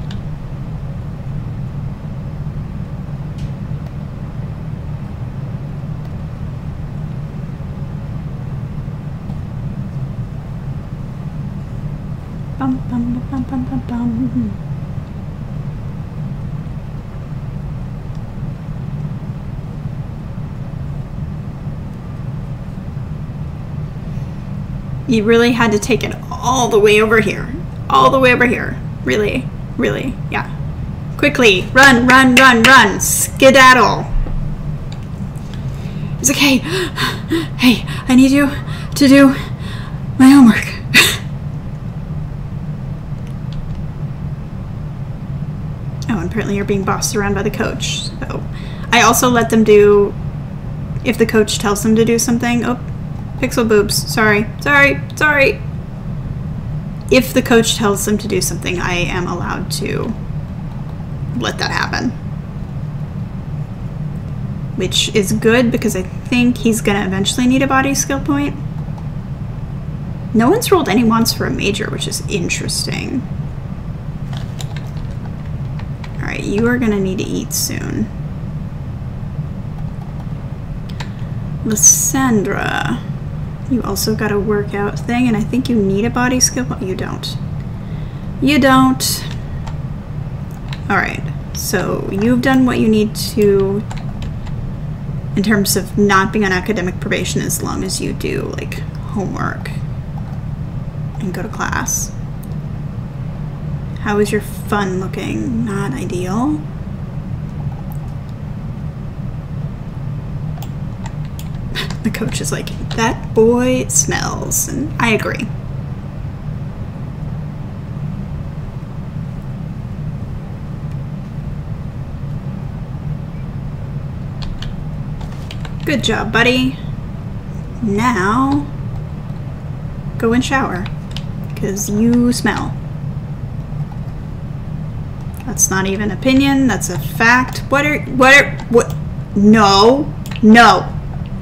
Bum, bum, bum, bum, bum, bum. You really had to take it all the way over here. All the way over here. Really, really, yeah. Quickly, run, run, run, run. Skedaddle. It's okay. Hey, I need you to do my homework. Oh, and apparently you're being bossed around by the coach. So I also let them do, if the coach tells them to do something. Oh, pixel boobs. Sorry, sorry, sorry. If the coach tells them to do something, I am allowed to let that happen. Which is good because I think he's going to eventually need a body skill point. No one's rolled any ones for a major, which is interesting. Alright, you are going to need to eat soon. Lysandra. You also got a workout thing, and I think you need a body skill point. You don't. You don't. Alright, so you've done what you need to in terms of not being on academic probation as long as you do, like, homework and go to class. How is your fun looking? Not ideal. The coach is like, that boy smells, and I agree. Good job, buddy. Now, go and shower, because you smell. That's not even opinion, that's a fact. What? No, no.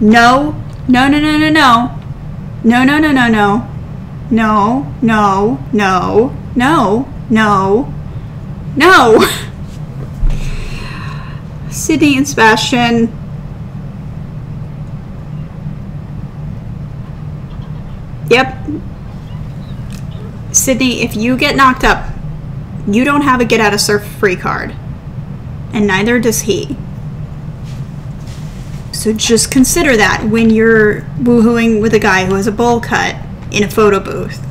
No, no, no, no, no, no. No, no, no, no, no. No, no, no, no, no, no. Sydney and Sebastian. Yep. Sydney, if you get knocked up, you don't have a get out of surf free card. And neither does he. So just consider that when you're woohooing with a guy who has a bowl cut in a photo booth.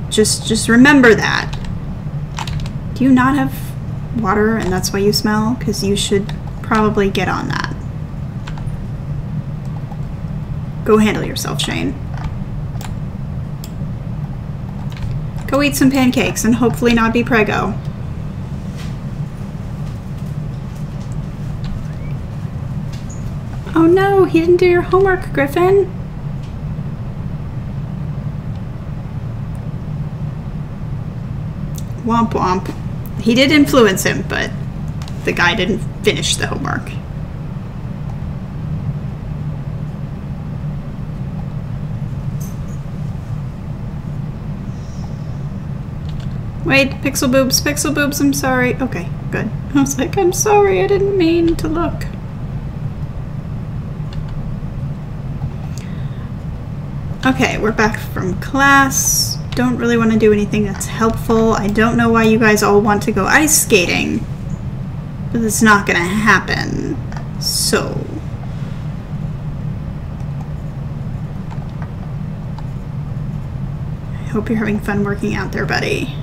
Just remember that. Do you not have water and that's why you smell? Because you should probably get on that. Go handle yourself, Shane. Go eat some pancakes and hopefully not be preggo. Oh no, he didn't do your homework, Griffin. Womp womp. He did influence him, but the guy didn't finish the homework. Wait, pixel boobs, I'm sorry. Okay, good. I was like, I'm sorry, I didn't mean to look. Okay, we're back from class. Don't really want to do anything that's helpful. I don't know why you guys all want to go ice skating, but it's not gonna happen. So I hope you're having fun working out there, buddy.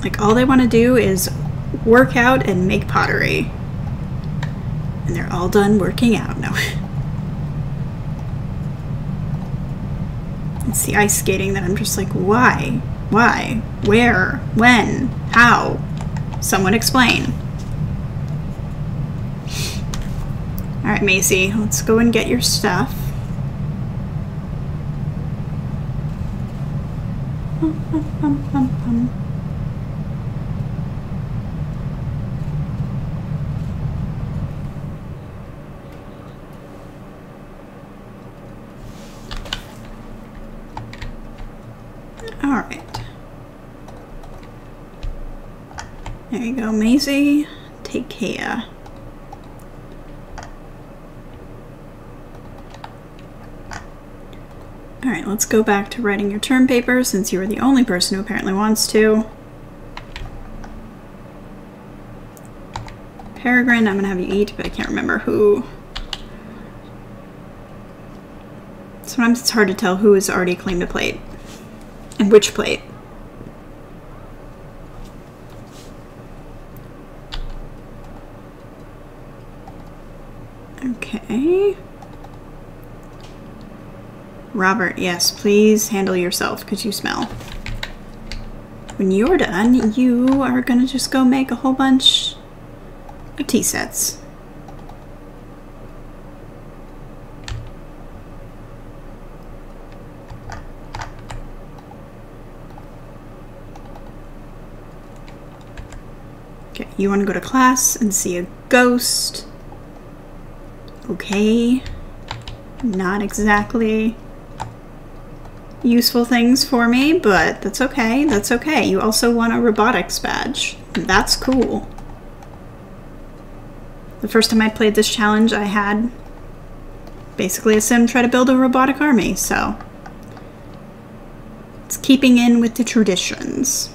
Like, all they want to do is work out and make pottery. And they're all done working out. No. It's the ice skating that I'm just like, why? Why? Where? When? How? Someone explain. Alright, Macy, let's go and get your stuff. Alright. There you go, Maisie. Take care. Alright, let's go back to writing your term paper since you were the only person who apparently wants to. Peregrine, I'm gonna have you eat, but I can't remember who. Sometimes it's hard to tell who has already claimed a plate. And which plate. Okay. Robert, yes, please handle yourself because you smell. When you're done, you are gonna just go make a whole bunch of tea sets. Okay, you want to go to class and see a ghost. Okay. Not exactly useful things for me, but that's okay. That's okay. You also want a robotics badge. That's cool. The first time I played this challenge, I had basically a sim try to build a robotic army, so it's keeping in with the traditions.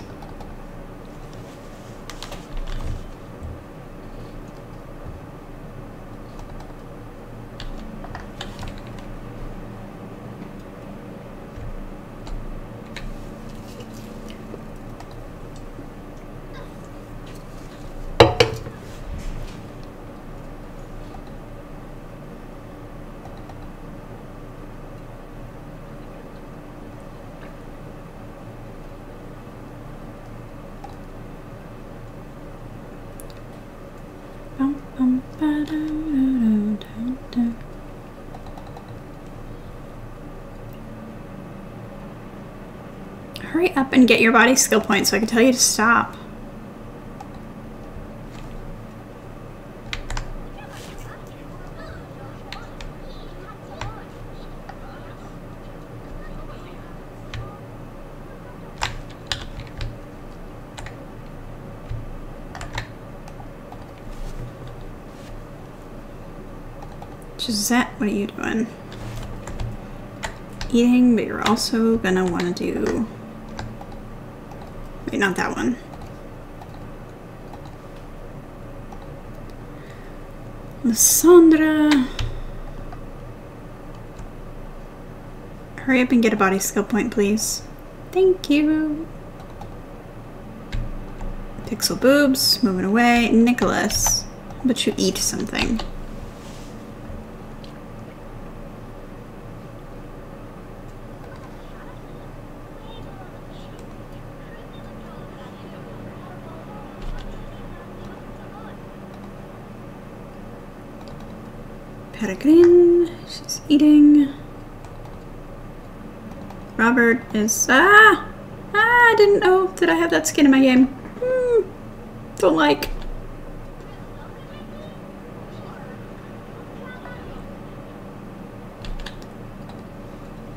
Hurry up and get your body skill point so I can tell you to stop. Gisette, what are you doing? Eating, but you're also gonna want to do... Wait, not that one. Lysandra. Hurry up and get a body skill point, please. Thank you. Pixel boobs, moving away. Nicholas, how about you eat something? Peregrine, she's eating. Robert is, I didn't know that I have that skin in my game. Don't like.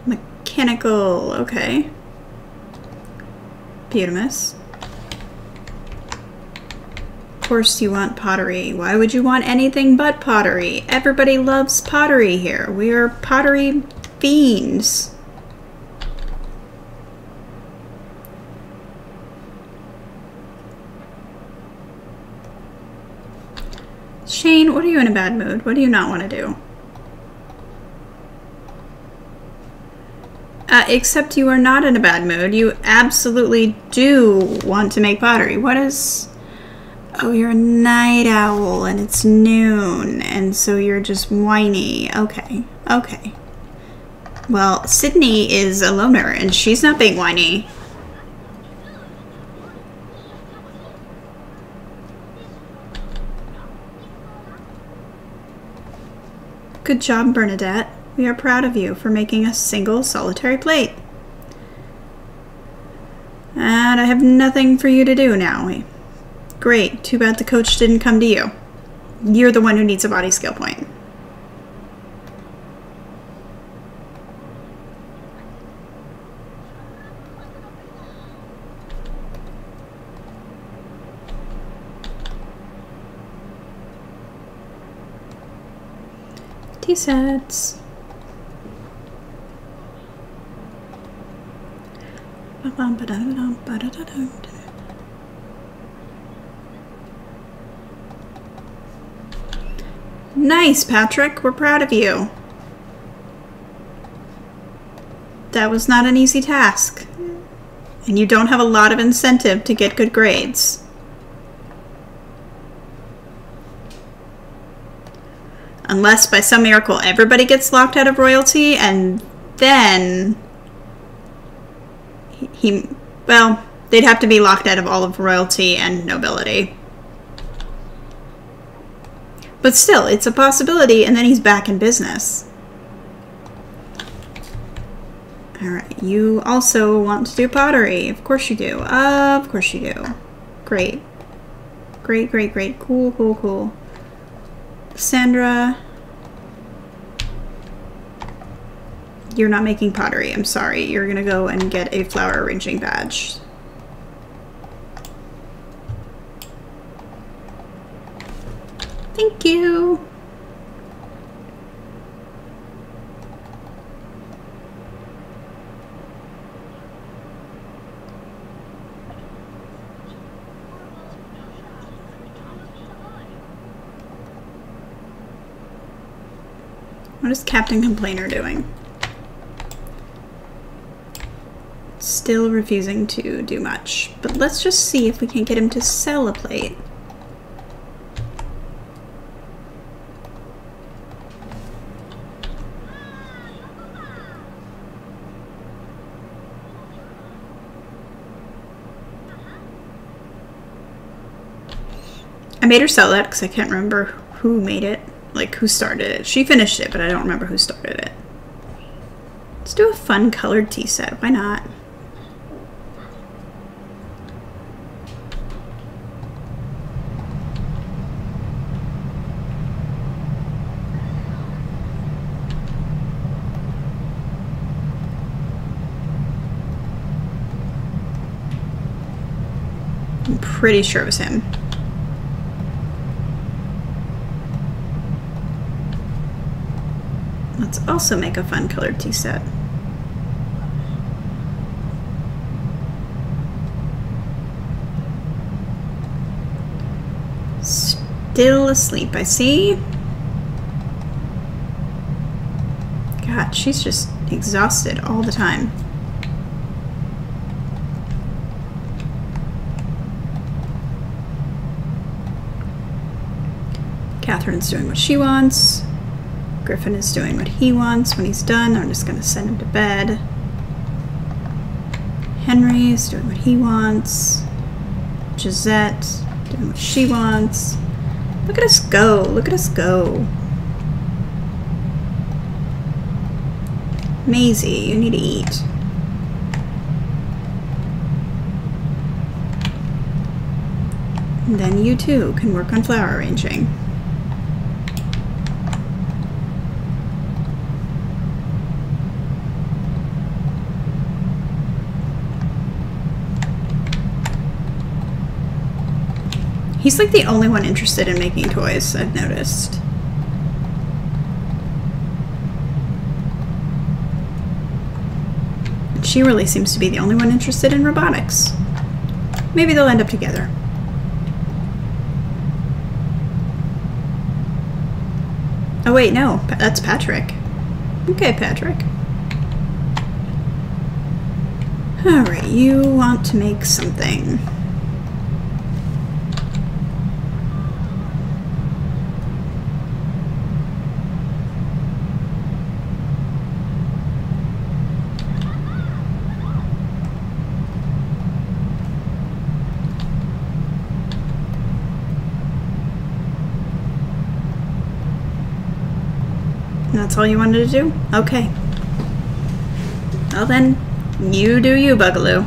Mechanical, okay. Putamus. Of course you want pottery. Why would you want anything but pottery? Everybody loves pottery here. We are pottery fiends. Shane, what are you in a bad mood? What do you not want to do? except you are not in a bad mood. You absolutely do want to make pottery. What is... Oh, you're a night owl and it's noon, and so you're just whiny. Okay, okay. Well, Sydney is a loner and she's not being whiny. Good job, Bernadette. We are proud of you for making a single solitary plate. And I have nothing for you to do now. Great. Too bad the coach didn't come to you. You're the one who needs a body skill point. Tea sets. Nice, Patrick. We're proud of you. That was not an easy task. And you don't have a lot of incentive to get good grades. Unless by some miracle everybody gets locked out of royalty and then well, they'd have to be locked out of all of royalty and nobility. But still, it's a possibility, and then he's back in business. Alright, you also want to do pottery. Of course you do. Of course you do. Great. Great, great, great. Cool, cool, cool. Sandra. You're not making pottery. I'm sorry. You're gonna go and get a flower arranging badge. Thank you. What is Captain Complainer doing? Still refusing to do much, but let's just see if we can get him to sell a plate. I made her sell that because I can't remember who made it, like who started it. She finished it, but I don't remember who started it. Let's do a fun colored tea set. Why not? I'm pretty sure it was him. Let's also make a fun colored tea set. Still asleep, I see. God, she's just exhausted all the time. Catherine's doing what she wants. Griffin is doing what he wants. When he's done, I'm just going to send him to bed. Henry is doing what he wants. Gisette doing what she wants. Look at us go. Look at us go. Maisie, you need to eat. And then you too can work on flower arranging. He's like the only one interested in making toys, I've noticed. She really seems to be the only one interested in robotics. Maybe they'll end up together. Oh wait, no, that's Patrick. Okay, Patrick. Alright, you want to make something. That's all you wanted to do? Okay. Well then, you do you, Bugaloo.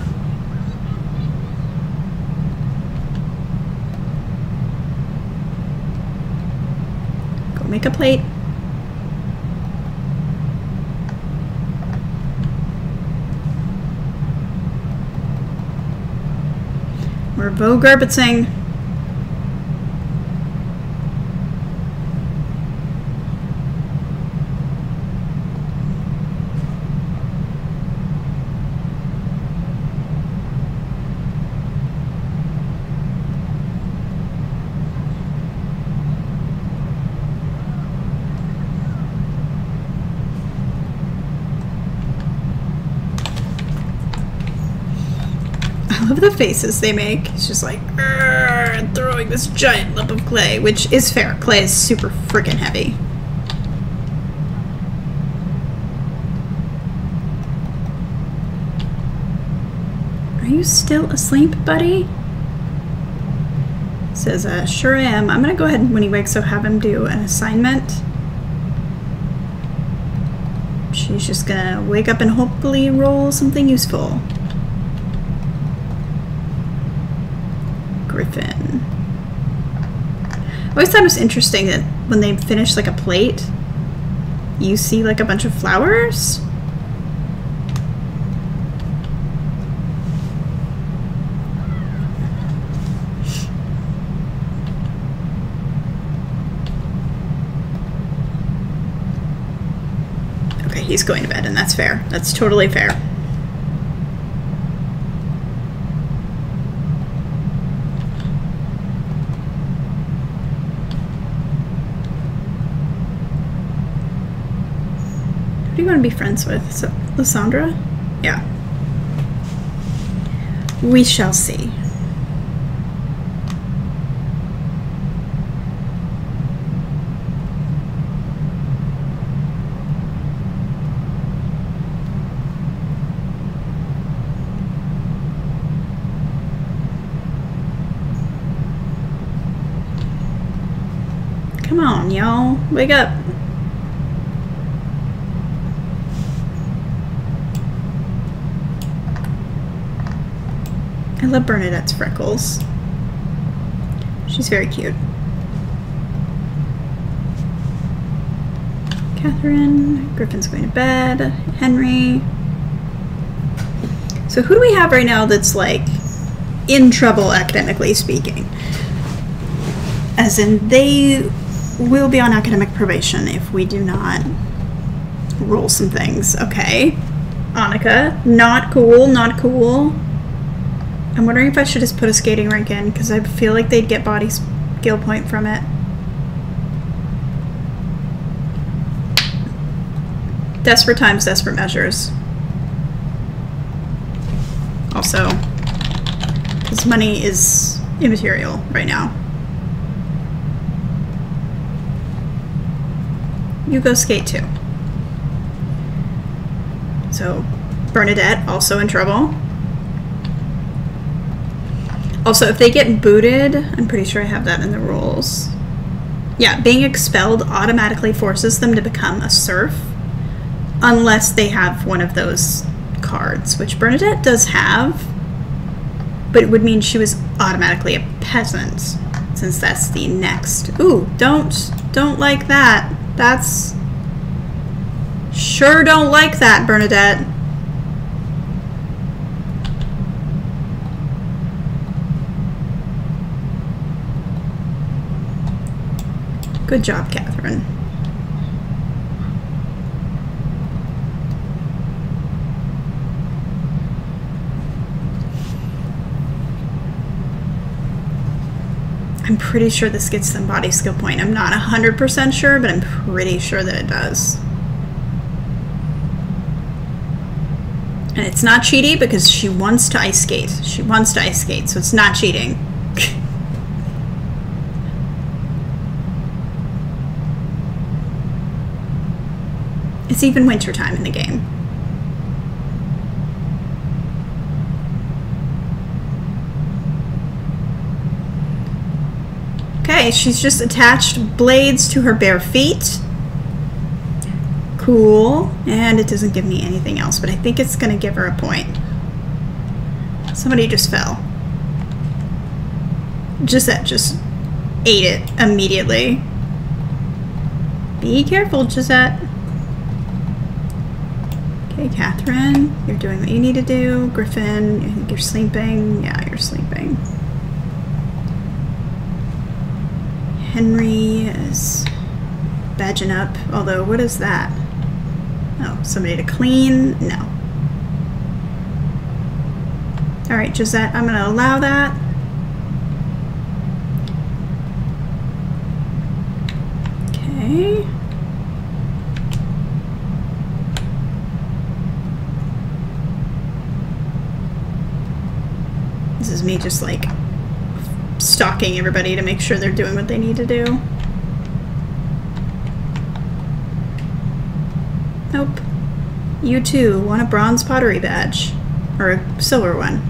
Go make a plate. We're Vo Garbutzing. I love the faces they make. It's just like throwing this giant lump of clay, which is fair. Clay is super freaking heavy. Are you still asleep, buddy? Says, sure am. I'm gonna go ahead and when he wakes up have him do an assignment. She's just gonna wake up and hopefully roll something useful. Griffin. I always thought it was interesting that when they finish like a plate, you see like a bunch of flowers. Okay, he's going to bed, and that's fair. That's totally fair. Who do you want to be friends with? So, Lysandra? Yeah. We shall see. Come on, y'all. Wake up. I love Bernadette's freckles. She's very cute. Catherine. Griffin's going to bed. Henry. So who do we have right now that's like in trouble academically speaking? As in they will be on academic probation if we do not roll some things. Okay. Annika. Not cool. Not cool. I'm wondering if I should just put a skating rink in, because I feel like they'd get body skill point from it. Desperate times, desperate measures. Also, this money is immaterial right now. You go skate too. So, Bernadette also in trouble. Also, if they get booted, I'm pretty sure I have that in the rules. Yeah, being expelled automatically forces them to become a serf unless they have one of those cards, which Bernadette does have, but it would mean she was automatically a peasant since that's the next. Ooh, don't like that. That's sure don't like that, Bernadette. Good job, Catherine. I'm pretty sure this gets them body skill point. I'm not 100% sure, but I'm pretty sure that it does. And it's not cheaty because she wants to ice skate. She wants to ice skate, so it's not cheating. It's even wintertime in the game. Okay, she's just attached blades to her bare feet. Cool. And it doesn't give me anything else, but I think it's going to give her a point. Somebody just fell. Gisette just ate it immediately. Be careful, Gisette. Okay, Catherine, you're doing what you need to do. Griffin, I think you're sleeping. Yeah, you're sleeping. Henry is badging up, although what is that? Oh, somebody to clean? No. Alright, Gisette, I'm going to allow that. Okay. This is me just like stalking everybody to make sure they're doing what they need to do. Nope. You too want a bronze pottery badge. Or a silver one.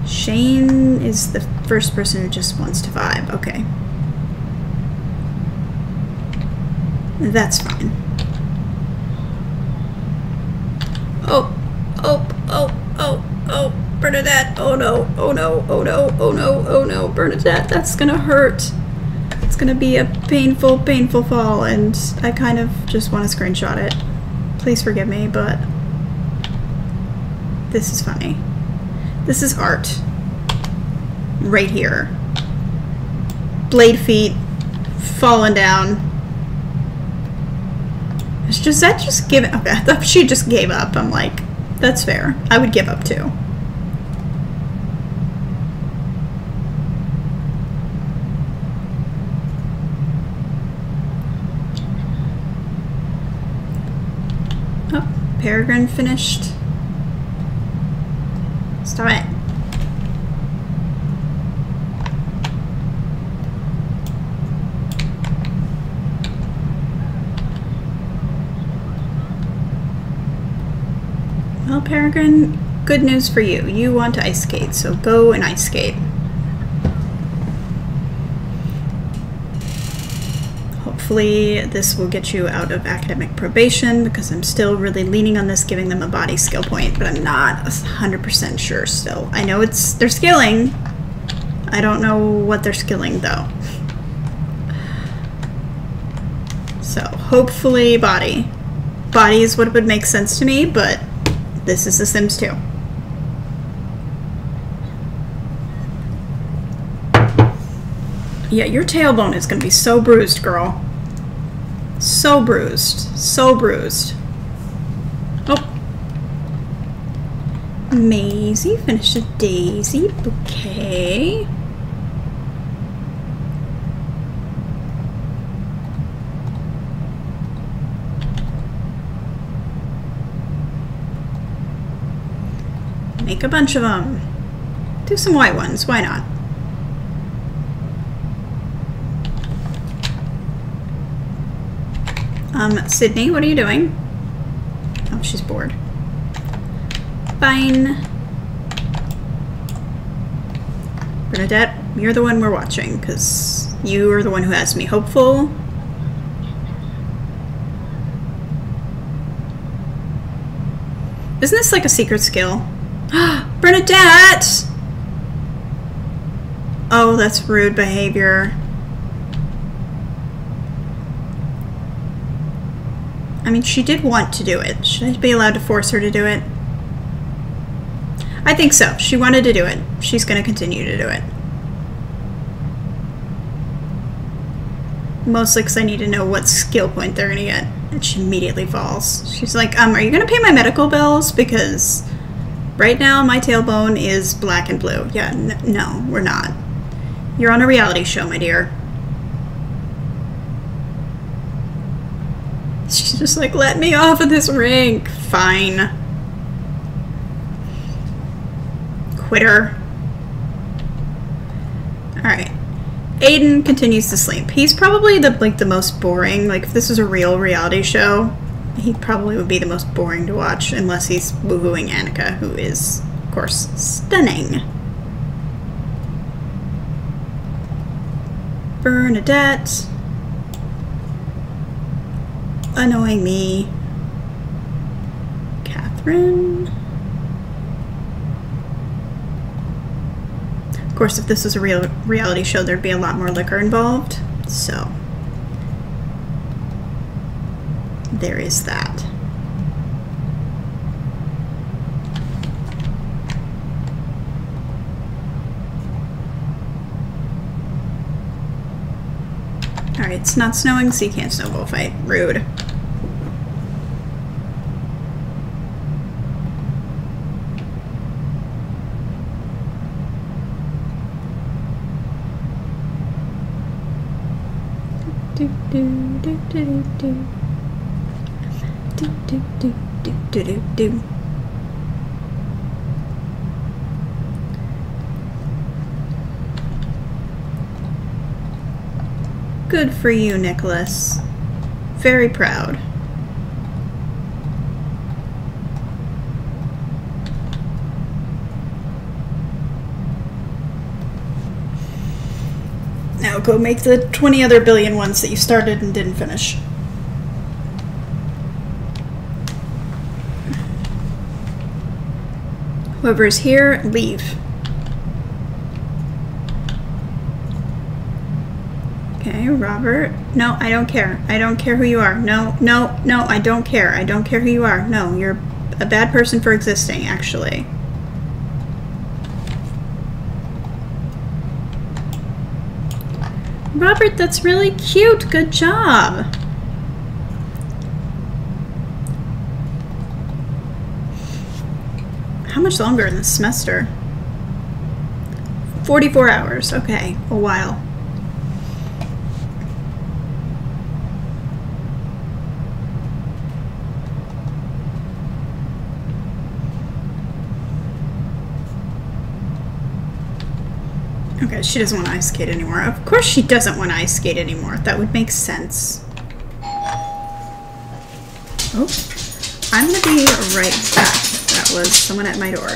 Shane is the first person who just wants to vibe. Okay. That's fine. Oh, oh, oh, oh, oh, Bernadette. Oh no, oh no, oh no, oh no, oh no, Bernadette. That's gonna hurt. It's gonna be a painful, painful fall, and I kind of just want to screenshot it. Please forgive me, but this is funny. This is art. Right here. Blade feet falling down. Is Gisette just giving up? Okay, I thought she just gave up. I'm like, that's fair. I would give up too. Oh, Peregrine finished. Stop it. Well, Peregrine, good news for you. You want to ice skate, so go and ice skate. Hopefully this will get you out of academic probation, because I'm still really leaning on this giving them a body skill point, but I'm not 100% sure still. I know they're skilling. I don't know what they're skilling though. So hopefully body. Body is what would make sense to me, but this is The Sims 2. Yeah, your tailbone is going to be so bruised, girl. So bruised. So bruised. Oh. Maisie finished a daisy bouquet. Make a bunch of them. Do some white ones, why not? Sydney, what are you doing? Oh, she's bored. Fine. Bernadette, you're the one we're watching, because you are the one who has me hopeful. Isn't this like a secret skill? Bernadette! Oh, that's rude behavior. I mean, she did want to do it. Should I be allowed to force her to do it? I think so. She wanted to do it. She's going to continue to do it. Mostly because I need to know what skill point they're going to get. And she immediately falls. She's like, are you going to pay my medical bills? Because right now my tailbone is black and blue. Yeah, no, we're not. You're on a reality show, my dear. She's just like, let me off of this rank. Fine. Quitter. Alright. Aiden continues to sleep. He's probably the most boring. Like, if this was a real reality show, he probably would be the most boring to watch, unless he's woohooing Annika, who is, of course, stunning. Bernadette. Annoying me. Catherine. Of course, if this was a real reality show, there'd be a lot more liquor involved. So, there is that. Alright, it's not snowing, so you can't snowball fight. Rude. Do do do do do do do do do do do do. Good for you, Nicholas. Very proud. Now go make the 20 other billion ones that you started and didn't finish. Whoever is here, leave. Okay, Robert. No, I don't care. I don't care who you are. No, no, no, I don't care. I don't care who you are. No, you're a bad person for existing, actually. Robert, that's really cute. Good job. How much longer in the semester? 44 hours. Okay, a while. Okay, she doesn't want to ice skate anymore. Of course she doesn't want to ice skate anymore. That would make sense. Oh, I'm gonna be right back. That was someone at my door.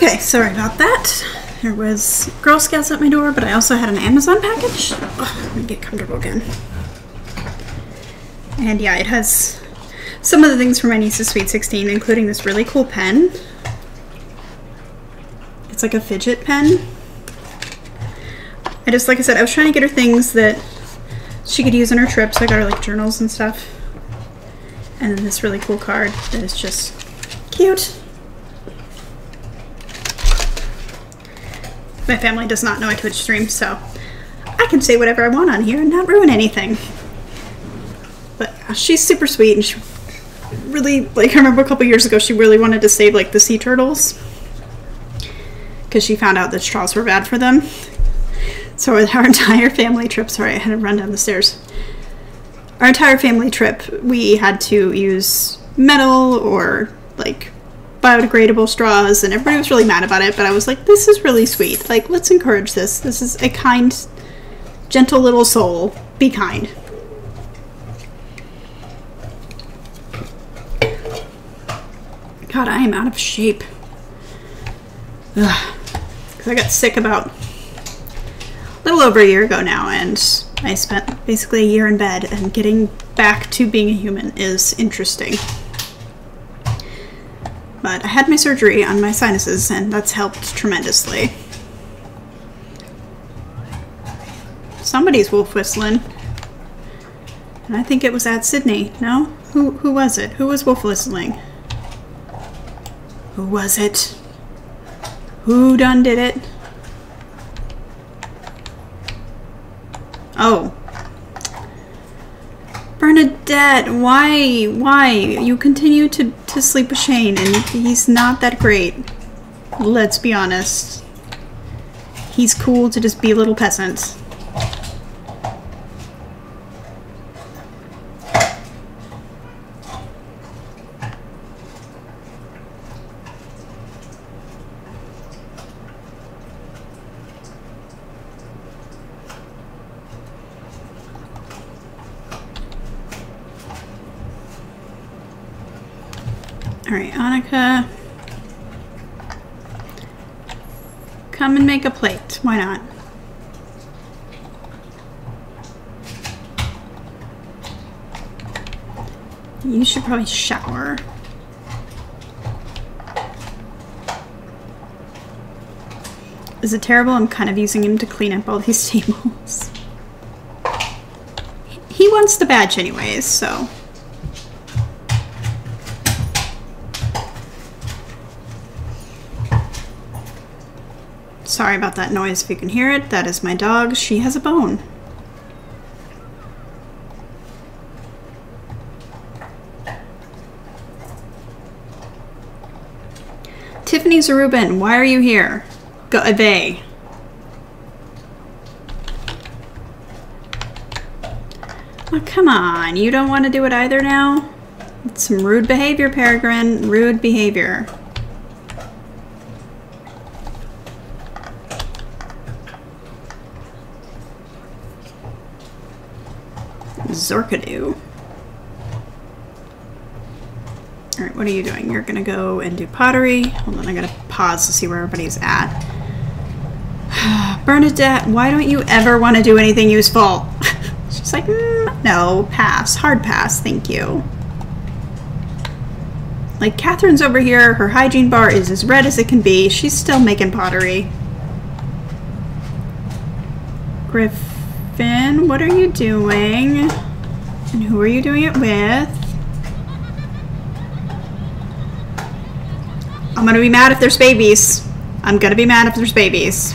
Okay, sorry about that. There was Girl Scouts at my door, but I also had an Amazon package. Oh, let me get comfortable again. And yeah, it has some of the things from my niece's Sweet 16, including this really cool pen. It's like a fidget pen. Like I said, I was trying to get her things that she could use on her trip, so I got her like journals and stuff. And then this really cool card that is just cute. My family does not know I Twitch stream, so I can say whatever I want on here and not ruin anything. But she's super sweet, and she really, like, I remember a couple years ago she really wanted to save like the sea turtles because she found out that straws were bad for them. So our entire family trip, sorry, I had to run down the stairs. Our entire family trip, we had to use metal or like biodegradable straws, and everybody was really mad about it, but I was like, this is really sweet. Like, let's encourage this. This is a kind, gentle little soul. Be kind. God, I am out of shape. Ugh. 'Cause I got sick about a little over a year ago now, and I spent basically a year in bed, and getting back to being a human is interesting. But I had my surgery on my sinuses, and that's helped tremendously. Somebody's wolf whistling. And I think it was at Sydney. No? Who was it? Who was wolf whistling? Who was it? Who done did it? Oh. Bernadette, why? You continue to sleep with Shane, and he's not that great. Let's be honest. He's cool to just be a little peasant. Alright, Annika. Come and make a plate. Why not? You should probably shower. Is it terrible? I'm kind of using him to clean up all these tables. He wants the badge anyways, so... Sorry about that noise if you can hear it. That is my dog. She has a bone. Tiffany Zarubin, why are you here? Go away. Oh, come on. You don't want to do it either now? It's some rude behavior, Peregrine. Rude behavior. Zorkadoo. Alright, what are you doing? You're gonna go and do pottery. Hold on, I gotta pause to see where everybody's at. Bernadette, why don't you ever want to do anything useful? She's like, no, pass. Hard pass, thank you. Like, Catherine's over here, her hygiene bar is as red as it can be. She's still making pottery. Griffin, what are you doing? And who are you doing it with? I'm gonna be mad if there's babies. I'm gonna be mad if there's babies.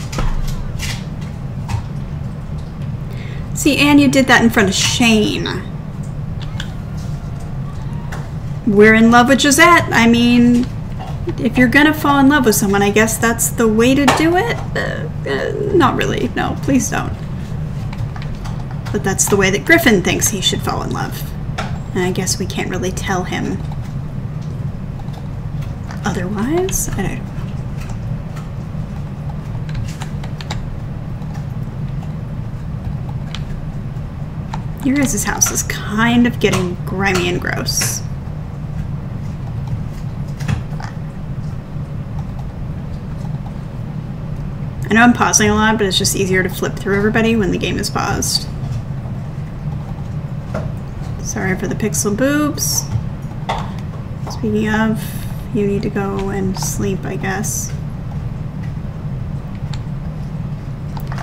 See, Anne, you did that in front of Shane. We're in love with Gisette. I mean, if you're gonna fall in love with someone, I guess that's the way to do it. Not really. No, please don't. But that's the way that Griffin thinks he should fall in love. And I guess we can't really tell him otherwise. I don't know. Your guys' house is kind of getting grimy and gross. know I'm pausing a lot, but it's just easier to flip through everybody when the game is paused. Sorry for the pixel boobs. Speaking of, you need to go and sleep, I guess.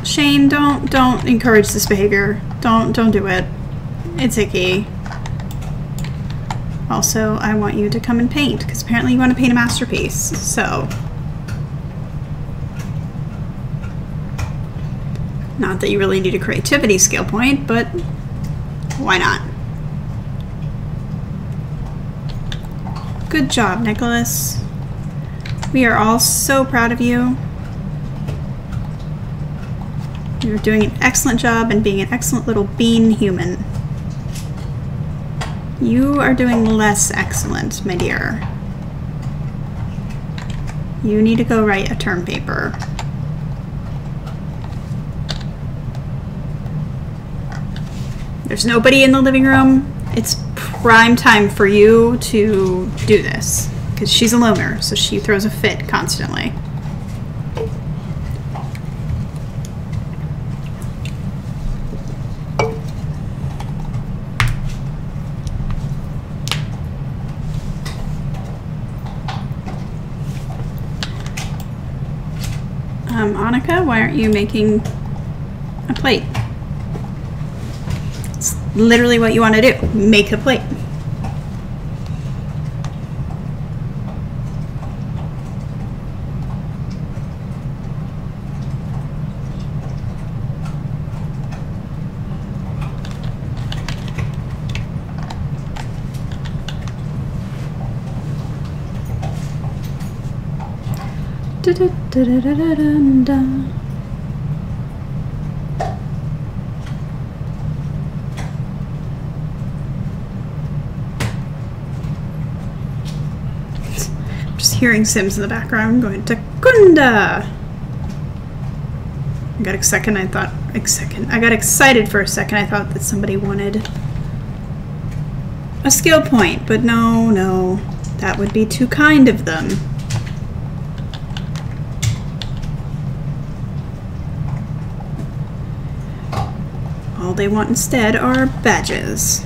Shane, don't encourage this behavior. Don't do it. It's icky. Also, I want you to come and paint, because apparently you want to paint a masterpiece, so. Not that you really need a creativity skill point, but why not? Good job, Nicholas. We are all so proud of you. You're doing an excellent job and being an excellent little bean human. You are doing less excellent, my dear. You need to go write a term paper. There's nobody in the living room. It's prime time for you to do this, because she's a loner, so she throws a fit constantly. Annika, why aren't you making a plate? It's literally what you want to do. Make a plate. Just hearing Sims in the background going Takunda. I got excited for a second. I thought that somebody wanted a skill point, but no, that would be too kind of them. All they want instead are badges.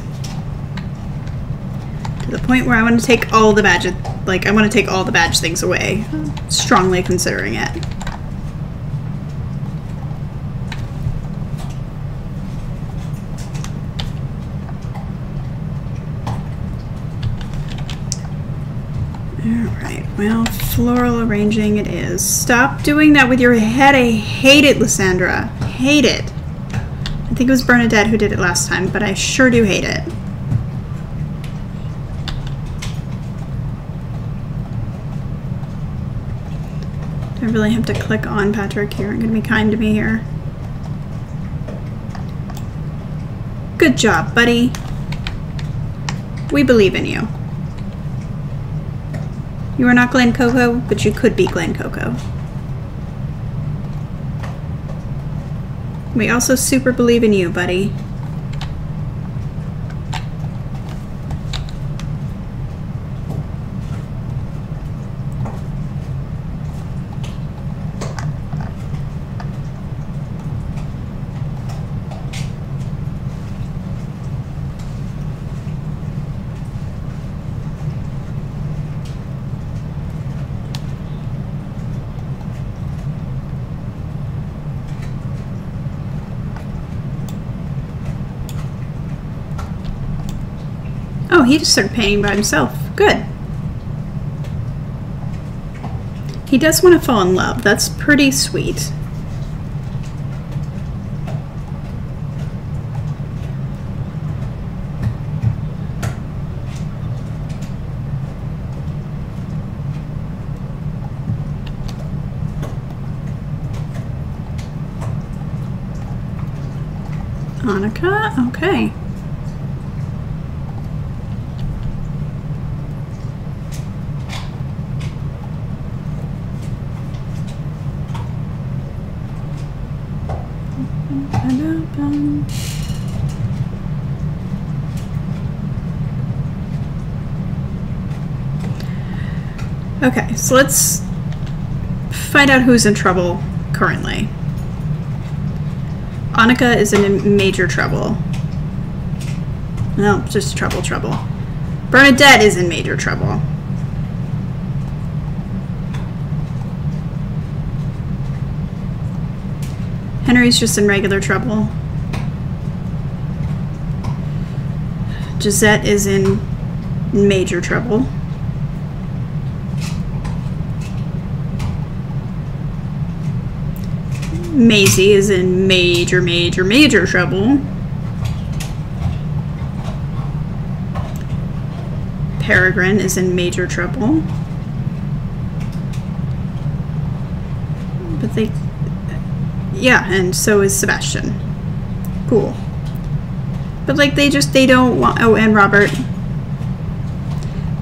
To the point where I want to take all the badge, I want to take all the badge things away. Strongly considering it. Alright, well, floral arranging it is. Stop doing that with your head. I hate it, Lysandra. Hate it. I think it was Bernadette who did it last time, but I sure do hate it. Do I really have to click on Patrick? You're going to be kind to me here. Good job, buddy. We believe in you. You are not Glen Coco, but you could be Glen Coco. We also super believe in you, buddy. Oh, he just started painting by himself. Good. He does want to fall in love. That's pretty sweet. Annika? Okay. Okay, so let's find out who's in trouble currently. Annika is in major trouble. No, just trouble. Bernadette is in major trouble. Henry's just in regular trouble. Gisette is in major trouble. Maisie is in major trouble. Peregrine is in major trouble. But they... Yeah, and so is Sebastian. Cool. But like they don't want... Oh, and Robert.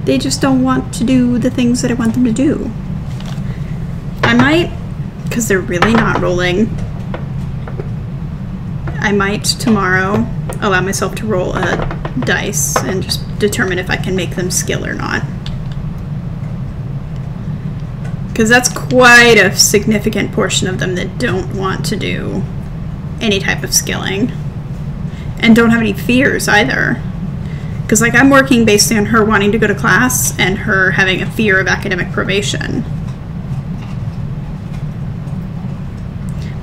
They just don't want to do the things that I want them to do. I might... Because they're really not rolling. I might tomorrow allow myself to roll a dice and just determine if I can make them skill or not. Because that's quite a significant portion of them that don't want to do any type of skilling. And don't have any fears either. Because like I'm working based on her wanting to go to class and her having a fear of academic probation.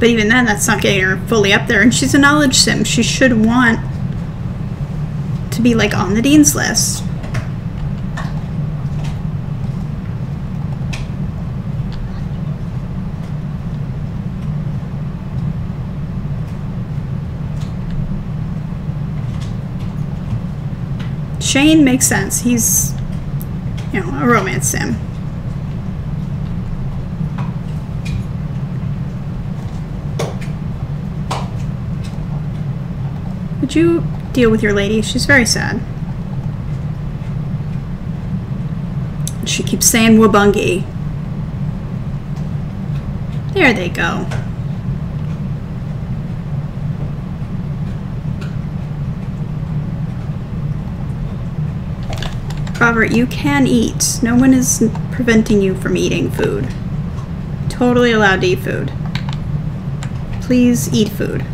But even then, that's not getting her fully up there. And she's a knowledge sim. She should want to be, like, on the dean's list. Shane makes sense. He's, you know, a romance sim. Would you deal with your lady? She's very sad. She keeps saying Wabungi. There they go. Robert, you can eat. No one is preventing you from eating food. Totally allowed to eat food. Please eat food.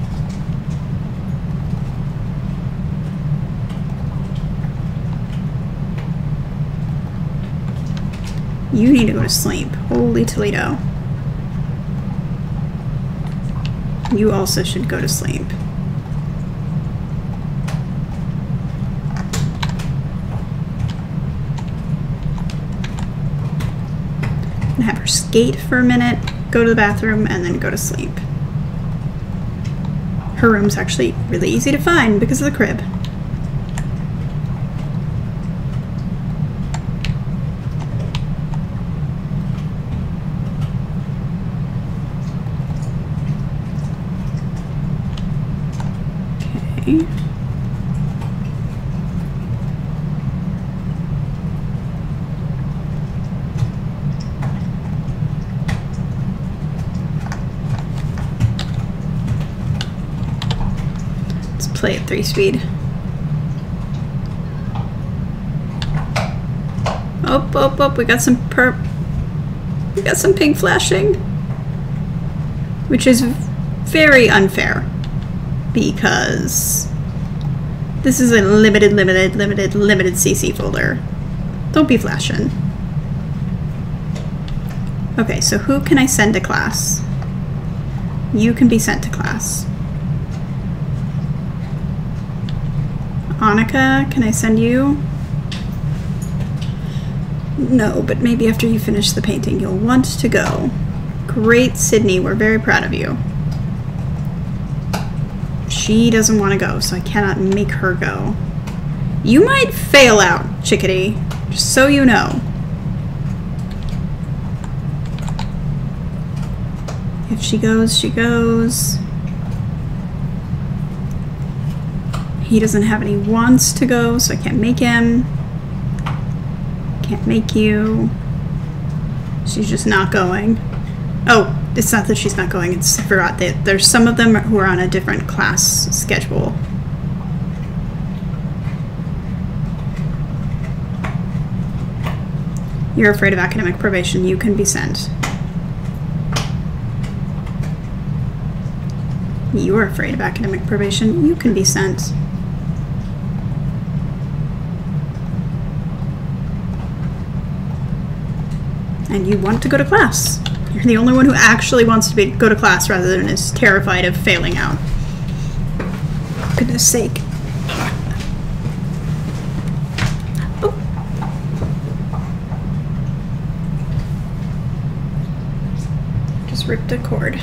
You need to go to sleep. Holy Toledo. You also should go to sleep. And have her skate for a minute, go to the bathroom, and then go to sleep. Her room's actually really easy to find because of the crib. Okay. Let's play at 3 speed. Oh, we got some we got some pink flashing. Which is very unfair. Because this is a limited CC folder. Don't be flashing. Okay, so who can I send to class? You can be sent to class. Annika, can I send you? No, but maybe after you finish the painting, you'll want to go. Great, Sydney, we're very proud of you. She doesn't want to go, so I cannot make her go. You might fail out, chickadee, just so you know. If she goes, she goes. He doesn't have any wants to go, so I can't make him. Can't make you. She's just not going. Oh, it's not that she's not going, it's I forgot that there's some of them who are on a different class schedule. You're afraid of academic probation, you can be sent. You are afraid of academic probation. You can be sent. And you want to go to class. You're the only one who actually wants to go to class rather than is terrified of failing out. Goodness sake. Oh. Just ripped a cord.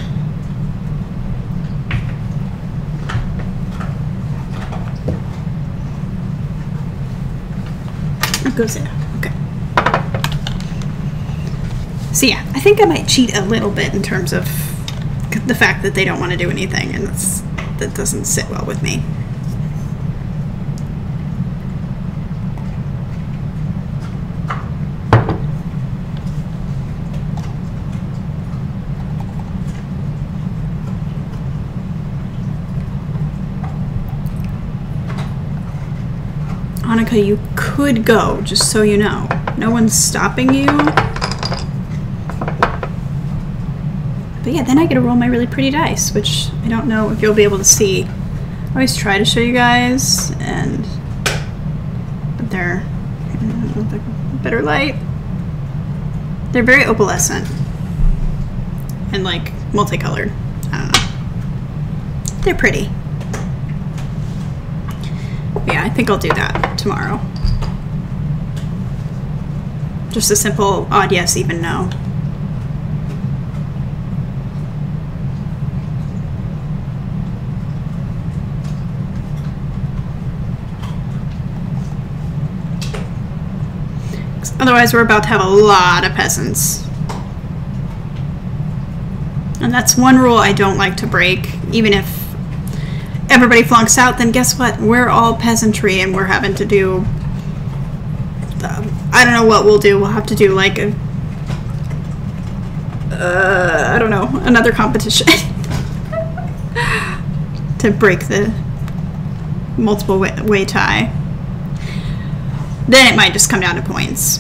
It goes in. Okay. So yeah, I think I might cheat a little bit in terms of the fact that they don't want to do anything, and that doesn't sit well with me. Annika, you could go, just so you know. No one's stopping you. But yeah, then I get to roll my really pretty dice, which I don't know if you'll be able to see. I always try to show you guys, but they're better light. They're very opalescent and like multicolored. I don't know. They're pretty. Yeah, I think I'll do that tomorrow. Just a simple odd yes, even no. Otherwise, we're about to have a lot of peasants. And that's one rule I don't like to break. Even if everybody flunks out, then guess what? We're all peasantry and we're having to do... I don't know what we'll do. We'll have to do like a... I don't know. Another competition. To break the multiple way tie. Then it might just come down to points.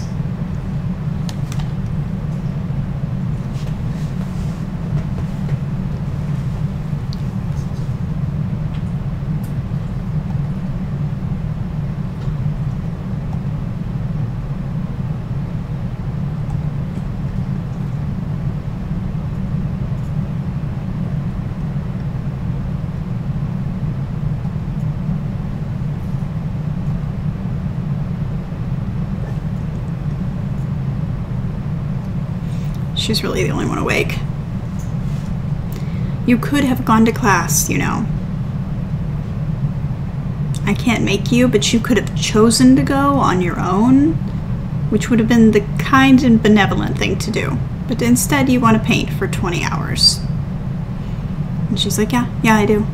She's really the only one awake. You could have gone to class, you know. I can't make you, but you could have chosen to go on your own, which would have been the kind and benevolent thing to do. But instead, you want to paint for 20 hours. And she's like, yeah, I do.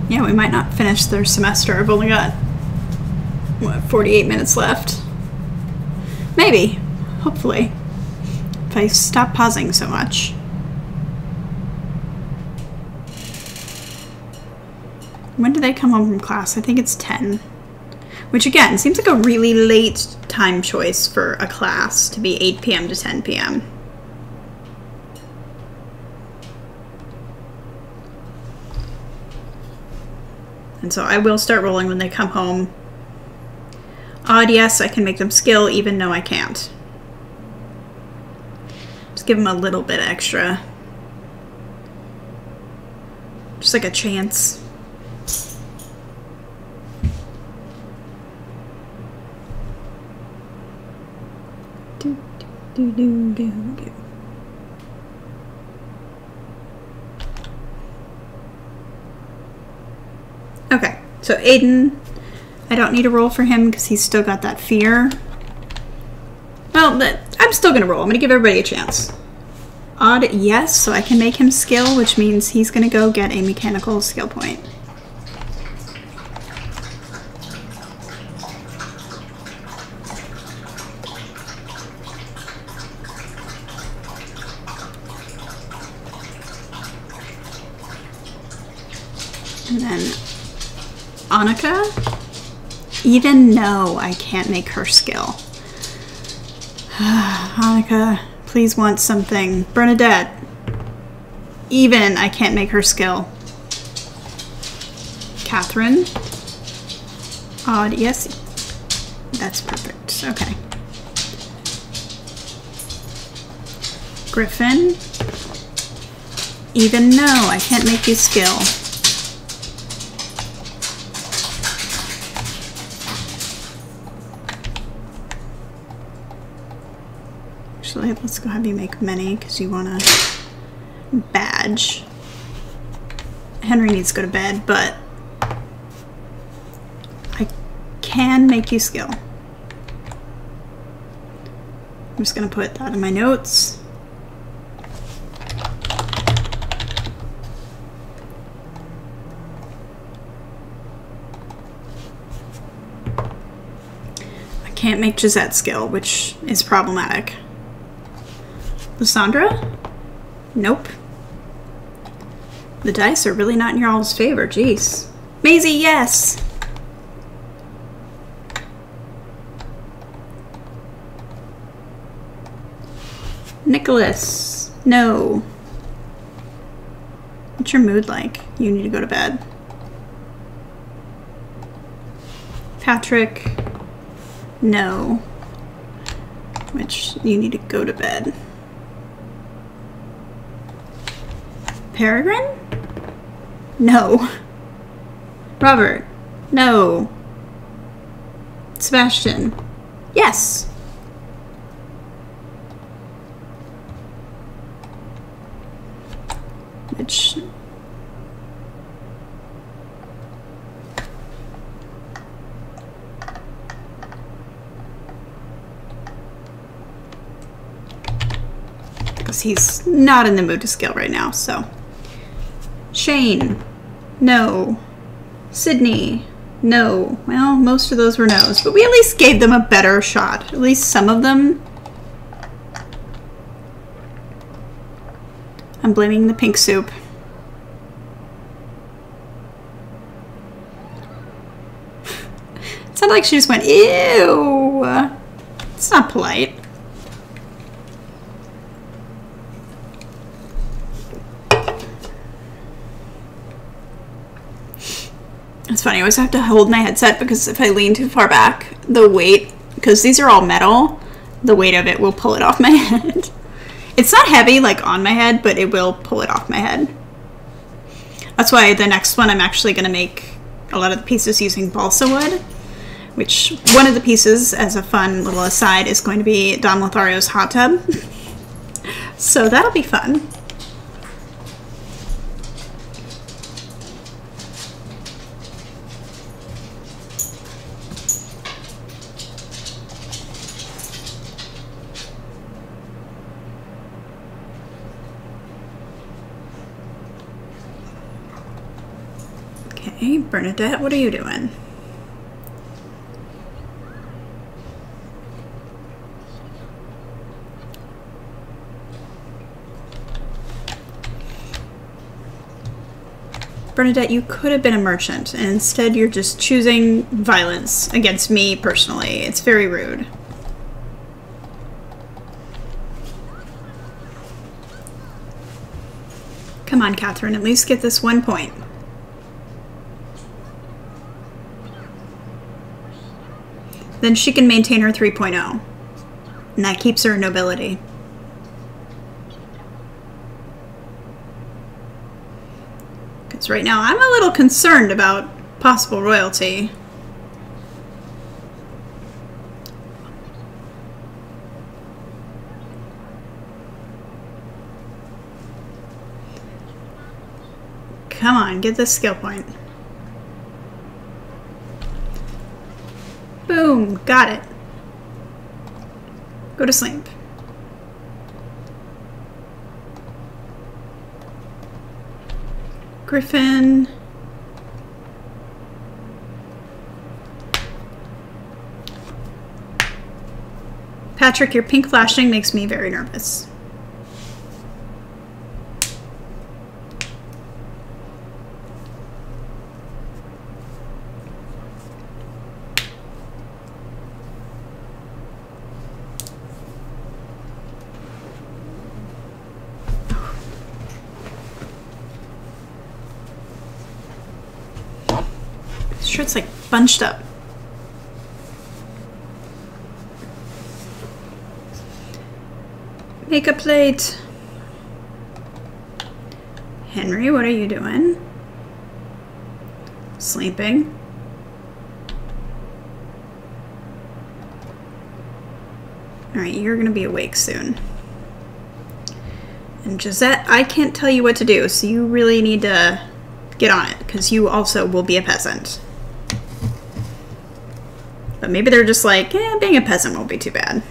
Yeah, we might not finish their semester. I've only got, what, 48 minutes left? Maybe. Hopefully. If I stop pausing so much. When do they come home from class? I think it's 10. Which, again, seems like a really late time choice for a class to be 8 p.m. to 10 p.m. And so I will start rolling when they come home. Odd, yes, I can make them skill, even though I can't. Just give them a little bit extra. Just like a chance. Do, do, do, do, do. Okay, so Aiden, I don't need to roll for him because he's still got that fear. Well, I'm still going to roll. I'm going to give everybody a chance. Odd, yes, so I can make him skill, which means he's going to go get a mechanical skill point. And then Annika. Even no, I can't make her skill. Annika, please want something. Bernadette. Even I can't make her skill. Catherine. Odd, yes. That's perfect. Okay. Griffin. Even no, I can't make you skill. Actually, let's go have you make many because you want a badge. Henry needs to go to bed, but I can make you skill. I'm just going to put that in my notes. I can't make Gisette skill, which is problematic. Lysandra? Nope. The dice are really not in your all's favor, jeez. Maisie, yes! Nicholas, no. What's your mood like? You need to go to bed. Patrick, no. Which, you need to go to bed. Peregrine? No. Robert? No. Sebastian? Yes. Which... because he's not in the mood to skill right now, so... Shane, no. Sydney, no. Well, most of those were no's, but we at least gave them a better shot. At least some of them. I'm blaming the pink soup. It sounded like she just went, ew. It's not polite. It's funny, I always have to hold my headset because if I lean too far back, the weight, because these are all metal, the weight of it will pull it off my head. It's not heavy like on my head, but it will pull it off my head. That's why the next one I'm actually going to make a lot of the pieces using balsa wood, which one of the pieces, as a fun little aside, is going to be Dom Lothario's hot tub. So that'll be fun. Okay, Bernadette, what are you doing? Bernadette, you could have been a merchant, and instead you're just choosing violence against me personally. It's very rude. Come on, Catherine, at least get this 1 point. Then she can maintain her 3.0. And that keeps her nobility. Because right now I'm a little concerned about possible royalty. Come on, get this skill point. Boom, got it. Go to sleep. Griffin. Patrick, your pink flashing makes me very nervous. sure it's like bunched up. Make a plate. Henry, what are you doing? Sleeping. Alright, you're gonna be awake soon. And Josette, I can't tell you what to do, so you really need to get on it, because you also will be a peasant. But maybe they're just like, being a peasant won't be too bad.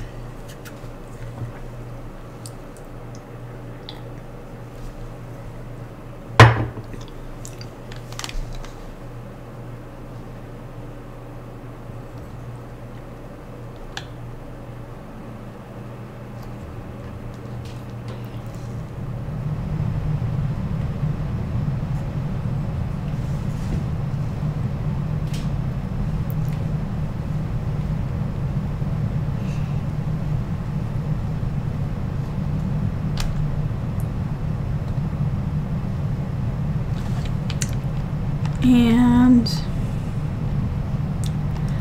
And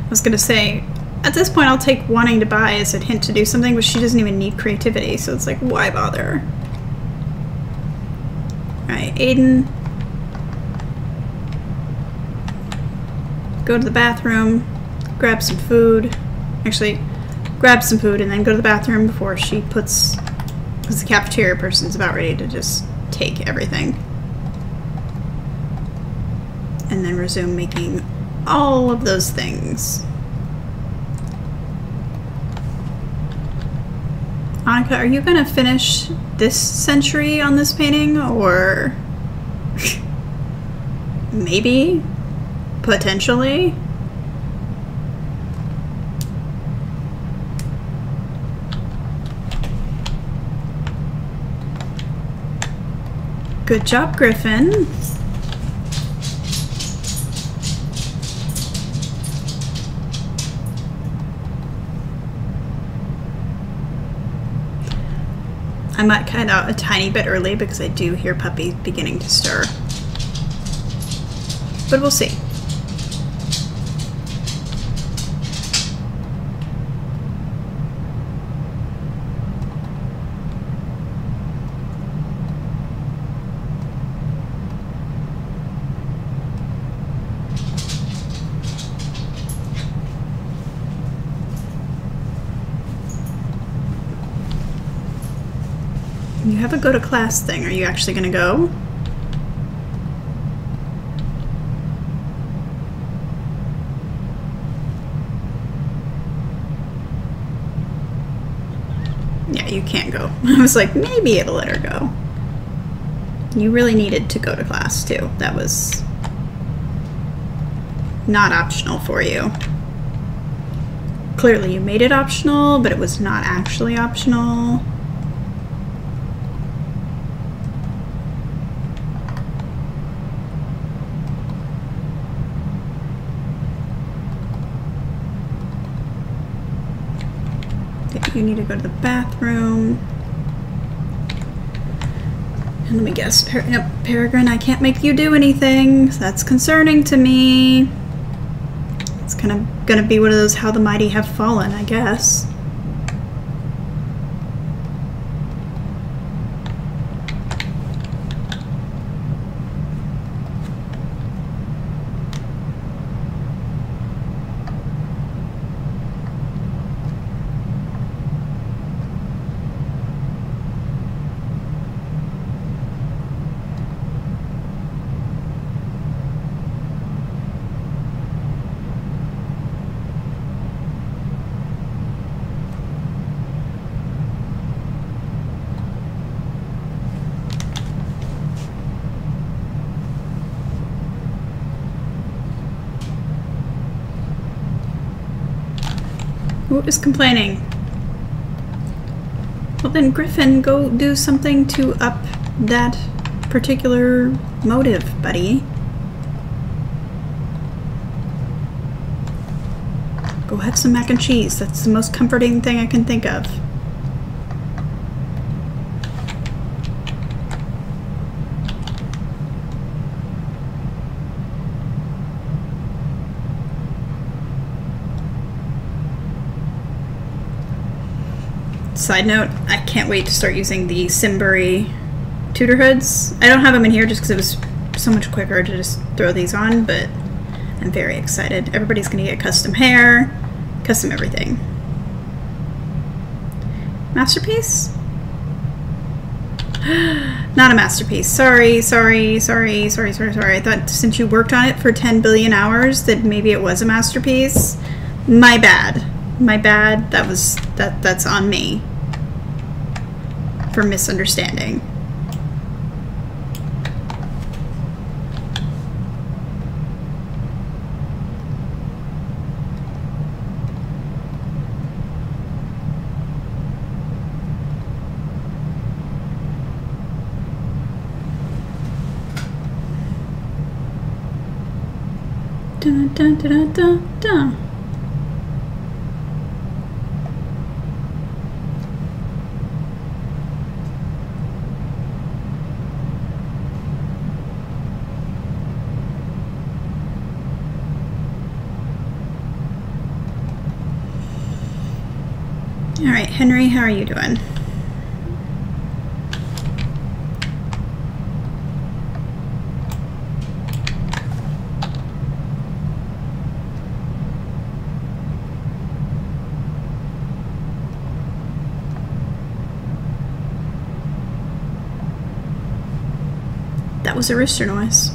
I was gonna say, at this point I'll take wanting to buy as a hint to do something, but she doesn't even need creativity, so it's like, why bother? Alright, Aiden. Go to the bathroom, grab some food. Actually, grab some food and then go to the bathroom before she puts, because the cafeteria person's about ready to just take everything. And then resume making all of those things. Annika, are you gonna finish this century on this painting, or maybe, potentially? Good job, Griffin. I might cut out a tiny bit early because I do hear Puppy beginning to stir. But we'll see. You have a go to class thing. Are you actually going to go? Yeah, you can't go. I was like, maybe it'll let her go. You really needed to go to class too. That was not optional for you. Clearly you made it optional, but it was not actually optional. You need to go to the bathroom. And let me guess, Peregrine, I can't make you do anything. That's concerning to me. It's kind of gonna be one of those how the mighty have fallen, I guess. Who is complaining? Well then, Griffin, go do something to up that particular motive, buddy. Go have some mac and cheese. That's the most comforting thing I can think of. side note, I can't wait to start using the Simbury tutor hoods. I don't have them in here just because it was so much quicker to just throw these on, but I'm very excited. Everybody's going to get custom hair, custom everything. Masterpiece? Not a masterpiece. Sorry. I thought since you worked on it for 10 billion hours that maybe it was a masterpiece. My bad. That's on me for misunderstanding. Dun, dun, dun, dun, dun. All right, Henry, how are you doing? That was a rooster noise.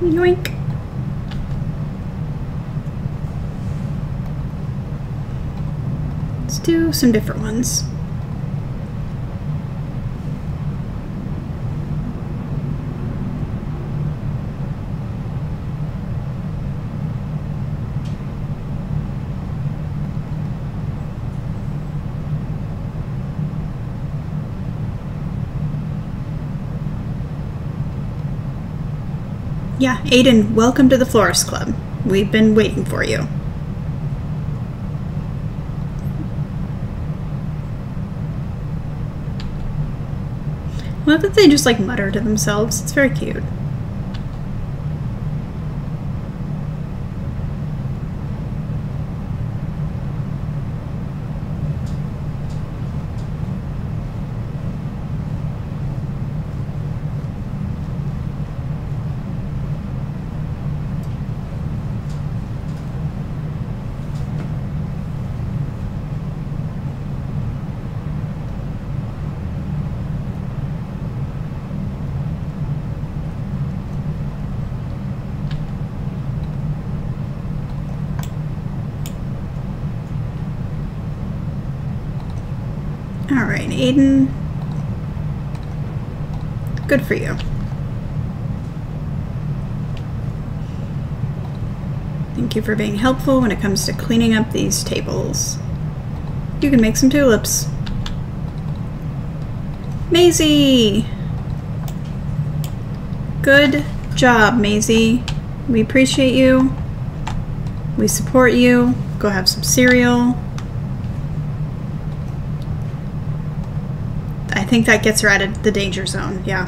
Yoink. Let's do some different ones. Yeah, Aiden, welcome to the Florist Club. We've been waiting for you. I love that they just like mutter to themselves. It's very cute. Alright, Aiden. Good for you. Thank you for being helpful when it comes to cleaning up these tables. You can make some tulips. Maisie! Good job, Maisie. We appreciate you. We support you. Go have some cereal. I think that gets her out of the danger zone, yeah.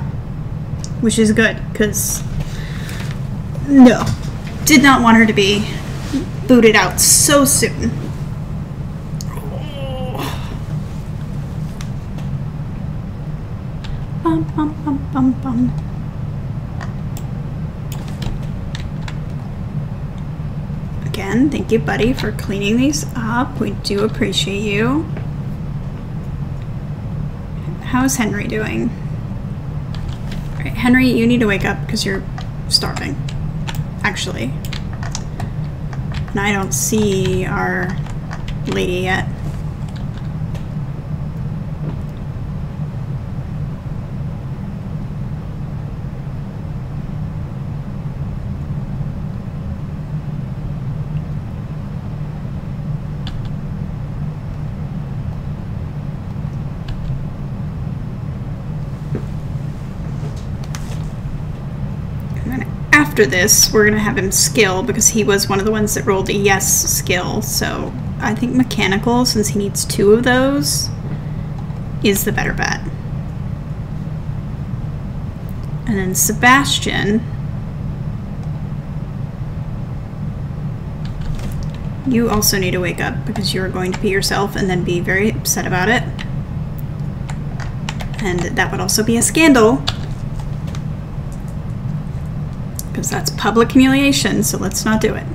Which is good, because no. Did not want her to be booted out so soon. Bum, bum, bum, bum, bum. Again, thank you, buddy, for cleaning these up. We do appreciate you. How's Henry doing? All right, Henry, you need to wake up because you're starving, actually. And I don't see our lady yet. After this, we're gonna have him skill because he was one of the ones that rolled a yes skill. So I think mechanical, since he needs 2 of those, is the better bet. And then Sebastian, you also need to wake up because you're going to pee yourself and then be very upset about it. And that would also be a scandal because that's public humiliation, so let's not do it.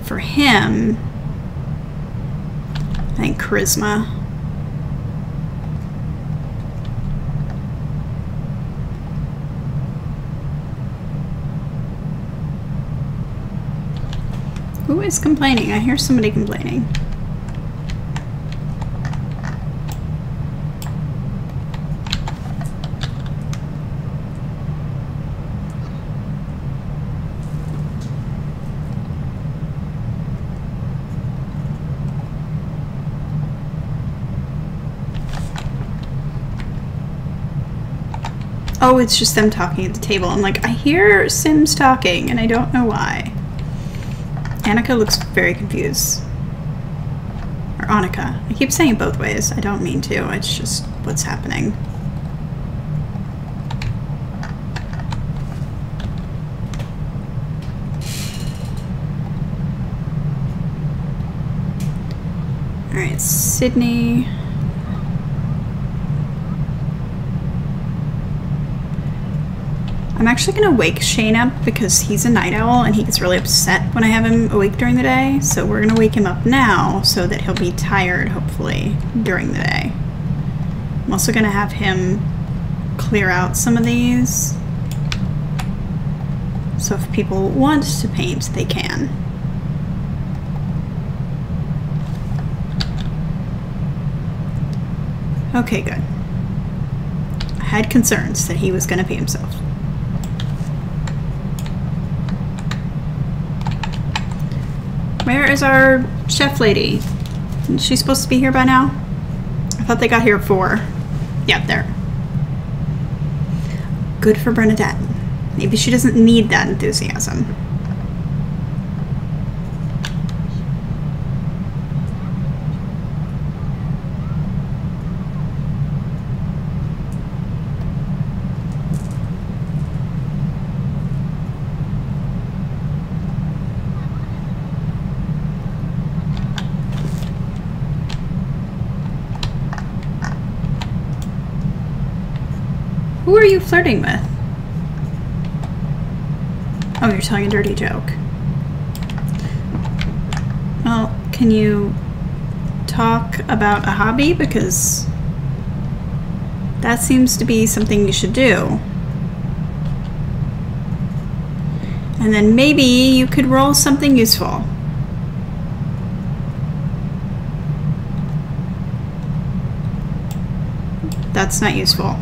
For him, I think charisma. Who is complaining? I hear somebody complaining. Oh, it's just them talking at the table. I'm like, I hear Sims talking, and I don't know why. Annika looks very confused. Or Annika. I keep saying it both ways. I don't mean to. It's just what's happening. Alright, Sydney. I'm actually going to wake Shane up because he's a night owl and he gets really upset when I have him awake during the day. So we're going to wake him up now so that he'll be tired, hopefully, during the day. I'm also going to have him clear out some of these. So if people want to paint, they can. Okay, good. I had concerns that he was going to pee himself. Where is our chef lady? Is she supposed to be here by now? I thought they got here at 4. Yeah, there. Good for Bernadette. Maybe she doesn't need that enthusiasm. Who are you flirting with? Oh, you're telling a dirty joke. Well, can you talk about a hobby? Because that seems to be something you should do. And then maybe you could roll something useful. That's not useful.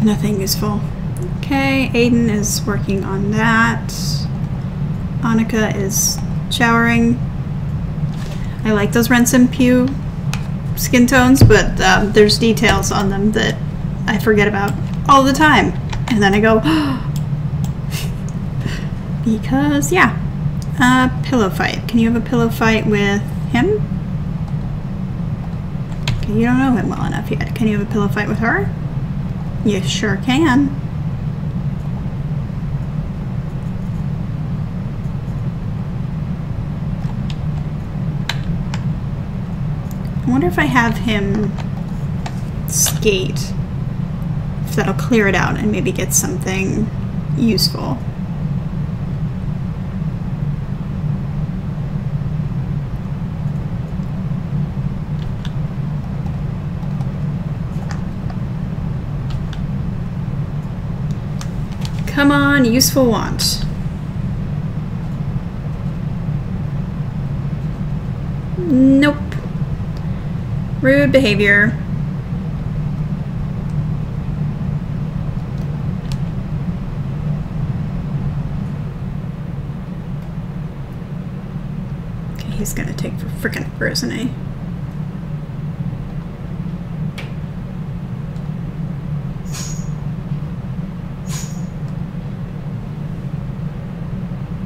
Nothing useful. Okay, Aiden is working on that. Annika is showering. I like those Ransom Pew skin tones, but there's details on them that I forget about all the time. And then I go, because, yeah. Pillow fight. Can you have a pillow fight with him? Okay, you don't know him well enough yet. Can you have a pillow fight with her? You sure can. I wonder if I have him skate, if that'll clear it out and maybe get something useful. Come on, useful want. Nope. Rude behavior. Okay, he's gonna take for frickin' over, isn't he?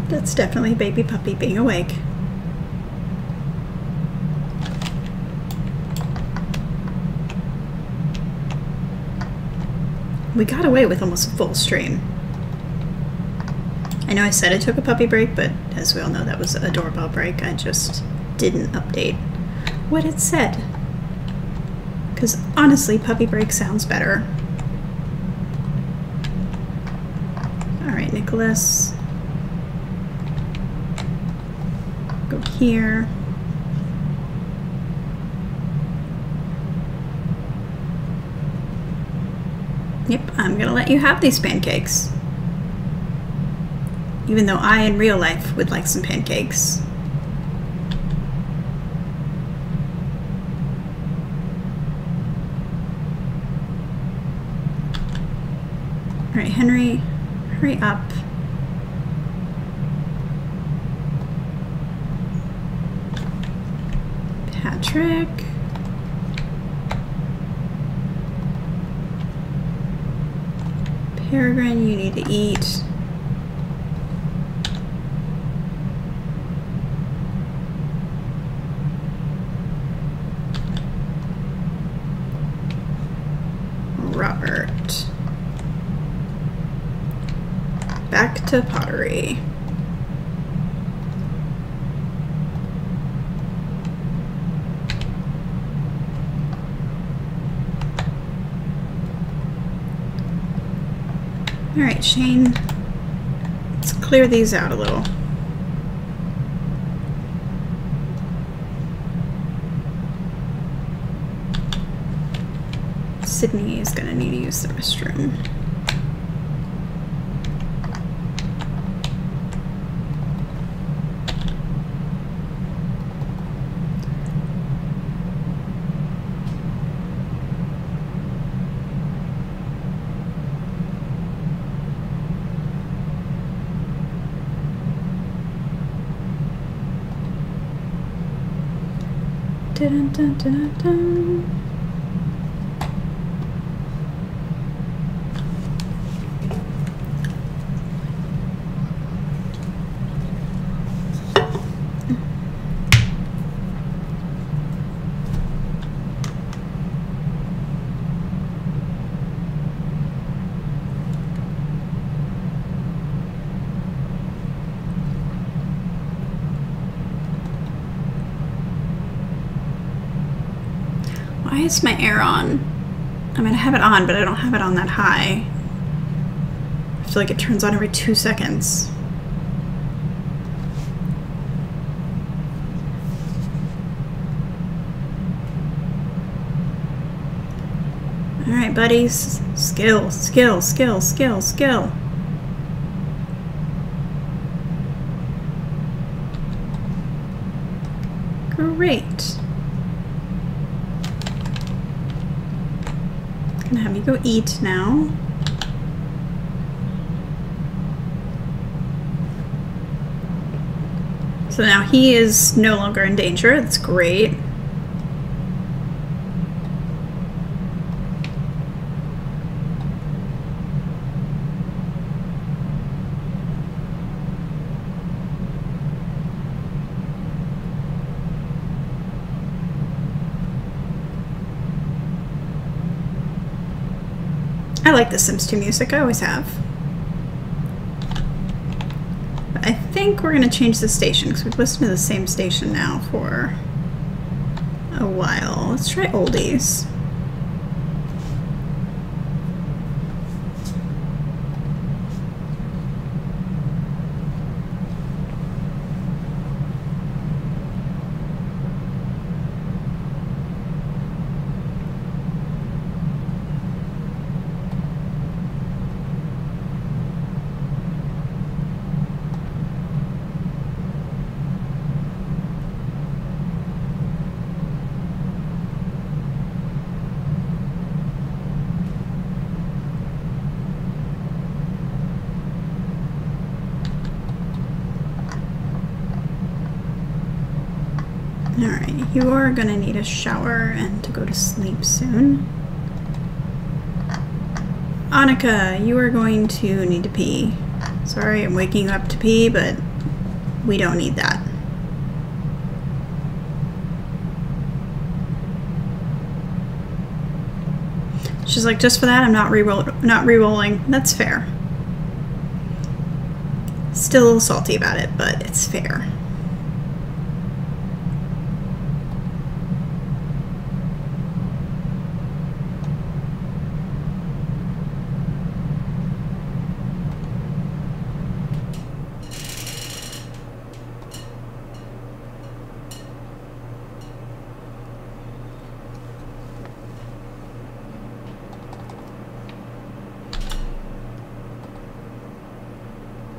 That's definitely baby puppy being awake. We got away with almost a full stream. I know I said I took a puppy break, but as we all know, that was a doorbell break. I just didn't update what it said. Because honestly, puppy break sounds better. Alright, Nicholas. Go here. Yep, I'm gonna let you have these pancakes. Even though I, in real life, would like some pancakes. Alright, Henry, hurry up. Patrick. Peregrine, you need to eat. Robert. Back to pottery. All right, Shane, let's clear these out a little. Sydney is gonna need to use the restroom. Dun, dun, dun, dun. Why is my air on? I mean, I have it on, but I don't have it on that high. I feel like it turns on every 2 seconds. All right, buddies. Skill, skill, skill, skill, skill. Great. Gonna have you go eat now. So now he is no longer in danger. That's great. I like the Sims 2 music, I always have. But I think we're gonna change the station because we've listened to the same station now for a while. Let's try oldies. Alright, you are gonna need a shower and to go to sleep soon. Annika, you are going to need to pee. Sorry, I'm waking you up to pee, but We don't need that. She's like, just for that, I'm not re-rolling. That's fair. Still a little salty about it, but it's fair.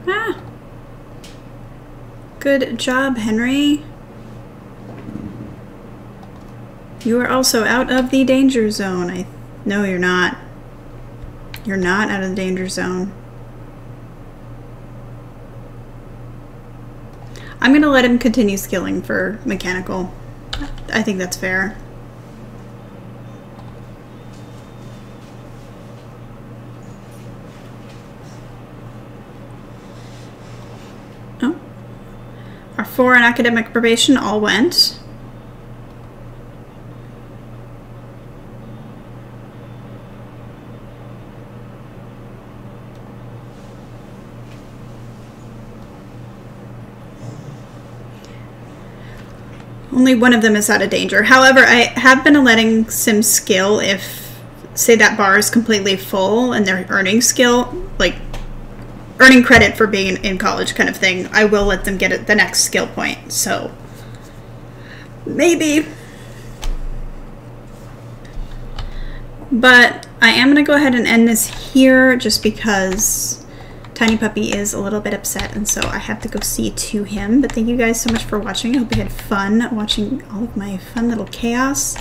Ah. Good job, Henry. You are also out of the danger zone. No, you're not. You're not out of the danger zone. I'm gonna let him continue skilling for mechanical. I think that's fair. Oh. Our 4 in academic probation all went. Only one of them is out of danger. However, I have been letting Sims skill if, say, that bar is completely full and they're earning skill, like earning credit for being in college kind of thing. I will let them get the next skill point. So maybe. But I am going to go ahead and end this here just because Tiny Puppy is a little bit upset, and so I have to go see to him. But thank you guys so much for watching. I hope you had fun watching all of my fun little chaos.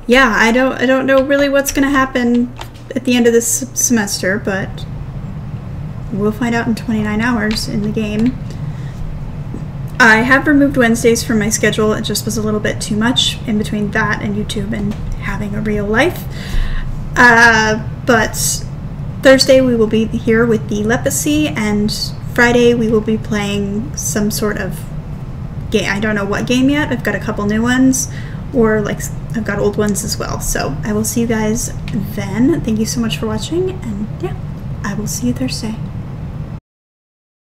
Yeah, I don't know really what's going to happen at the end of this semester, but we'll find out in 29 hours in the game. I have removed Wednesdays from my schedule. It just was a little bit too much in between that and YouTube and having a real life. But Thursday we will be here with the Leprosy, and Friday we will be playing some sort of game. I don't know what game yet. I've got a couple new ones, or like I've got old ones as well. So I will see you guys then. Thank you so much for watching, and yeah, I will see you Thursday.